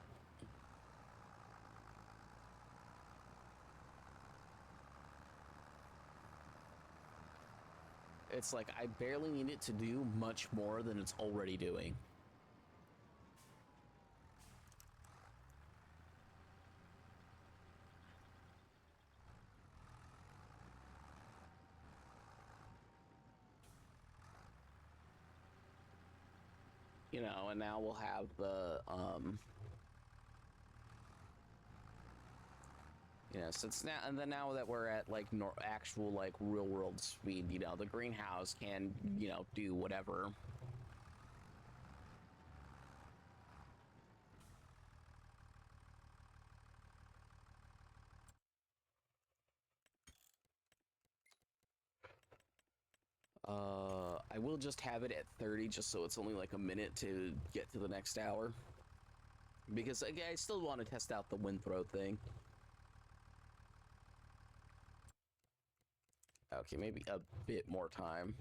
It's like I barely need it to do much more than it's already doing. You know, and now we'll have the you know, so it's now, and then now that we're at like actual like real world speed, you know, the greenhouse can, you know, do whatever. I will just have it at 30 just so it's only like a minute to get to the next hour. Because again, I still want to test out the wind throw thing. Okay, maybe a bit more time.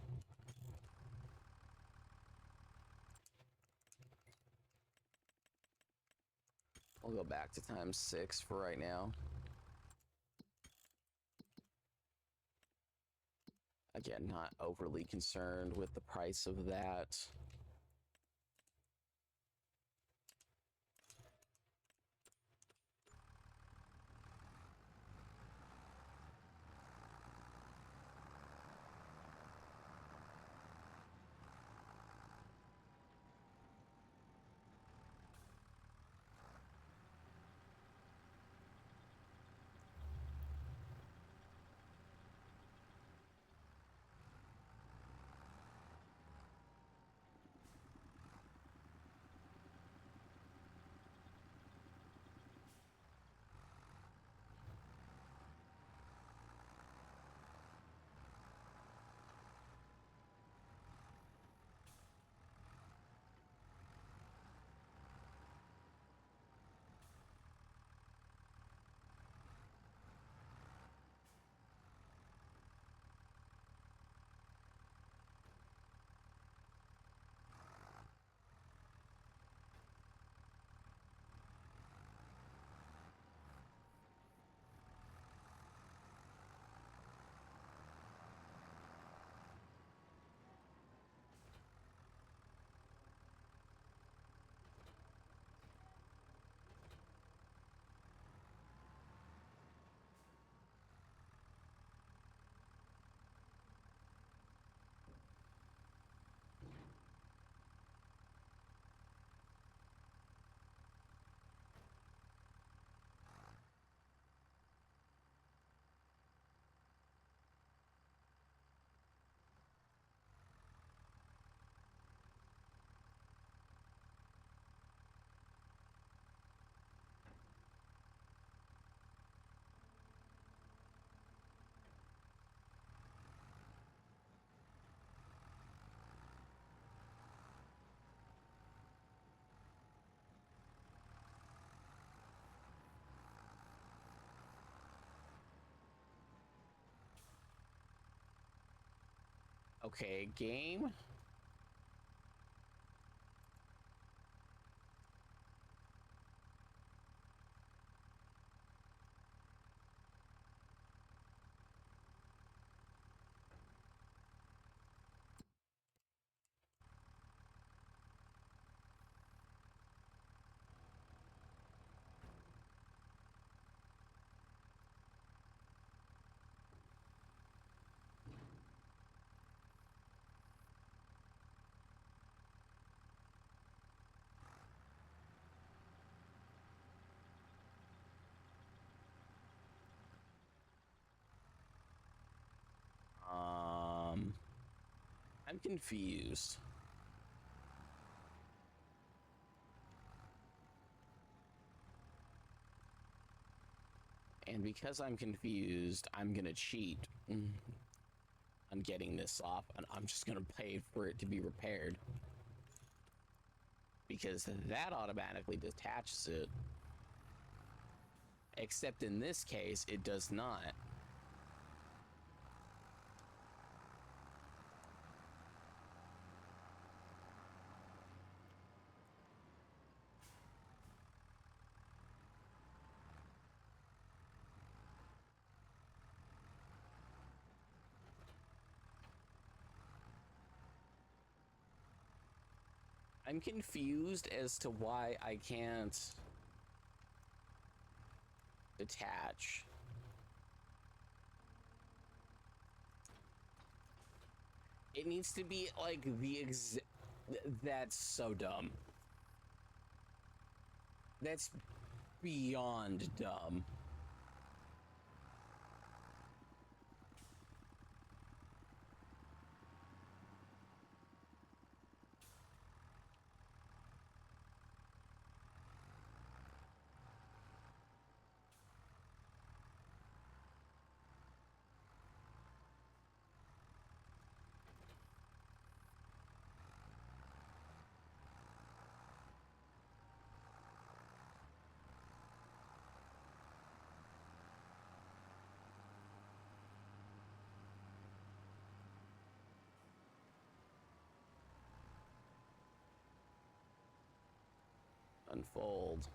I'll go back to ×6 for right now. Again, not overly concerned with the price of that. Okay, game. I'm confused. because I'm confused, I'm gonna cheat on getting this off, and I'm just gonna pay for it to be repaired. Because that automatically detaches it. Except in this case, it does not. I'm confused as to why I can't detach. It needs to be like the that's so dumb. That's beyond dumb. Unfold.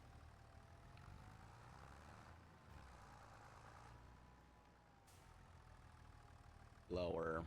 Lower.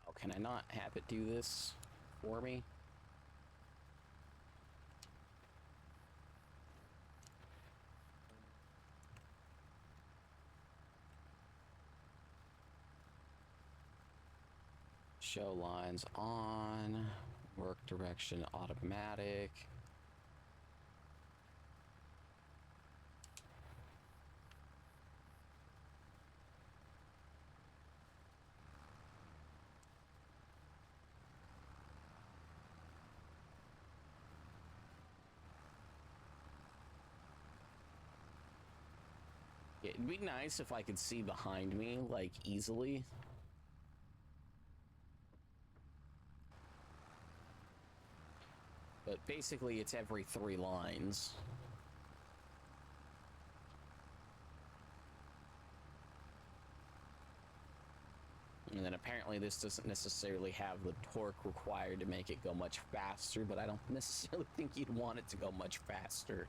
Oh, can I not have it do this for me? Show lines on, work direction automatic. It'd be nice if I could see behind me, like, easily. But basically, it's every 3 lines. And then apparently this doesn't necessarily have the torque required to make it go much faster, but I don't necessarily think you'd want it to go much faster.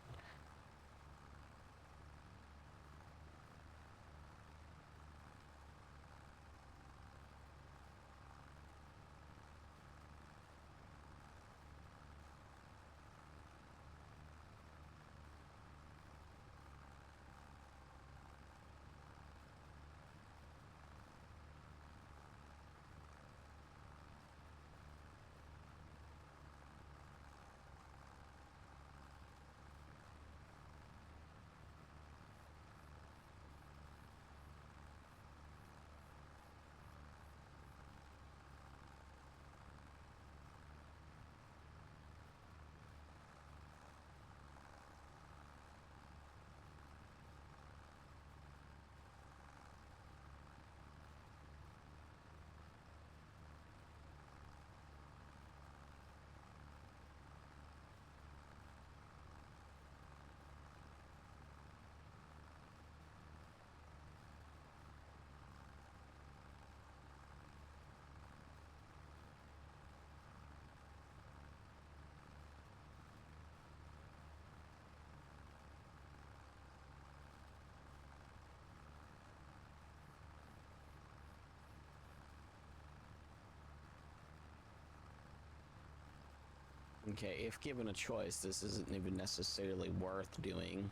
Okay, if given a choice, this isn't even necessarily worth doing.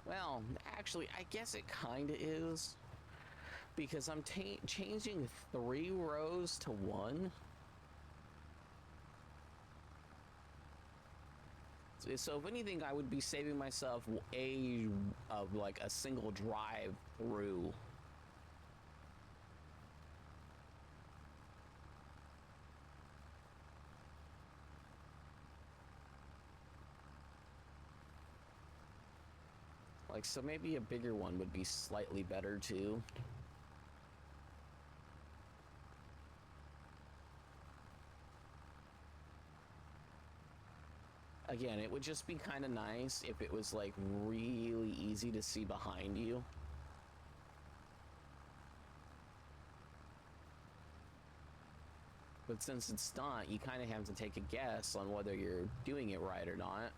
Well, actually, I guess it kind of is. Because I'm changing 3 rows to 1. So if anything, I would be saving myself like a single drive through. Like, so maybe a bigger one would be slightly better too. Again, it would just be kind of nice if it was like really easy to see behind you. But since it's not, you kind of have to take a guess on whether you're doing it right or not.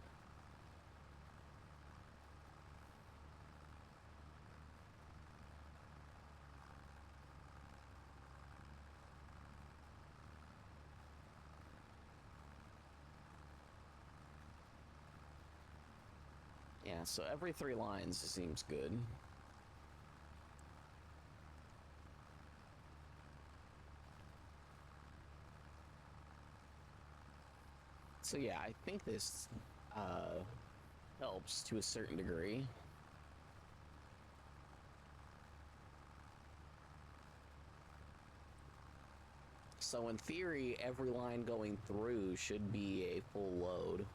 Yeah, so every 3 lines seems good. So yeah, I think this helps to a certain degree. So in theory, every line going through should be a full load,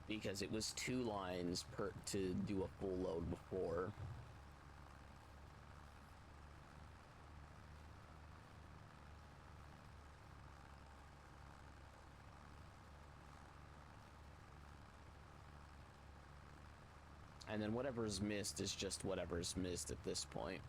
because it was 2 lines to do a full load before. And then whatever's missed is just whatever's missed at this point.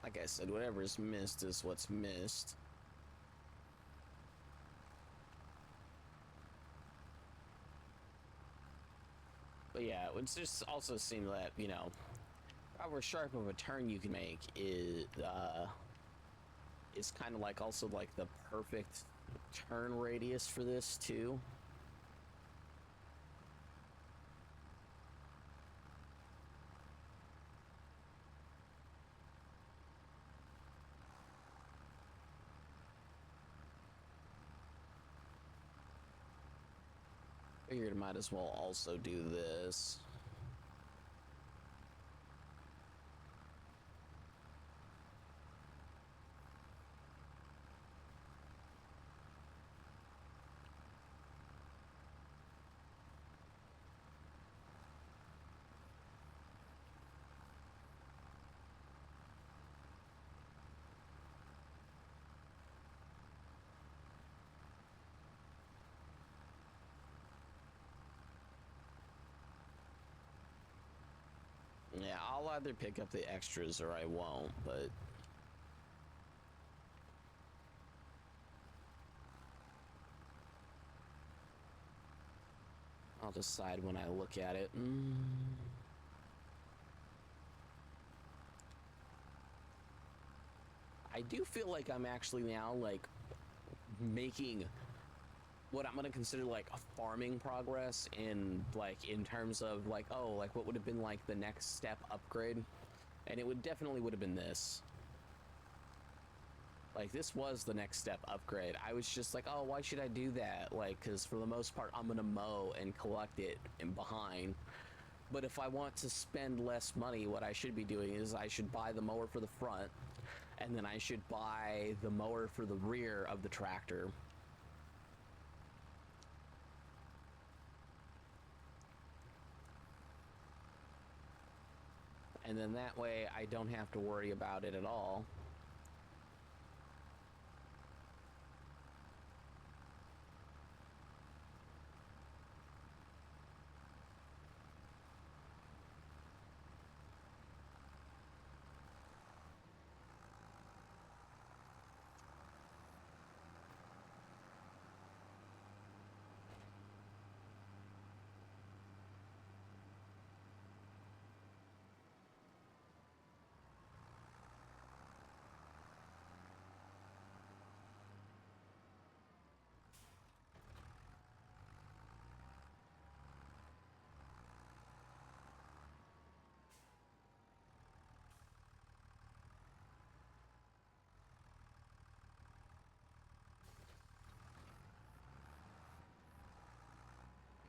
Like I said, whatever's missed is what's missed. But yeah, it would just also seem that, you know, however sharp of a turn you can make is kind of like also like the perfect turn radius for this too. Figured I might as well also do this. Yeah, I'll either pick up the extras or I won't, but I'll decide when I look at it. I do feel like I'm actually now like making what I'm gonna consider like a farming progress in like in terms of like, oh, like what would have been like the next step upgrade, and it would definitely would have been this. Like this was the next step upgrade. I was just like, oh, why should I do that? Like, because for the most part I'm gonna mow and collect it in behind. But if I want to spend less money, what I should be doing is I should buy the mower for the front, and then I should buy the mower for the rear of the tractor. And then that way I don't have to worry about it at all.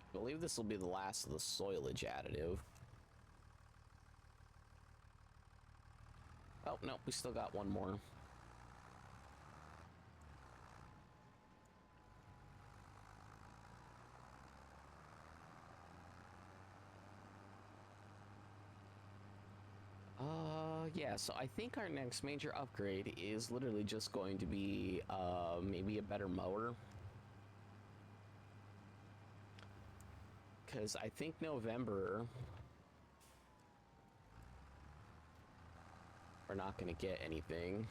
I believe this will be the last of the soilage additive. Oh, no, we still got one more. Yeah, so I think our next major upgrade is literally just going to be, maybe a better mower. Because I think November, we're not going to get anything.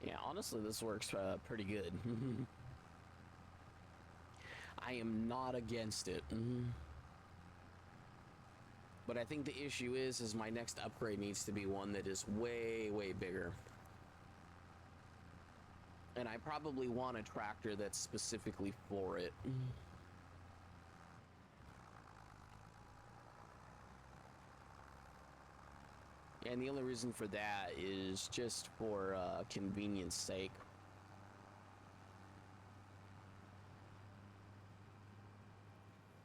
Yeah, honestly, this works pretty good. I am not against it. But I think the issue is my next upgrade needs to be one that is way, way bigger. And I probably want a tractor that's specifically for it. And the only reason for that is just for convenience sake.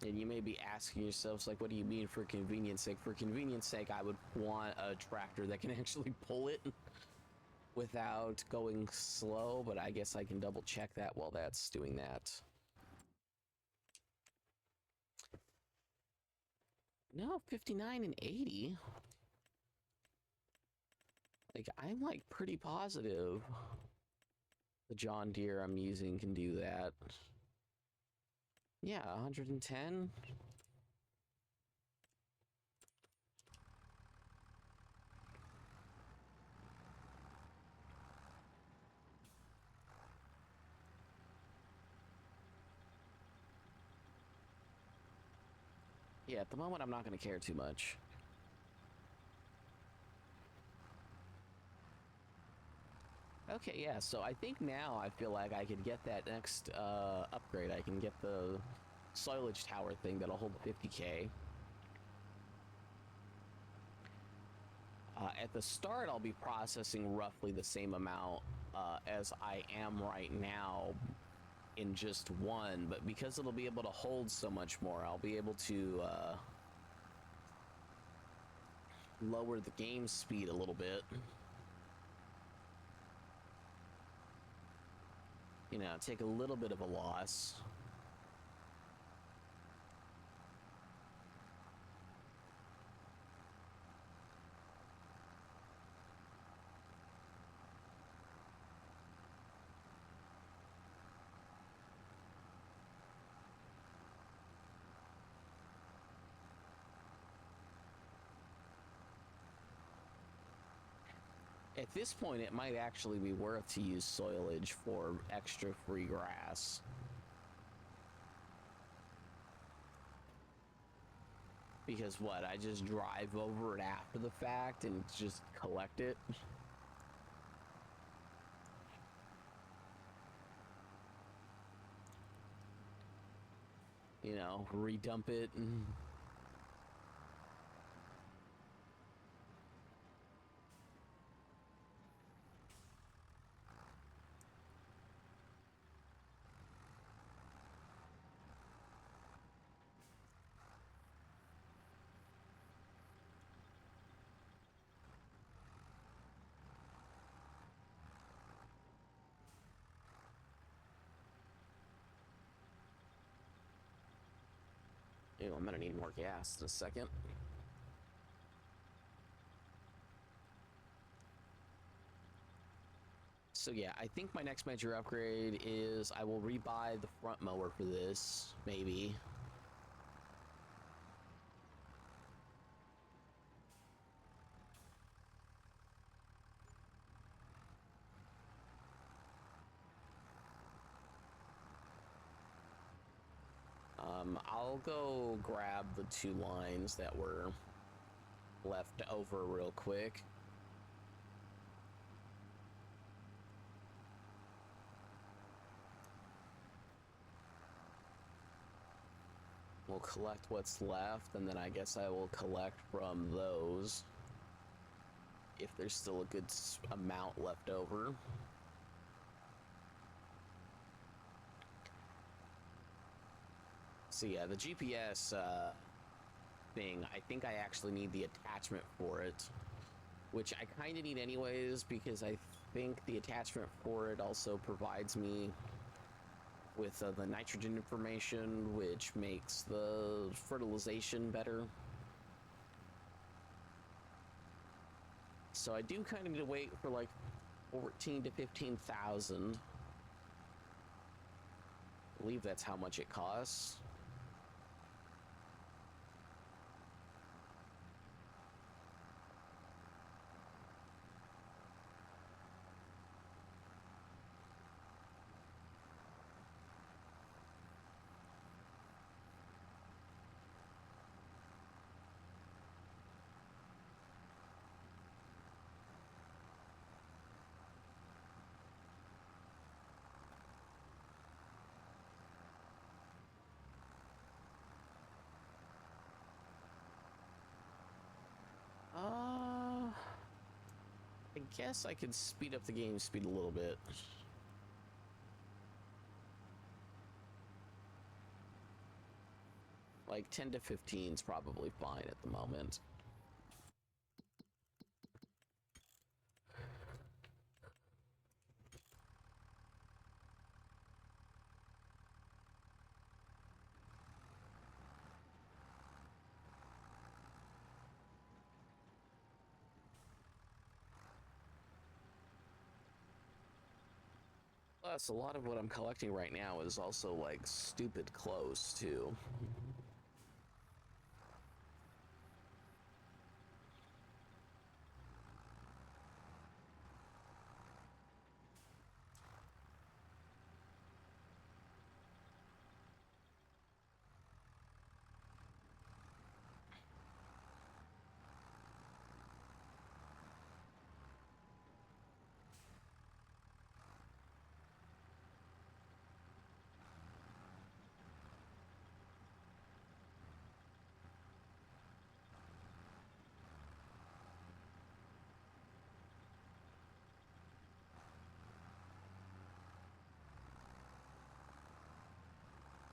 And you may be asking yourselves, like, what do you mean for convenience sake? For convenience sake, I would want a tractor that can actually pull it without going slow, but I guess I can double check that while that's doing that. No, 59 and 80. Like, I'm like pretty positive the John Deere I'm using can do that. Yeah, 110. Yeah, at the moment, I'm not going to care too much. Okay, yeah, so I think now I feel like I could get that next upgrade. I can get the soilage tower thing that'll hold 50K. At the start, I'll be processing roughly the same amount as I am right now in just one, but because it'll be able to hold so much more, I'll be able to lower the game speed a little bit. You know, take a little bit of a loss. At this point, it might actually be worth to use soilage for extra free grass. Because what, I just drive over it after the fact and just collect it? You know, redump it and... Ew, I'm gonna need more gas in a second. So yeah, I think my next major upgrade is I will rebuy the front mower for this, maybe. I'll go grab the 2 lines that were left over real quick. We'll collect what's left, and then I guess I will collect from those if there's still a good amount left over. So yeah, the GPS thing, I think I actually need the attachment for it, which I kind of need anyways, because I think the attachment for it also provides me with the nitrogen information, which makes the fertilization better. So I do kind of need to wait for like 14 to 15,000. I believe that's how much it costs. I guess I could speed up the game speed a little bit. Like 10 to 15 is probably fine at the moment. Plus, a lot of what I'm collecting right now is also like stupid close too.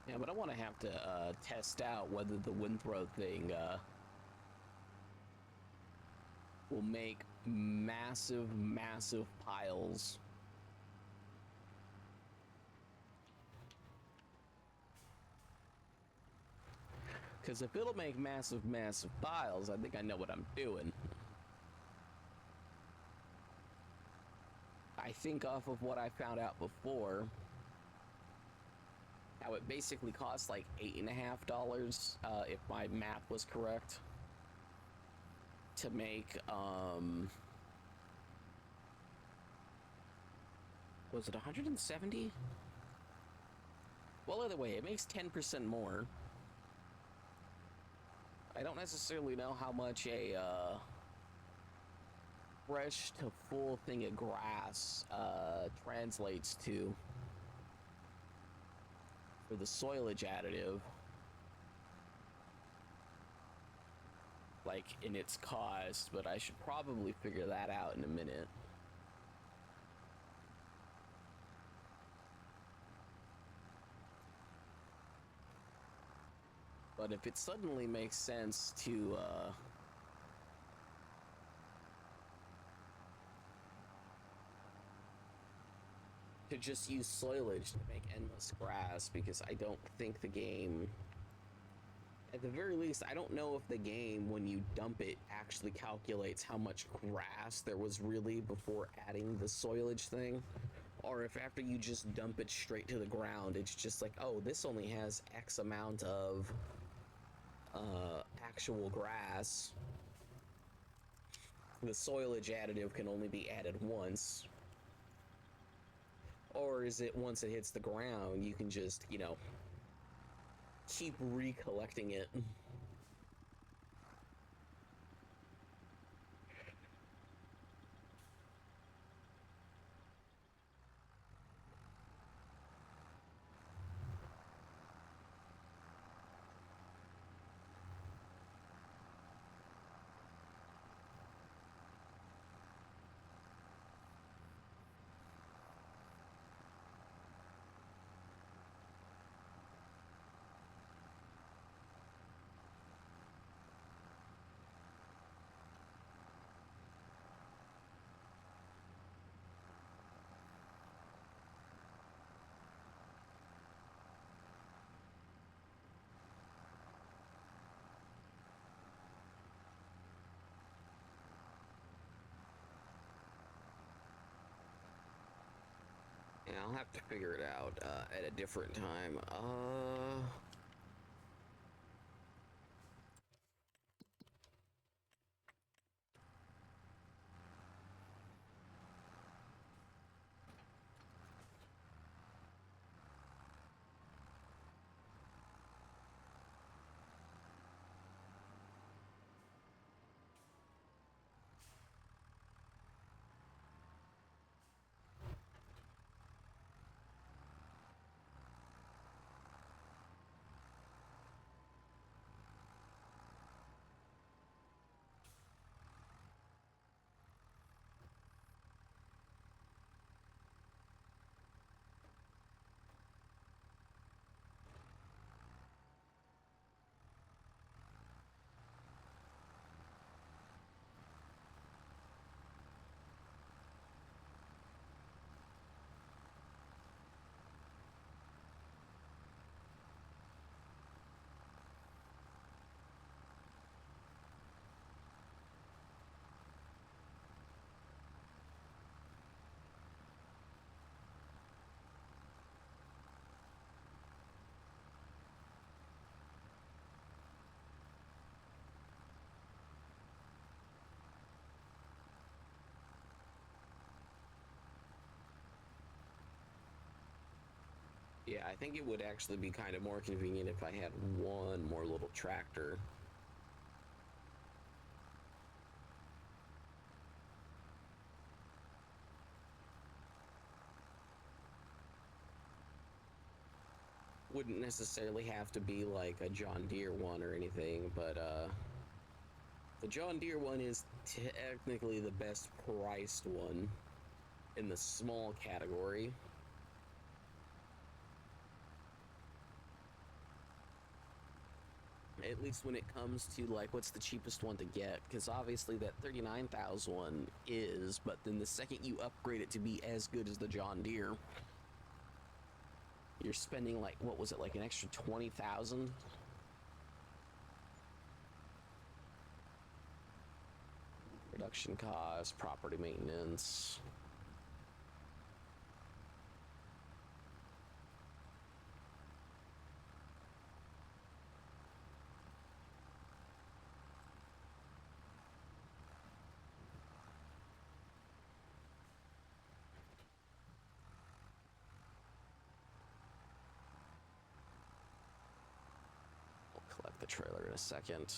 Yeah, but I want to have to test out whether the windthrow thing will make massive, massive piles. Because if it'll make massive, massive piles, I think I know what I'm doing. I think off of what I found out before, how it basically costs like $8.50, if my math was correct, to make Was it 170? Well, either way, it makes 10% more. I don't necessarily know how much a fresh to full thing of grass translates to for the soilage additive, like in its cost, but I should probably figure that out in a minute. But if it suddenly makes sense to just use soilage to make endless grass, because I don't think the game, at the very least, I don't know if the game, when you dump it, actually calculates how much grass there was really before adding the soilage thing, or if after you just dump it straight to the ground, it's just like, oh, this only has X amount of actual grass. The soilage additive can only be added once. Or is it once it hits the ground, you can just, you know, keep recollecting it? Yeah, I'll have to figure it out at a different time. Yeah, I think it would actually be kind of more convenient if I had one more little tractor. Wouldn't necessarily have to be like a John Deere one or anything, but the John Deere one is technically the best priced one in the small category. At least when it comes to like what's the cheapest one to get, because obviously that 39,000 one is, but then the second you upgrade it to be as good as the John Deere, you're spending like, what was it, like an extra 20,000? Production costs, property maintenance. the trailer in a second.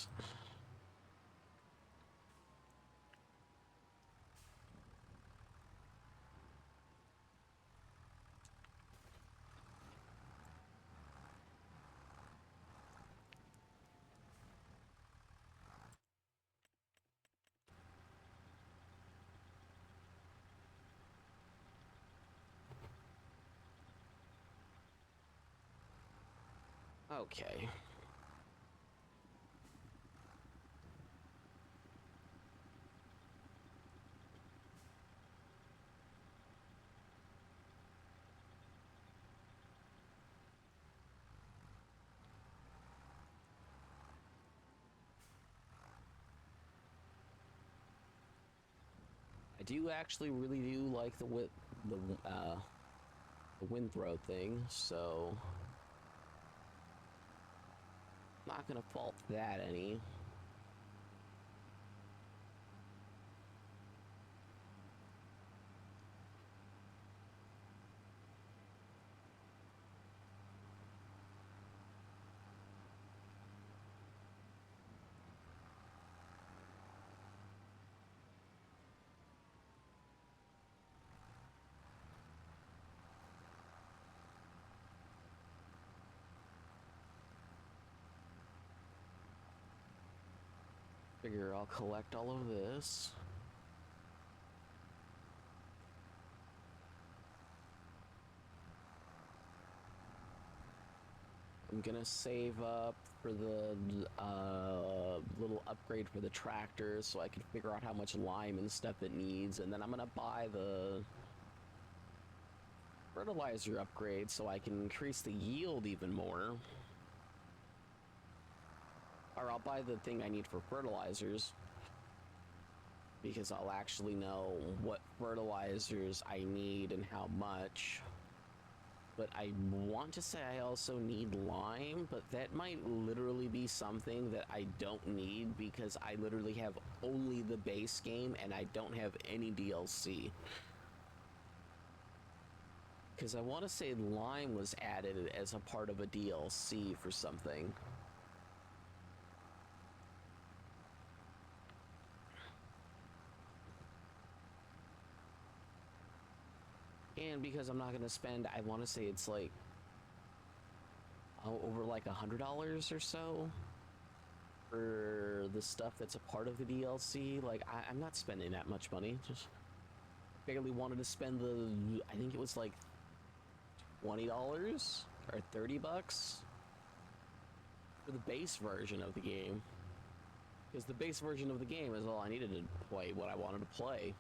Okay. I do actually really do like the wind throw thing, so not gonna fault that any. Figure I'll collect all of this. I'm gonna save up for the little upgrade for the tractor so I can figure out how much lime and stuff it needs, and then I'm gonna buy the fertilizer upgrade so I can increase the yield even more. Or I'll buy the thing I need for fertilizers, because I'll actually know what fertilizers I need and how much. But I want to say I also need lime, but that might literally be something that I don't need because I literally have only the base game and I don't have any DLC. Because I want to say lime was added as a part of a DLC for something. And because I'm not going to spend, I want to say it's like over like $100 or so for the stuff that's a part of the DLC. Like, I'm not spending that much money. Just barely wanted to spend I think it was like $20 or $30 for the base version of the game. Because the base version of the game is all I needed to play what I wanted to play.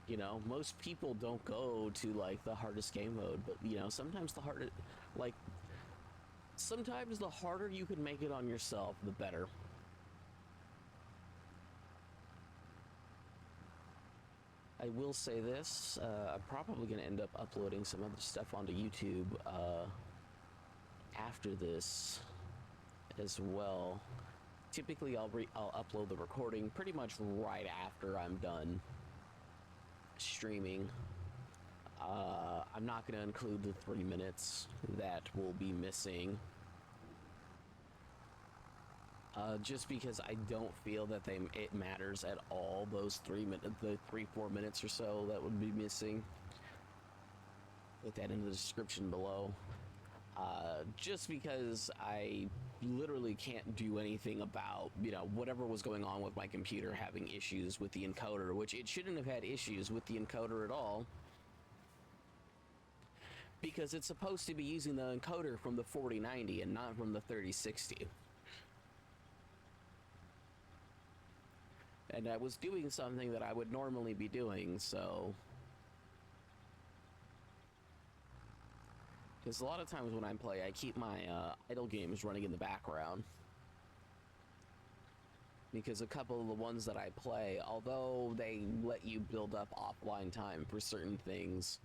You know, most people don't go to like the hardest game mode, but you know, sometimes sometimes the harder you can make it on yourself, the better. I will say this, I'm probably going to end up uploading some other stuff onto YouTube after this as well. Typically I'll upload the recording pretty much right after I'm done streaming. I'm not going to include the 3 minutes that will be missing. Just because I don't feel that it matters at all, those 4 minutes or so that would be missing. Put that in the description below. Just because I literally can't do anything about, you know, whatever was going on with my computer having issues with the encoder, which it shouldn't have had issues with the encoder at all, because it's supposed to be using the encoder from the 4090 and not from the 3060. And I was doing something that I would normally be doing, so... Because a lot of times when I play, I keep my idle games running in the background. Because a couple of the ones that I play, although they let you build up offline time for certain things,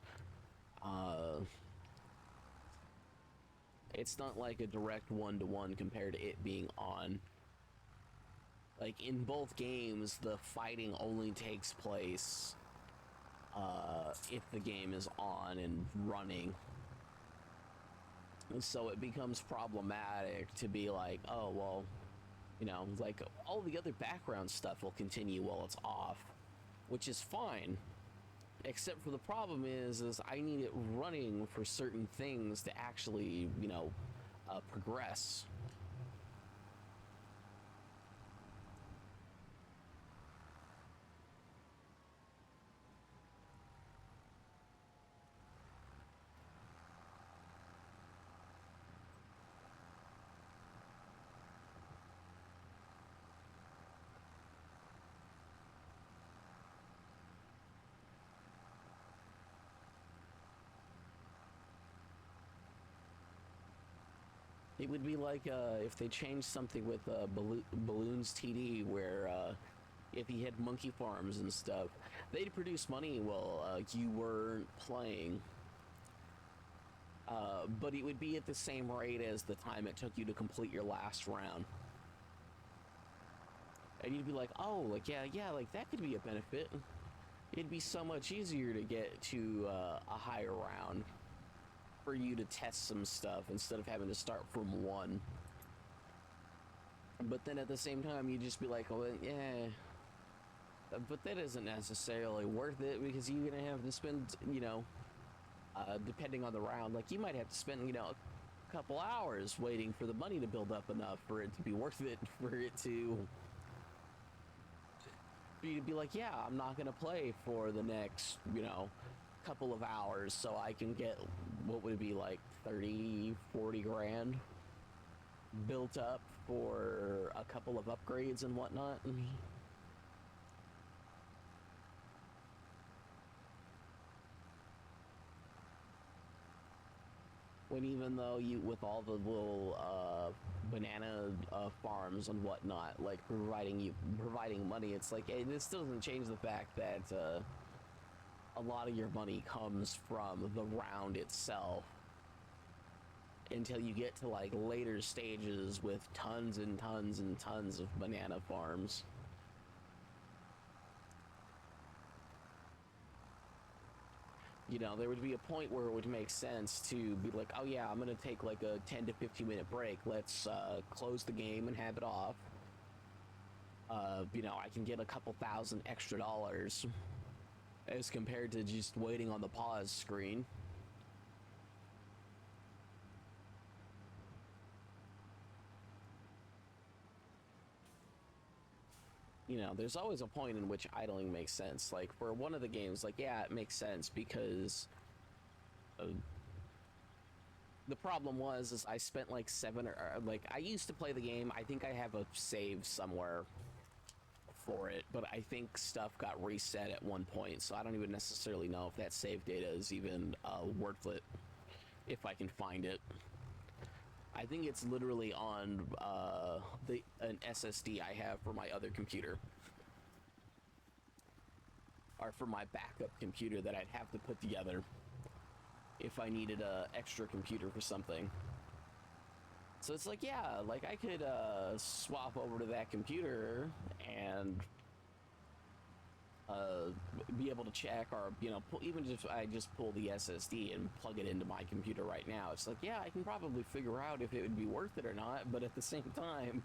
it's not like a direct one-to-one compared to it being on. Like, in both games, the fighting only takes place if the game is on and running. So it becomes problematic to be like, oh, well, like all the other background stuff will continue while it's off, which is fine. Except for the problem is I need it running for certain things to actually, progress. It would be like if they changed something with Balloons TD, where if he had monkey farms and stuff, they'd produce money while you weren't playing. But it would be at the same rate as the time it took you to complete your last round. And you'd be like, oh, like, yeah, like that could be a benefit. It'd be so much easier to get to a higher round for you to test some stuff instead of having to start from one. But then at the same time, you'd just be like, oh, yeah, but that isn't necessarily worth it because you're gonna have to spend, depending on the round, like you might have to spend, a couple hours waiting for the money to build up enough for it to be worth it, for you to be like, yeah, I'm not gonna play for the next, couple of hours so I can get, what would it be, like 30, 40 grand built up for a couple of upgrades and whatnot. When even though you, with all the little banana farms and whatnot, like providing money, it's like, hey, this still doesn't change the fact that a lot of your money comes from the round itself until you get to like later stages with tons and tons and tons of banana farms. There would be a point where it would make sense to be like, oh yeah, I'm gonna take like a 10 to 15 minute break. Let's close the game and have it off. I can get a couple thousand extra dollars as compared to just waiting on the pause screen. There's always a point in which idling makes sense. Like for one of the games, like, yeah, it makes sense because the problem is I spent like like I used to play the game. I think I have a save somewhere for it, but I think stuff got reset at one point, so I don't even necessarily know if that save data is even worth it if I can find it. I think it's literally on an SSD I have for my other computer, or for my backup computer that I'd have to put together if I needed a extra computer for something. So it's like, yeah, like I could swap over to that computer and be able to check, or even if I just pull the SSD and plug it into my computer right now, it's like, yeah, I can probably figure out if it would be worth it or not. But at the same time,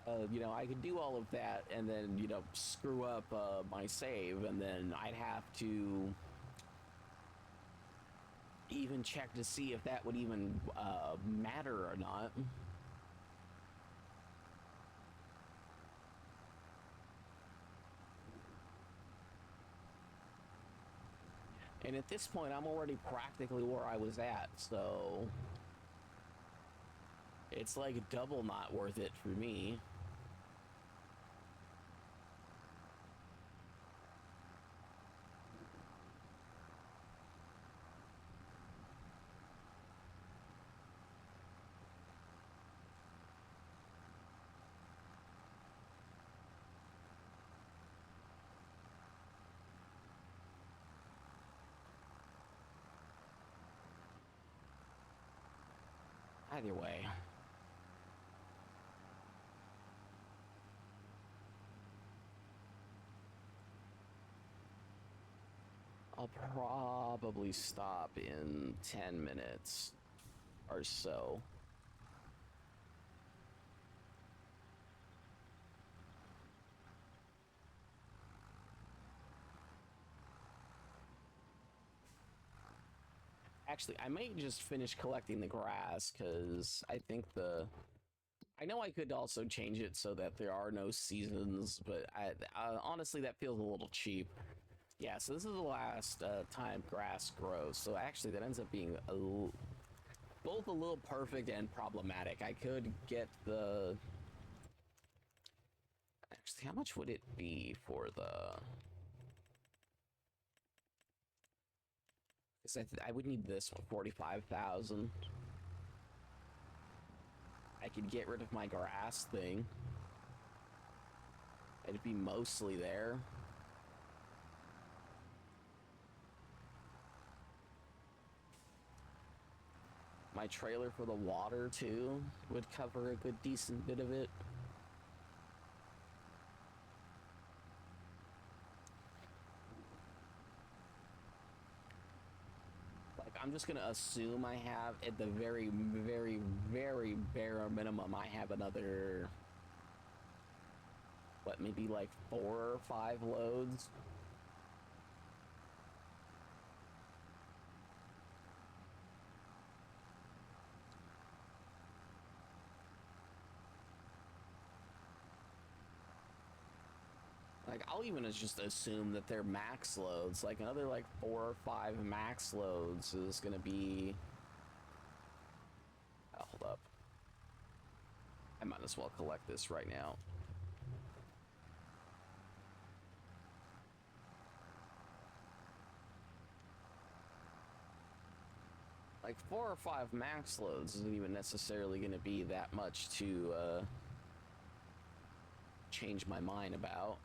I could do all of that and then screw up my save, and then I'd have to even check to see if that would even matter or not. And at this point, I'm already practically where I was at, so it's like double not worth it for me. Either way. I'll probably stop in 10 minutes. or so. Actually, I might just finish collecting the grass because I think I know I could also change it so that there are no seasons, but honestly, that feels a little cheap. Yeah, so this is the last time grass grows. So actually, that ends up being both a little perfect and problematic. I could get the... Actually, how much would it be for the... Because I would need this one, 45,000. I could get rid of my grass thing. It'd be mostly there. My trailer for the water, too, would cover a good decent bit of it. Like, I'm just gonna assume I have, at the very, very, very bare minimum, I have another... What, maybe like 4 or 5 loads? Like, I'll even just assume that they're max loads. Like, another, like, 4 or 5 max loads is gonna be... Oh, hold up. I might as well collect this right now. Like, 4 or 5 max loads isn't even necessarily gonna be that much to, change my mind about.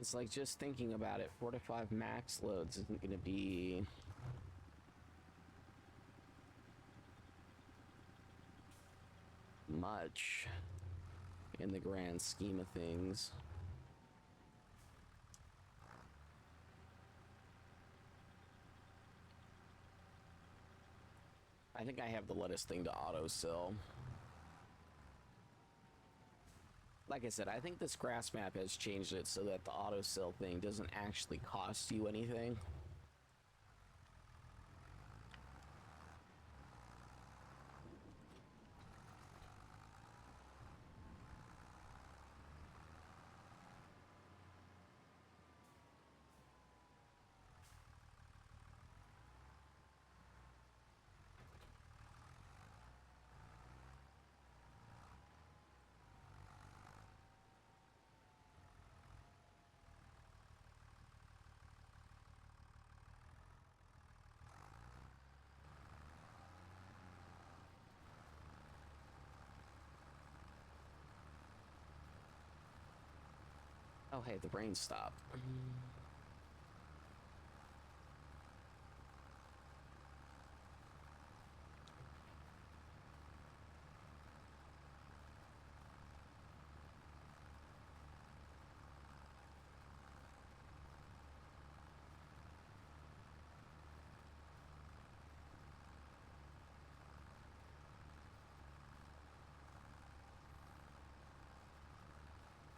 It's like, just thinking about it, 4 to 5 max loads isn't gonna be... much in the grand scheme of things. I think I have to let this thing to auto sell. Like I said, I think this grass map has changed it so that the auto sell thing doesn't actually cost you anything. Oh, hey, the rain stopped.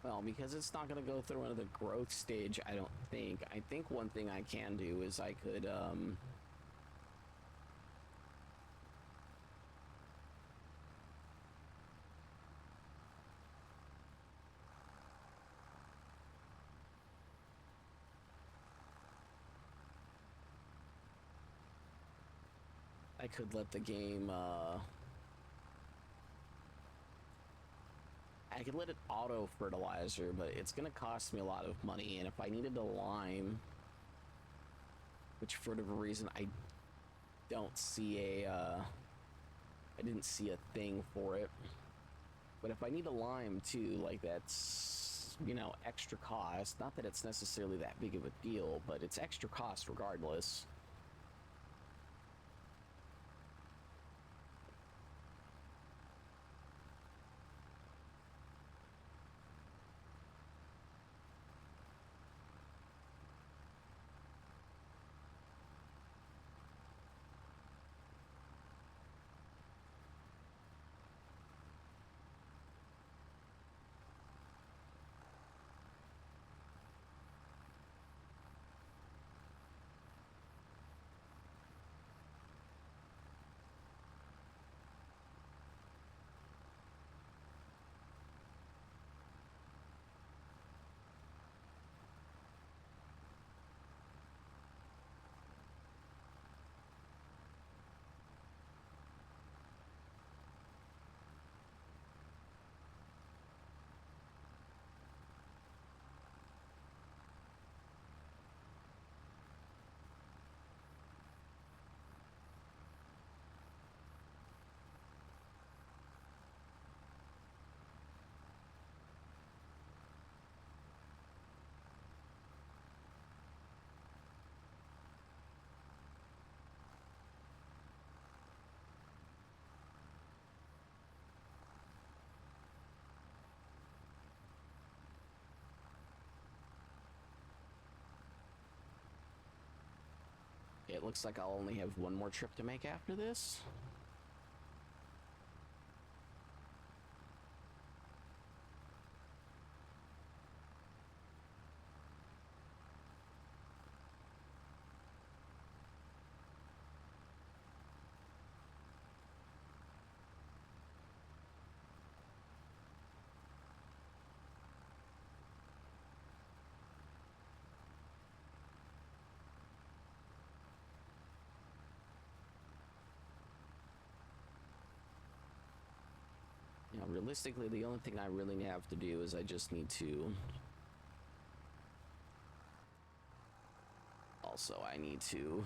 Well, because it's not going to go through another growth stage, I don't think. I think one thing I can do is I could, I could let the game, I could let it auto fertilizer, but it's gonna cost me a lot of money, and if I needed a lime, which for whatever reason I don't see I didn't see a thing for it, but if I need a lime too, like that's, you know, extra cost. Not that it's necessarily that big of a deal, but it's extra cost regardless. It looks like I'll only have one more trip to make after this. You know, realistically, the only thing I really have to do is I just need to... Also, I need to...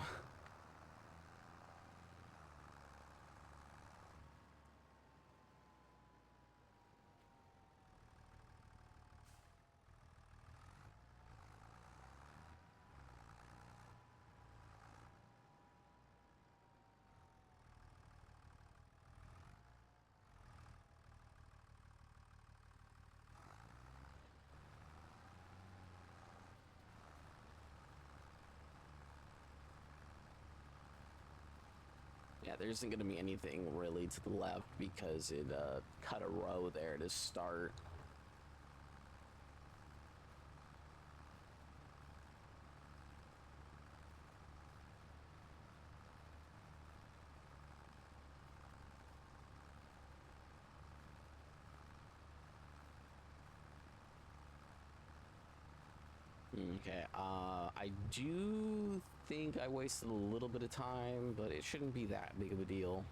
Yeah, there isn't going to be anything really to the left because it cut a row there to start. Okay, I do think I wasted a little bit of time, but it shouldn't be that big of a deal.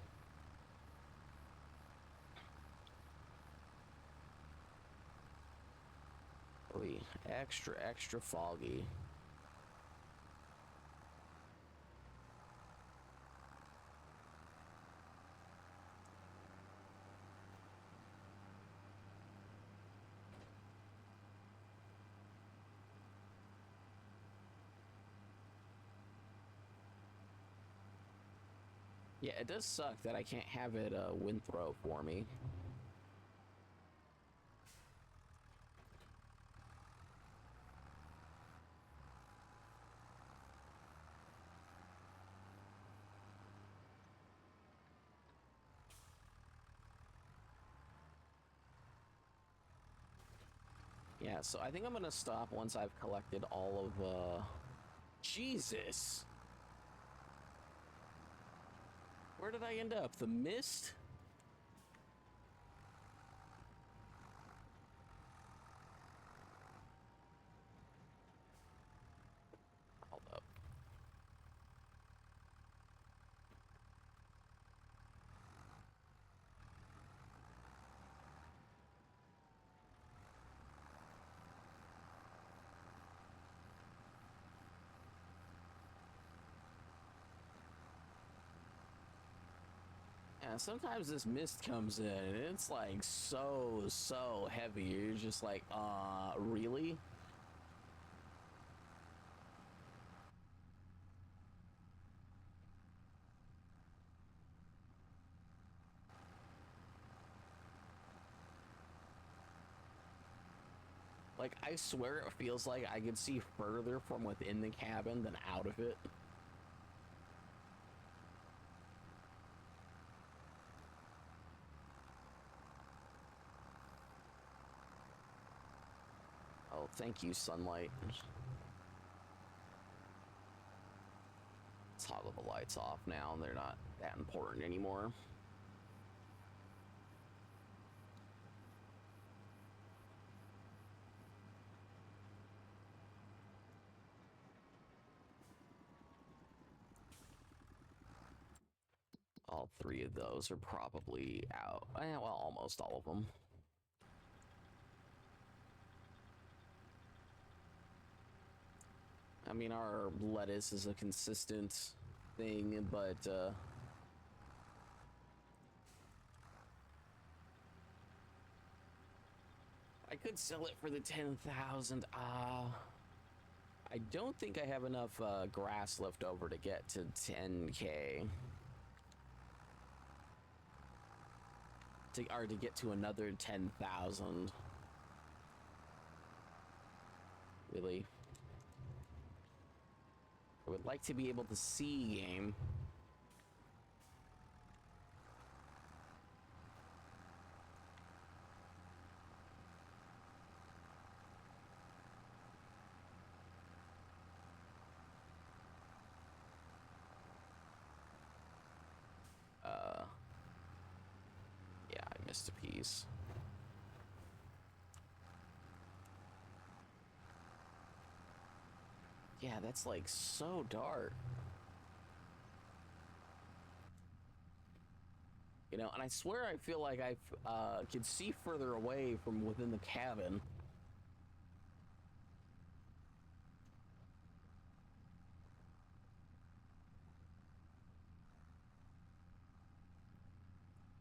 Really, extra foggy. Yeah, it does suck that I can't have it wind throw for me. Yeah, so I think I'm gonna stop once I've collected all of, Jesus! Where did I end up? The mist? Hold up. Yeah, sometimes this mist comes in and it's like so heavy. You're just like, really? Like, I swear it feels like I could see further from within the cabin than out of it. Oh, thank you, sunlight. Let's toggle the lights off now. They're not that important anymore. All three of those are probably out. Well, almost all of them. I mean, our lettuce is a consistent thing, but I could sell it for the 10,000. I don't think I have enough grass left over to get to 10K. To get to another 10,000. Really? I would like to be able to see game. Yeah, I missed a piece. Yeah, that's like so dark. You know, and I swear I feel like I could see further away from within the cabin.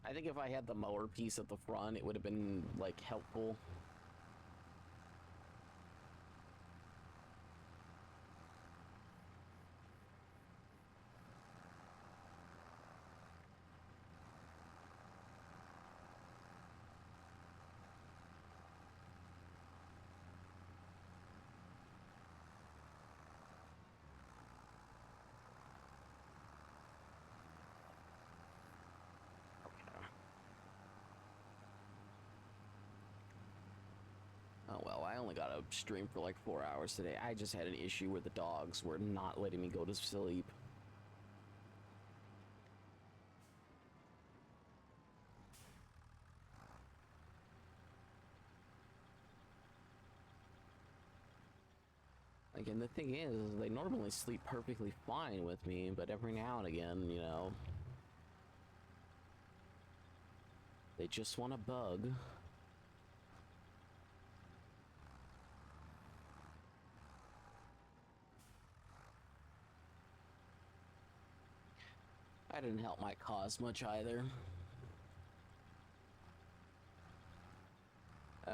I think if I had the mower piece at the front, it would have been like helpful. Oh well, I only got a stream for like 4 hours today. I just had an issue where the dogs were not letting me go to sleep. Like, and the thing is, they normally sleep perfectly fine with me, but every now and again, you know, they just want a bug. I didn't help my cause much either.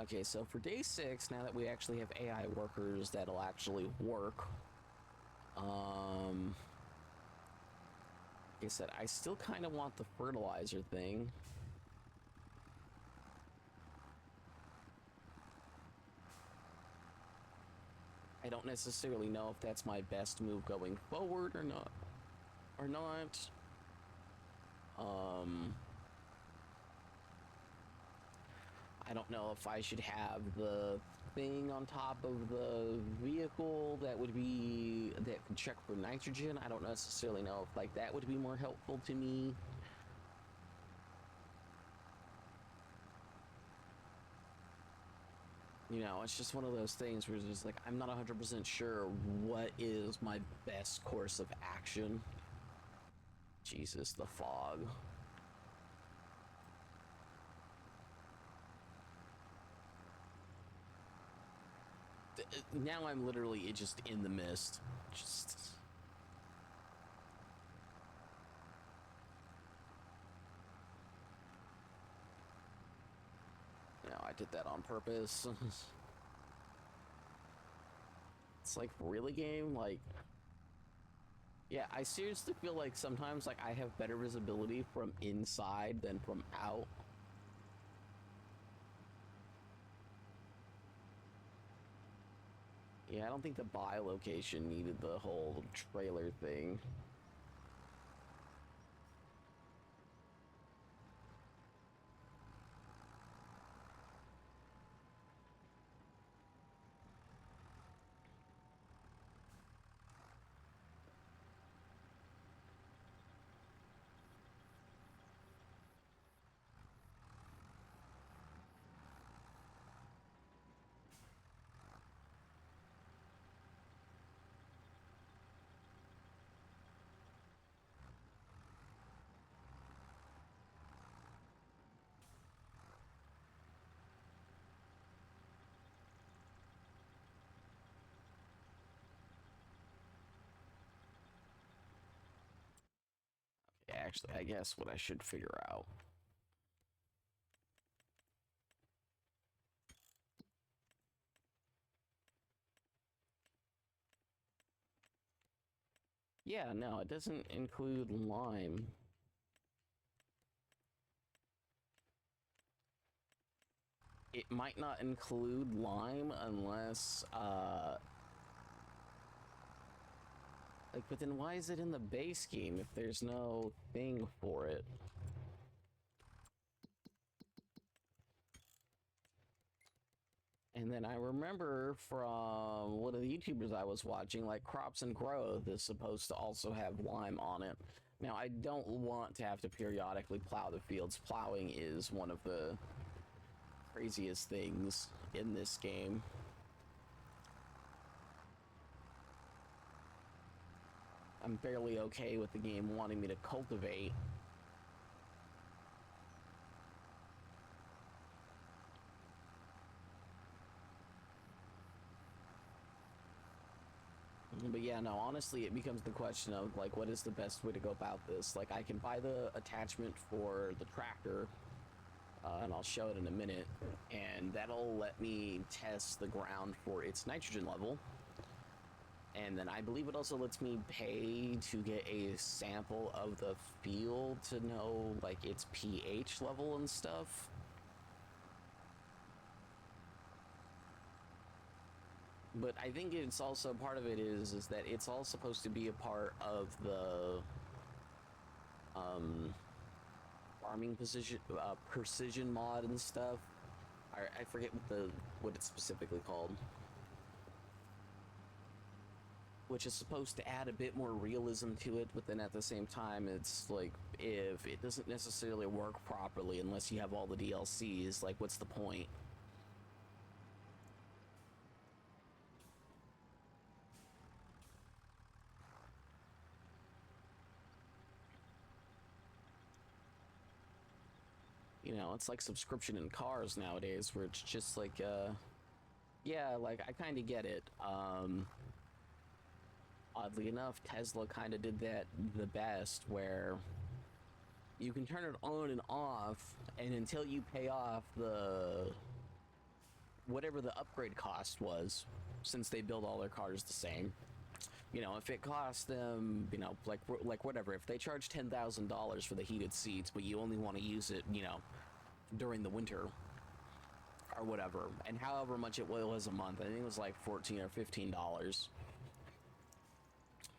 Okay, so for day 6, now that we actually have AI workers that'll actually work, like I said, I still kind of want the fertilizer thing. I don't necessarily know if that's my best move going forward or not. Or not. I don't know if I should have the thing on top of the vehicle that would be that can check for nitrogen. I don't necessarily know if like that would be more helpful to me. You know, it's just one of those things where it's just like I'm not 100% sure what is my best course of action. Jesus, the fog. Now I'm literally just in the mist. Just you know, I did that on purpose. It's like really game like yeah, I seriously feel like sometimes like I have better visibility from inside than from out. Yeah, I don't think the buy location needed the whole trailer thing. Actually, I guess what I should figure out. Yeah, no, it doesn't include lime. It might not include lime unless Like, but then why is it in the base game if there's no thing for it? And then I remember from one of the YouTubers I was watching, like Crops and Growth is supposed to also have lime on it. Now, I don't want to have to periodically plow the fields. Plowing is one of the craziest things in this game. I'm fairly okay with the game wanting me to cultivate. But yeah, no, honestly, it becomes the question of, like, what is the best way to go about this? Like, I can buy the attachment for the tractor, and I'll show it in a minute, and that'll let me test the ground for its nitrogen level. And then I believe it also lets me pay to get a sample of the field to know, like, its pH level and stuff. But I think it's also part of it is that it's all supposed to be a part of the farming precision mod and stuff. I forget what it's specifically called, which is supposed to add a bit more realism to it, but then at the same time, it's like, if it doesn't necessarily work properly unless you have all the DLCs, like, what's the point? You know, it's like subscription in cars nowadays, where it's just like, yeah, like, I kind of get it. Oddly enough, Tesla kind of did that the best, where you can turn it on and off, and until you pay off whatever the upgrade cost was, since they build all their cars the same. You know, if it costs them, you know, like whatever, if they charge $10,000 for the heated seats, but you only want to use it, you know, during the winter or whatever, and however much it was a month, I think it was like $14 or $15.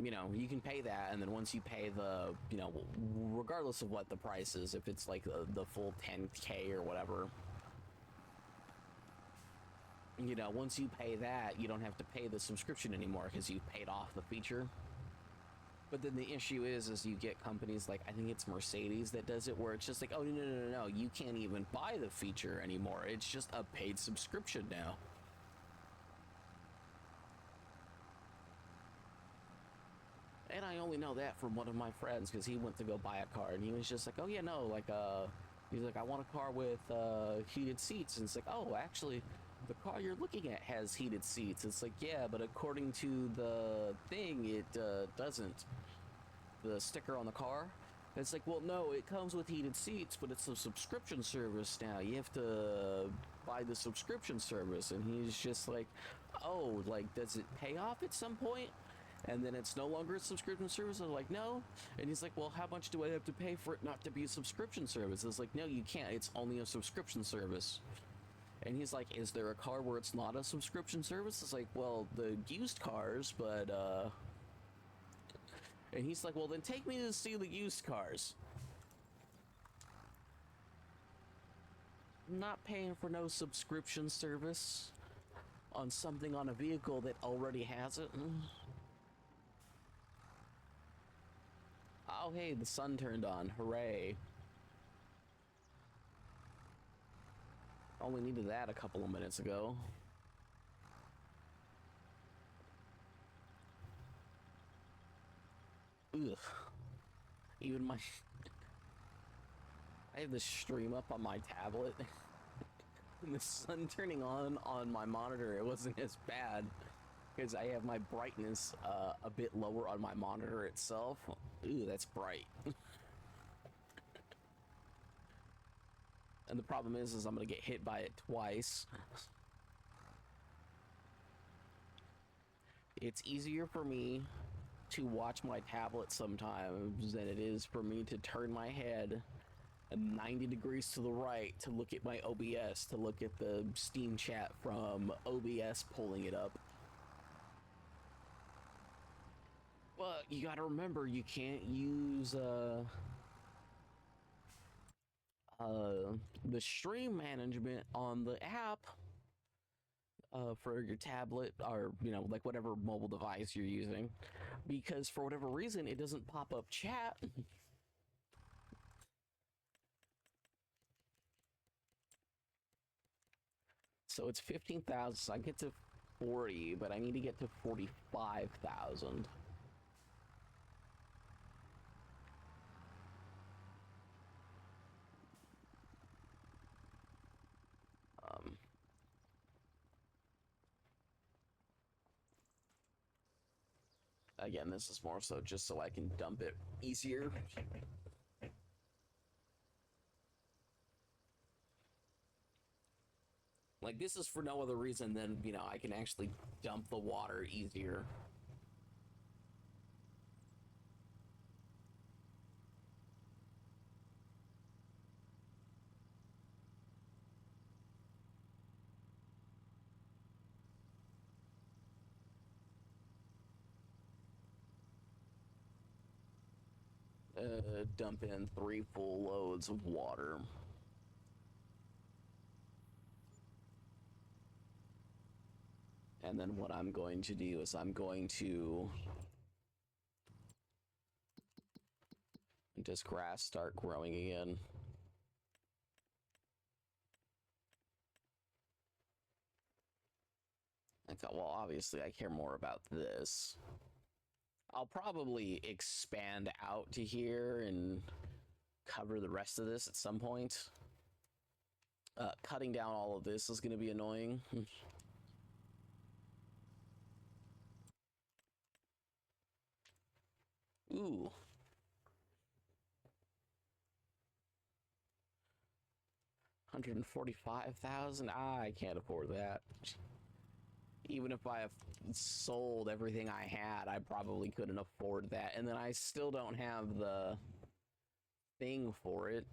You know, you can pay that, and then once you pay the, you know, regardless of what the price is, if it's like the full 10K or whatever, you know, once you pay that, you don't have to pay the subscription anymore because you've paid off the feature. But then the issue is you get companies like, I think it's Mercedes that does it, where it's just like, oh, no, you can't even buy the feature anymore. It's just a paid subscription now. And I only know that from one of my friends, because he went to go buy a car, and he was just like, oh yeah, no, like, he's like, I want a car with heated seats. And it's like, oh, actually, the car you're looking at has heated seats. It's like, yeah, but according to the thing, it doesn't. The sticker on the car. It's like, well, no, it comes with heated seats, but it's a subscription service now. You have to buy the subscription service. And he's just like, oh, like, does it pay off at some point? And then it's no longer a subscription service. I'm like, no. And he's like, well, how much do I have to pay for it not to be a subscription service? It's like, no, you can't. It's only a subscription service. And he's like, is there a car where it's not a subscription service? It's like, well, the used cars, but, And he's like, well, then take me to see the used cars. I'm not paying for no subscription service on something on a vehicle that already has it. Oh, hey, the sun turned on. Hooray. Only needed that a couple of minutes ago. Ugh. Even my... I have this stream up on my tablet. And the sun turning on my monitor, it wasn't as bad. Because I have my brightness a bit lower on my monitor itself. Ooh, that's bright. And the problem is I'm gonna get hit by it twice. It's easier for me to watch my tablet sometimes than it is for me to turn my head 90 degrees to the right to look at my OBS, to look at the Steam chat from OBS pulling it up. Well, you got to remember you can't use the stream management on the app for your tablet or like whatever mobile device you're using, because for whatever reason it doesn't pop up chat. So it's 15,000. So I get to 40, but I need to get to 45,000. Again, this is more so just so I can dump it easier. Like, this is for no other reason than, I can actually dump the water easier. Dump in 3 full loads of water. And then what I'm going to do is I'm going to does grass start growing again? I thought, well, obviously I care more about this. I'll probably expand out to here and cover the rest of this at some point. Cutting down all of this is going to be annoying. Ooh. $145,000? I can't afford that. Even if I have sold everything I had, I probably couldn't afford that. And then I still don't have the thing for it.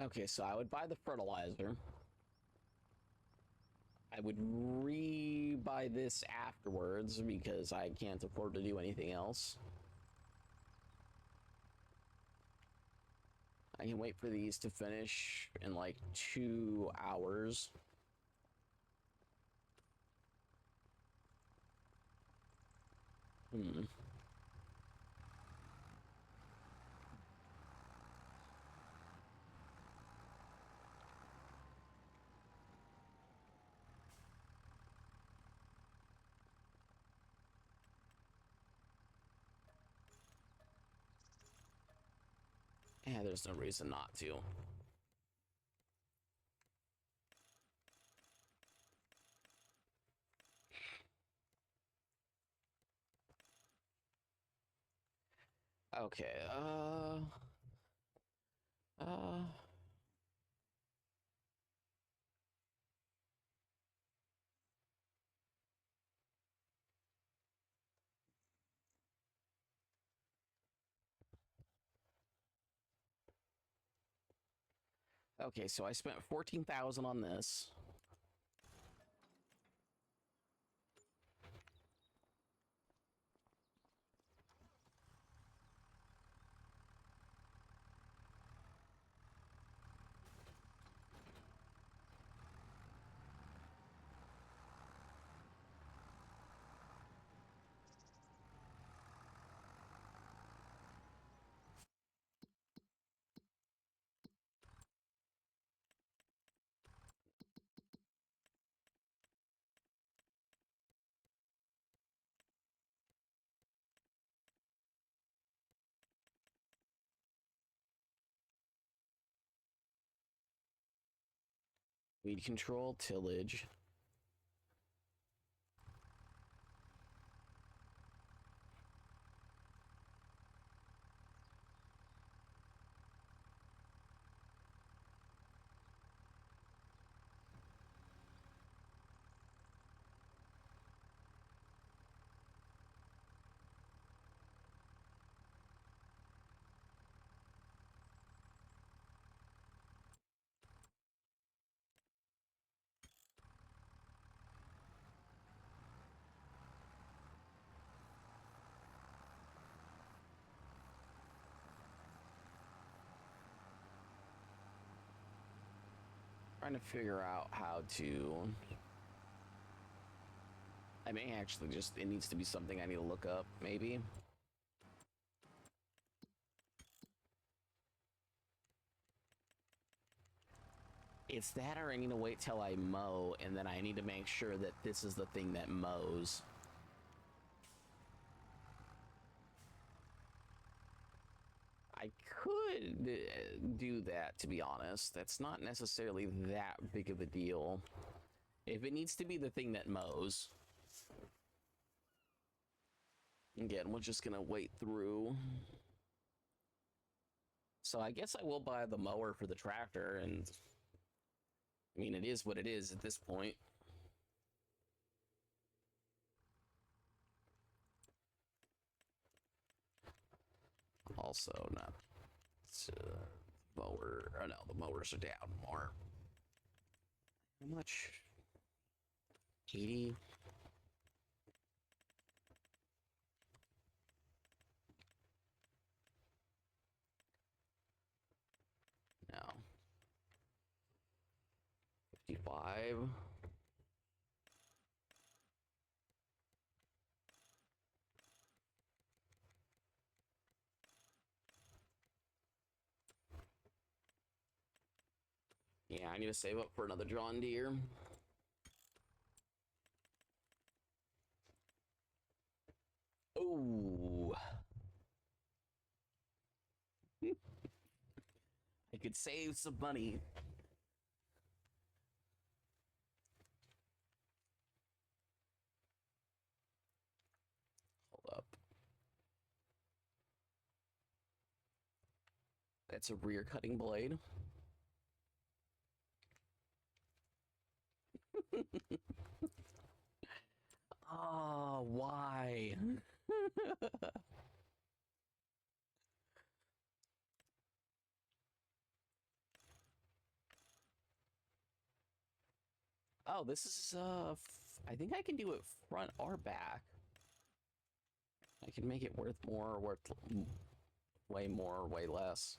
Okay, so I would buy the fertilizer. I would re-buy this afterwards because I can't afford to do anything else. I can wait for these to finish in like 2 hours. Yeah, there's no reason not to. Okay, okay, so I spent 14,000 on this. Weed control, tillage. Trying to figure out how to... I may actually just... It needs to be something I need to look up, maybe. It's that, or I need to wait till I mow, and then I need to make sure that this is the thing that mows. I could do that, to be honest. That's not necessarily that big of a deal. If it needs to be the thing that mows. Again, we're just gonna wait through. So I guess I will buy the mower for the tractor, and I mean, it is what it is at this point. Also, not mower. Oh no, the mowers are down more. How much? 80. No. 55. Yeah, I need to save up for another John Deere. Oh. I could save some money. Hold up. That's a rear cutting blade. Oh, why? Oh, this is, I think I can do it front or back. I can make it worth more or worth way more or way less.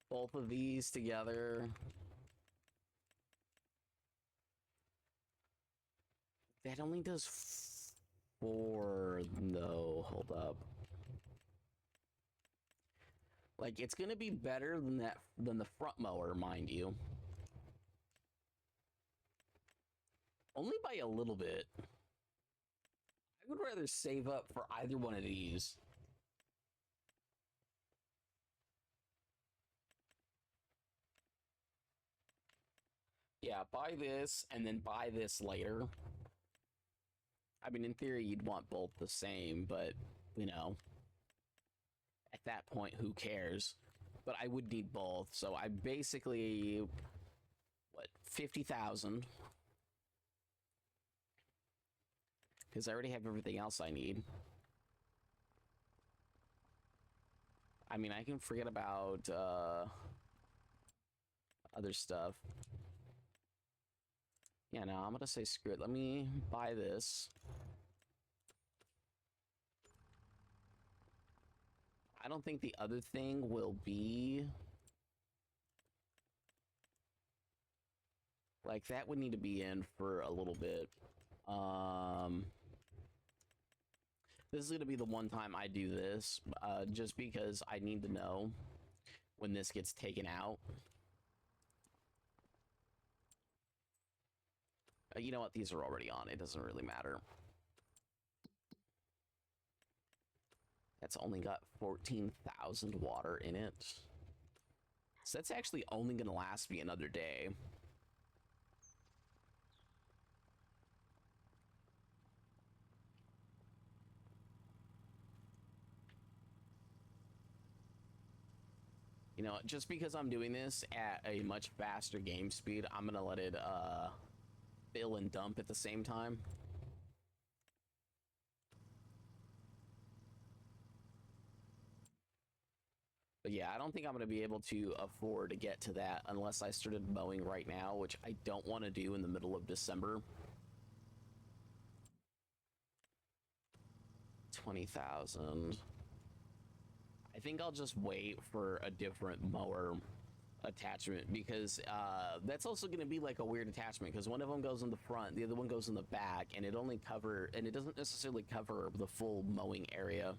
Both of these together. That only does 4, though. Hold up. Like, it's gonna be better than that, than the front mower, mind you. Only by a little bit. I would rather save up for either one of these. Yeah, buy this and then buy this later. I mean, in theory, you'd want both the same, but, you know, at that point, who cares? But I would need both, so I basically, what, 50,000? Because I already have everything else I need. I mean, I can forget about other stuff. Yeah, no, I'm gonna say screw it. Let me buy this. I don't think the other thing will be... Like, that would need to be in for a little bit. This is going to be the one time I do this, just because I need to know when this gets taken out. You know what? These are already on. It doesn't really matter. That's only got 14,000 water in it. So that's actually only going to last me another day. You know, just because I'm doing this at a much faster game speed, I'm gonna let it fill and dump at the same time. But yeah, I don't think I'm going to be able to afford to get to that unless I started mowing right now, which I don't want to do in the middle of December. 20,000. I think I'll just wait for a different mower attachment because that's also going to be like a weird attachment because one of them goes in the front, the other one goes in the back, and it doesn't necessarily cover the full mowing area.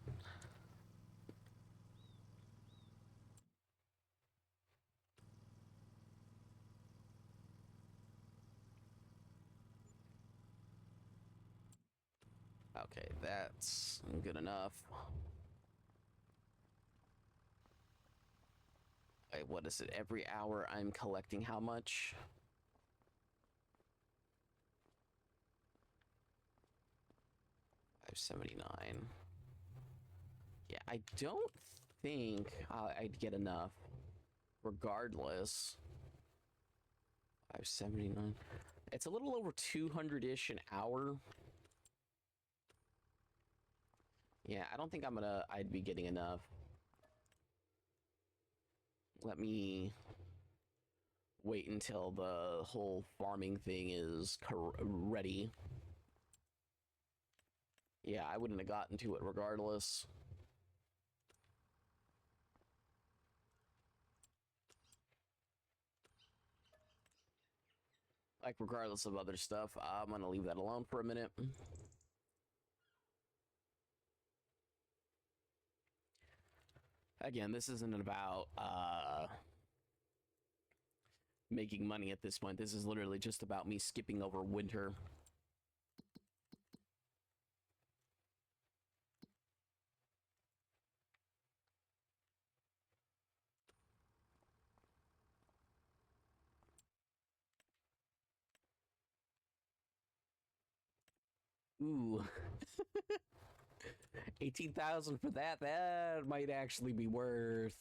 Okay, that's good enough. Wait, what is it? Every hour I'm collecting how much? $579. Yeah, I don't think I'd get enough. Regardless, 579. It's a little over 200-ish an hour. Yeah, I don't think I'd be getting enough. Let me wait until the whole farming thing is ready. Yeah, I wouldn't have gotten to it regardless. Like, regardless of other stuff, I'm gonna leave that alone for a minute. Again, this isn't about making money at this point. This is literally just about me skipping over winter. Ooh. 18,000 for that. That might actually be worth.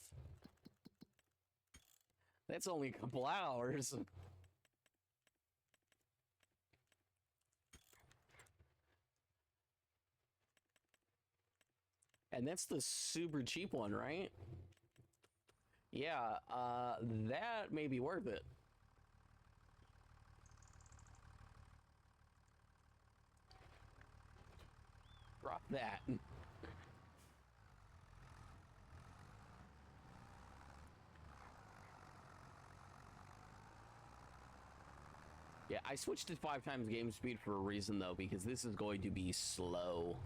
That's only a couple hours. And that's the super cheap one, right? Yeah, that may be worth it. Drop that. Yeah, I switched to 5 times game speed for a reason, though, because this is going to be slow.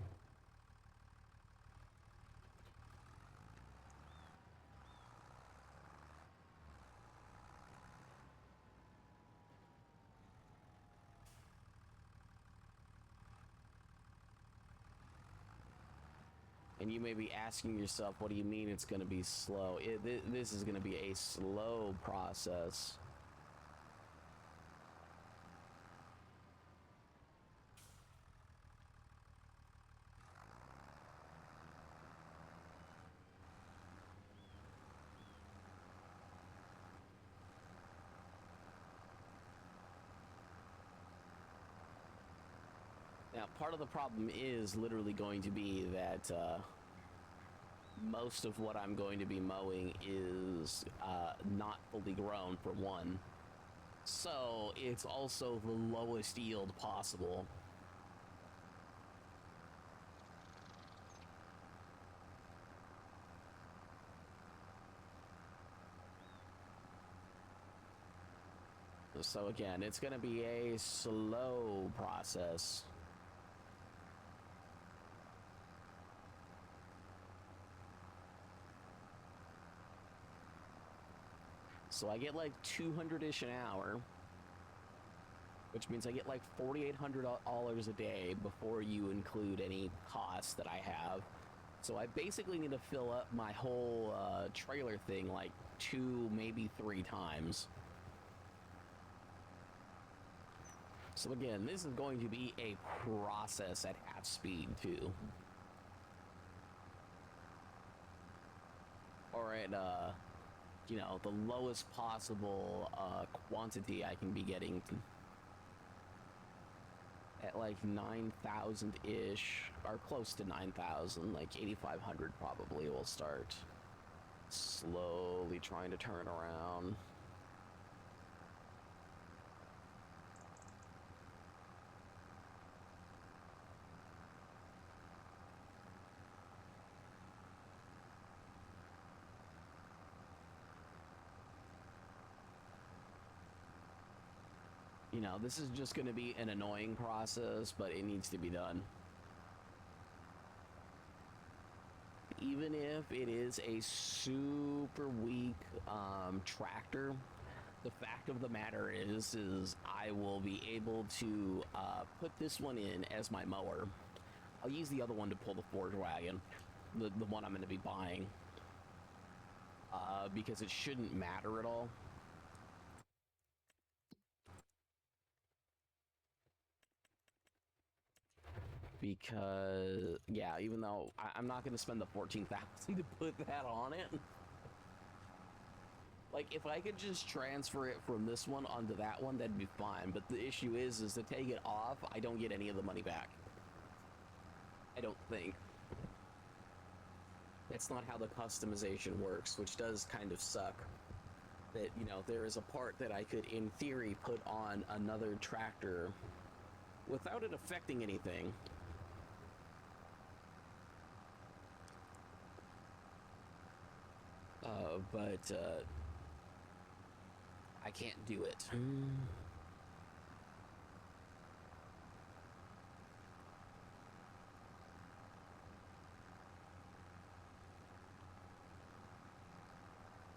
And you may be asking yourself, what do you mean it's going to be slow? This is going to be a slow process. Now, part of the problem is literally going to be that most of what I'm going to be mowing is not fully grown, for one. So it's also the lowest yield possible. So again, it's going to be a slow process. So I get like 200-ish an hour, which means I get like $4,800 a day before you include any costs that I have. So I basically need to fill up my whole trailer thing like 2, maybe 3 times. So again, this is going to be a process at half speed too. Or at, you know, the lowest possible quantity I can be getting to. At like 9,000-ish, or close to 9,000, like 8,500 probably will start. Slowly trying to turn around. You know, this is just going to be an annoying process, but it needs to be done. Even if it is a super weak tractor, the fact of the matter is I will be able to put this one in as my mower. I'll use the other one to pull the forage wagon, the one I'm going to be buying, because it shouldn't matter at all. Because, yeah, even though I'm not going to spend the 14,000 to put that on it. Like, if I could just transfer it from this one onto that one, that'd be fine. But the issue is to take it off, I don't get any of the money back. I don't think. That's not how the customization works, which does kind of suck. That, you know, there is a part that I could, in theory, put on another tractor without it affecting anything. But I can't do it.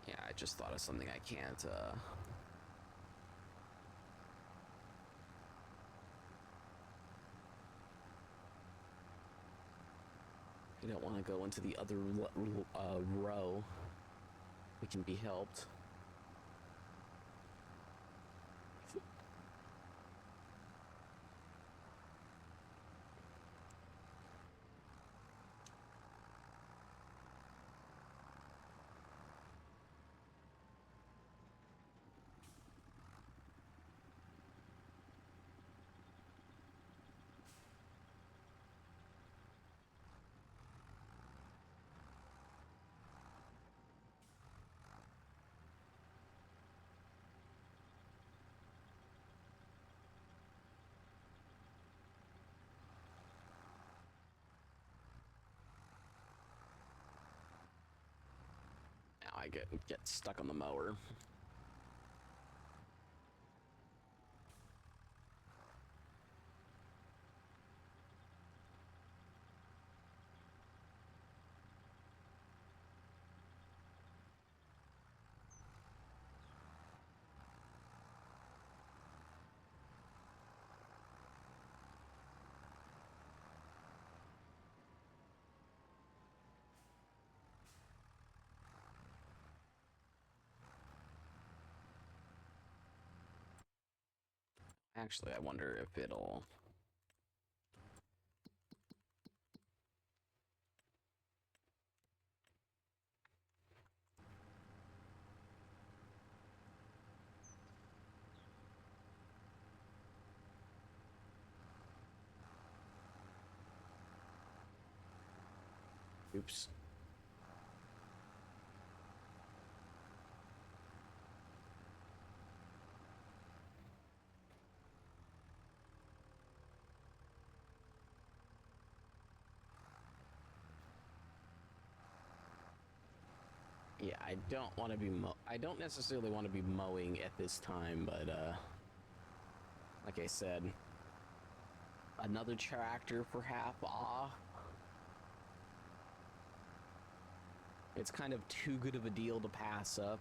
Yeah, I just thought of something I can't, I don't want to go into the other row. We can be helped. Now I get stuck on the mower. Actually, I wonder if it'll... Oops. Yeah, I don't want to be I don't necessarily want to be mowing at this time, but like I said, another tractor for half off. It's kind of too good of a deal to pass up.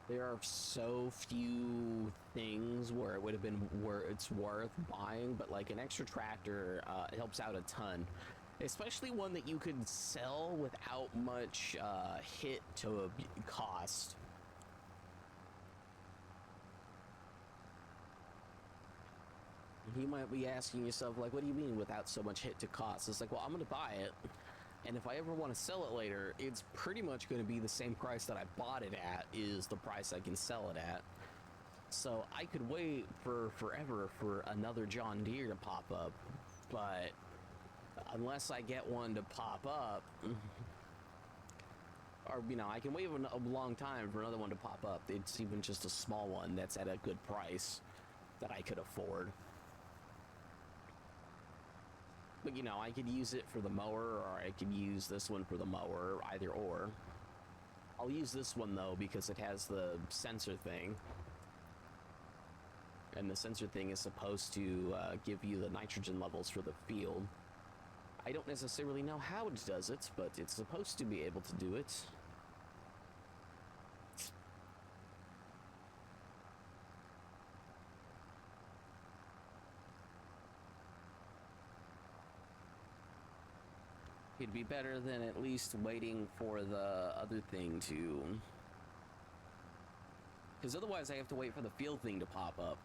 There are so few things where it would have been where it's worth buying, but like an extra tractor helps out a ton, especially one that you could sell without much hit to cost. You might be asking yourself, like, what do you mean without so much hit to cost? It's like, well, I'm going to buy it, and if I ever want to sell it later, it's pretty much going to be the same price that I bought it at is the price I can sell it at. So I could wait for forever for another John Deere to pop up, but unless I get one to pop up, or I can wait a long time for another one to pop up. It's even just a small one that's at a good price that I could afford. But I could use it for the mower, or I could use this one for the mower, either or. I'll use this one though because it has the sensor thing. And the sensor thing is supposed to give you the nitrogen levels for the field. I don't necessarily know how it does it, but it's supposed to be able to do it. It'd be better than at least waiting for the other thing to... Because otherwise I have to wait for the field thing to pop up.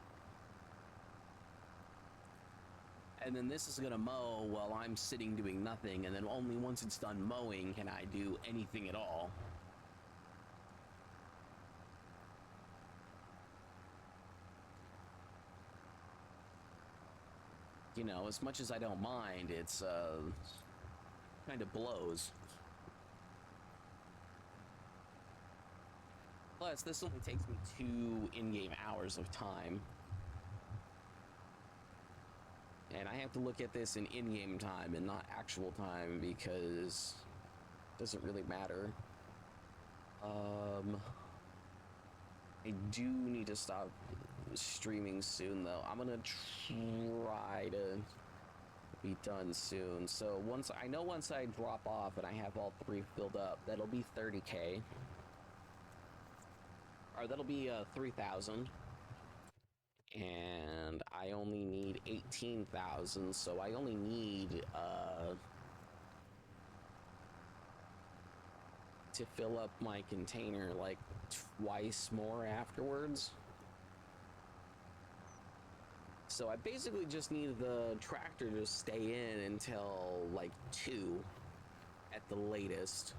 And then this is gonna mow while I'm sitting doing nothing, and then only once it's done mowing can I do anything at all. As much as I don't mind, it's kind of blows. Plus, this only takes me 2 in-game hours of time. And I have to look at this in in-game time and not actual time because it doesn't really matter. I do need to stop streaming soon though. I'm gonna try to be done soon. So once I drop off and I have all 3 filled up, that'll be 30K. Or that'll be 3,000. And I only need 18,000, so I only need to fill up my container like twice more afterwards. So I basically just need the tractor to stay in until like 2 at the latest.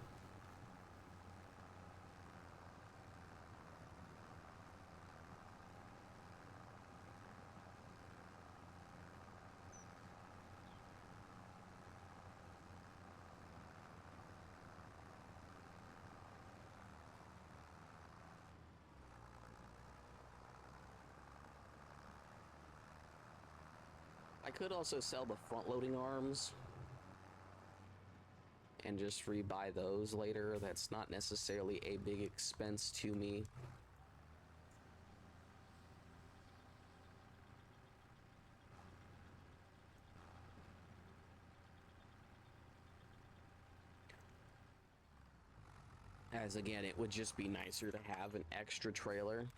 I could also sell the front-loading arms and just rebuy those later. That's not necessarily a big expense to me. As again, it would just be nicer to have an extra trailer.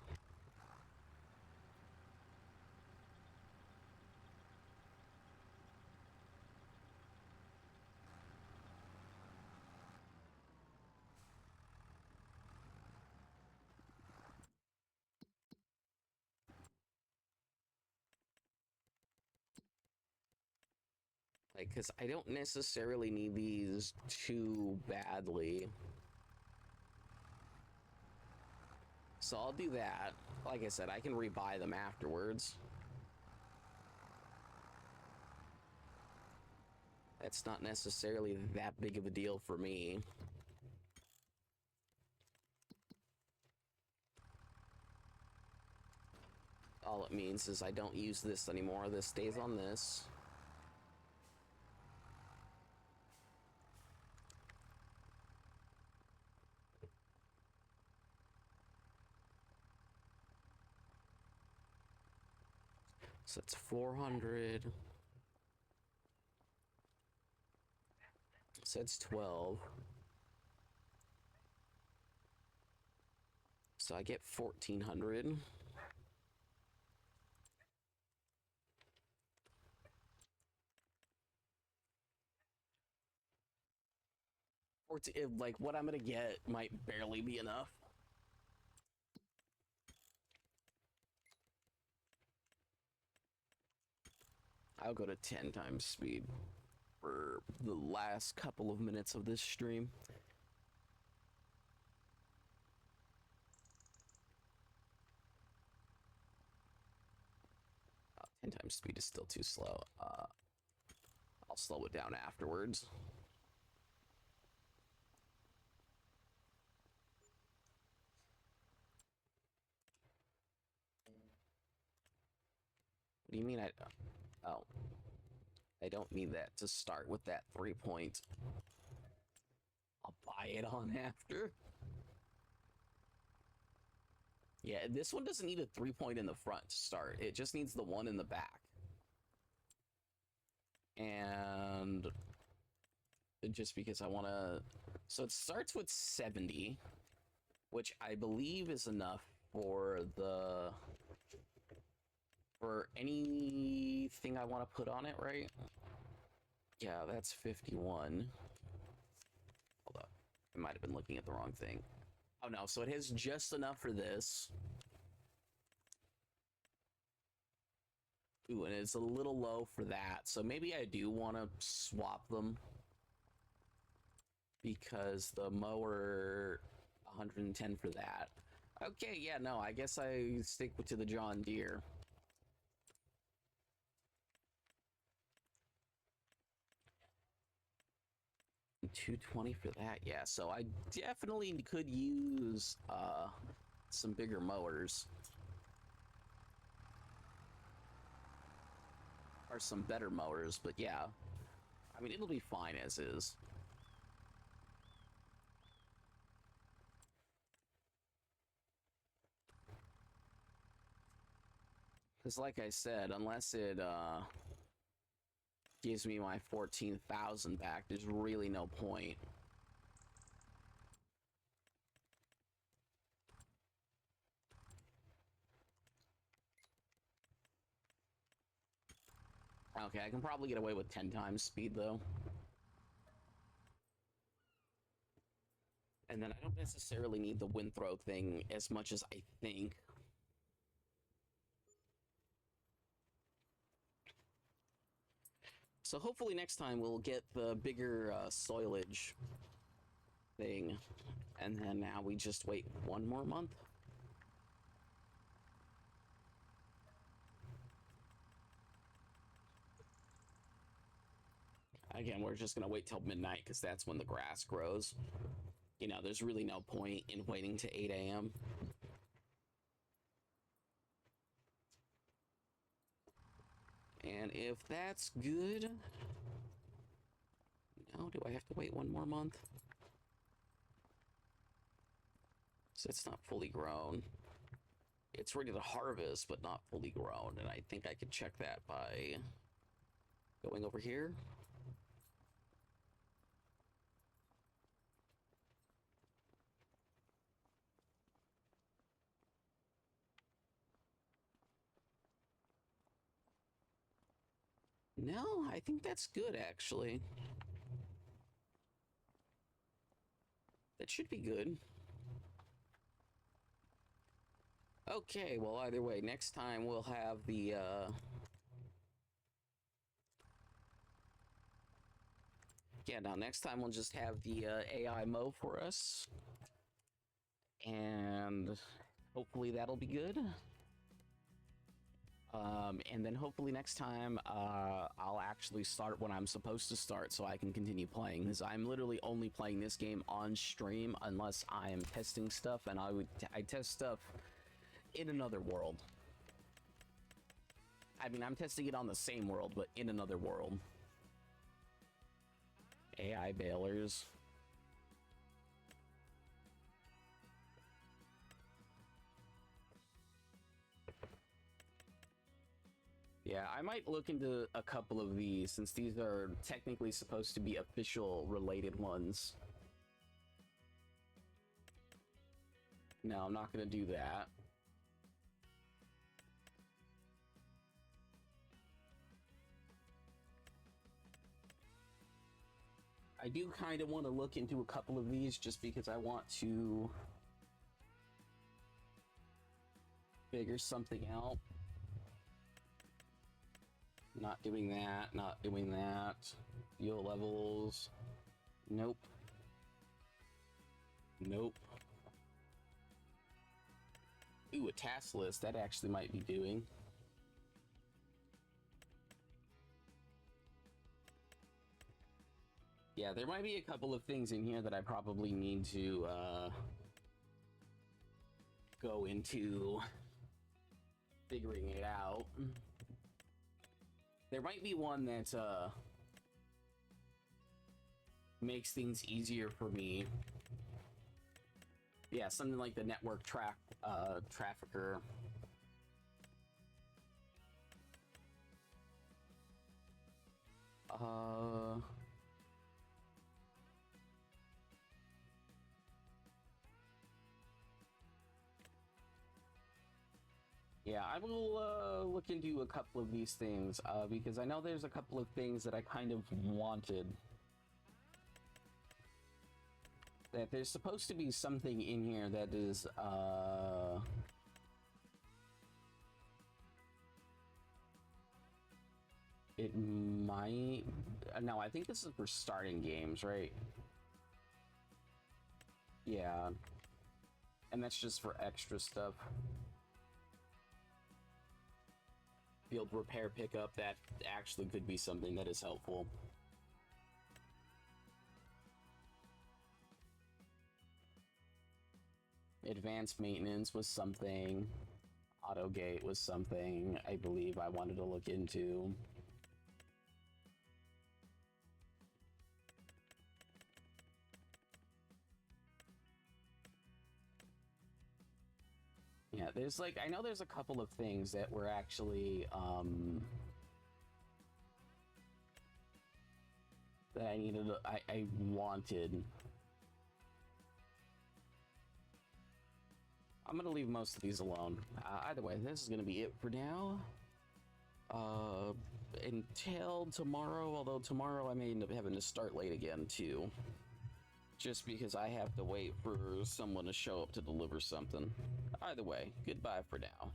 Like, because I don't necessarily need these too badly. So I'll do that. Like I said, I can rebuy them afterwards. That's not necessarily that big of a deal for me. All it means is I don't use this anymore. This stays on this. So it's 400. So it's 12. So I get 1,400. Like, what I'm gonna get might barely be enough. I'll go to 10 times speed for the last couple of minutes of this stream. 10 times speed is still too slow. I'll slow it down afterwards. What do you mean oh. I don't need that to start with that 3-point. I'll buy it on after. Yeah, this one doesn't need a 3-point in the front to start. It just needs the one in the back. And just because I want to... So it starts with 70, which I believe is enough for the... For anything I want to put on it, right? Yeah, that's 51. Hold up. I might have been looking at the wrong thing. Oh no, so it has just enough for this. Ooh, and it's a little low for that. So maybe I do want to swap them. Because the mower, 110 for that. Okay, yeah, no, I guess I stick to the John Deere. $220 for that, yeah. So I definitely could use some bigger mowers. Or some better mowers, but yeah. I mean, it'll be fine as is. Because like I said, unless it gives me my 14,000 back, there's really no point. Okay, I can probably get away with 10 times speed, though. And then I don't necessarily need the wind throw thing as much as I think. So hopefully next time we'll get the bigger soilage thing. And then now we just wait one more month. Again, we're just going to wait till midnight because that's when the grass grows. You know, there's really no point in waiting to 8 a.m. And if that's good... No, do I have to wait one more month? So it's not fully grown. It's ready to harvest, but not fully grown. And I think I could check that by going over here. No, I think that's good, actually. That should be good. Okay, well, either way, next time we'll have the, Yeah, now next time we'll just have the AI mow for us. And hopefully that'll be good. And then hopefully next time I'll actually start when I'm supposed to start so I can continue playing, because I'm literally only playing this game on stream unless I am testing stuff, and I test stuff in another world. I mean, I'm testing it on the same world, but in another world. AI bailers. Yeah, I might look into a couple of these, since these are technically supposed to be official related ones. No, I'm not going to do that. I do kind of want to look into a couple of these just because I want to figure something out. Not doing that, not doing that. Fuel levels. Nope. Nope. Ooh, a task list. That actually might be doing. Yeah, there might be a couple of things in here that I probably need to go into figuring it out. There might be one that makes things easier for me. Yeah, something like the network trafficker. Yeah, I will look into a couple of these things because I know there's a couple of things that I kind of wanted. That there's supposed to be something in here that is it might no, I think this is for starting games, right? Yeah. And that's just for extra stuff. Field repair pickup, that actually could be something that is helpful. Advanced maintenance was something. Auto gate was something I believe I wanted to look into. Yeah, there's like, I know there's a couple of things that were actually, that I needed, I wanted. I'm gonna leave most of these alone. Either way, this is gonna be it for now. Until tomorrow, although tomorrow I may end up having to start late again, too. Just because I have to wait for someone to show up to deliver something. Either way, goodbye for now.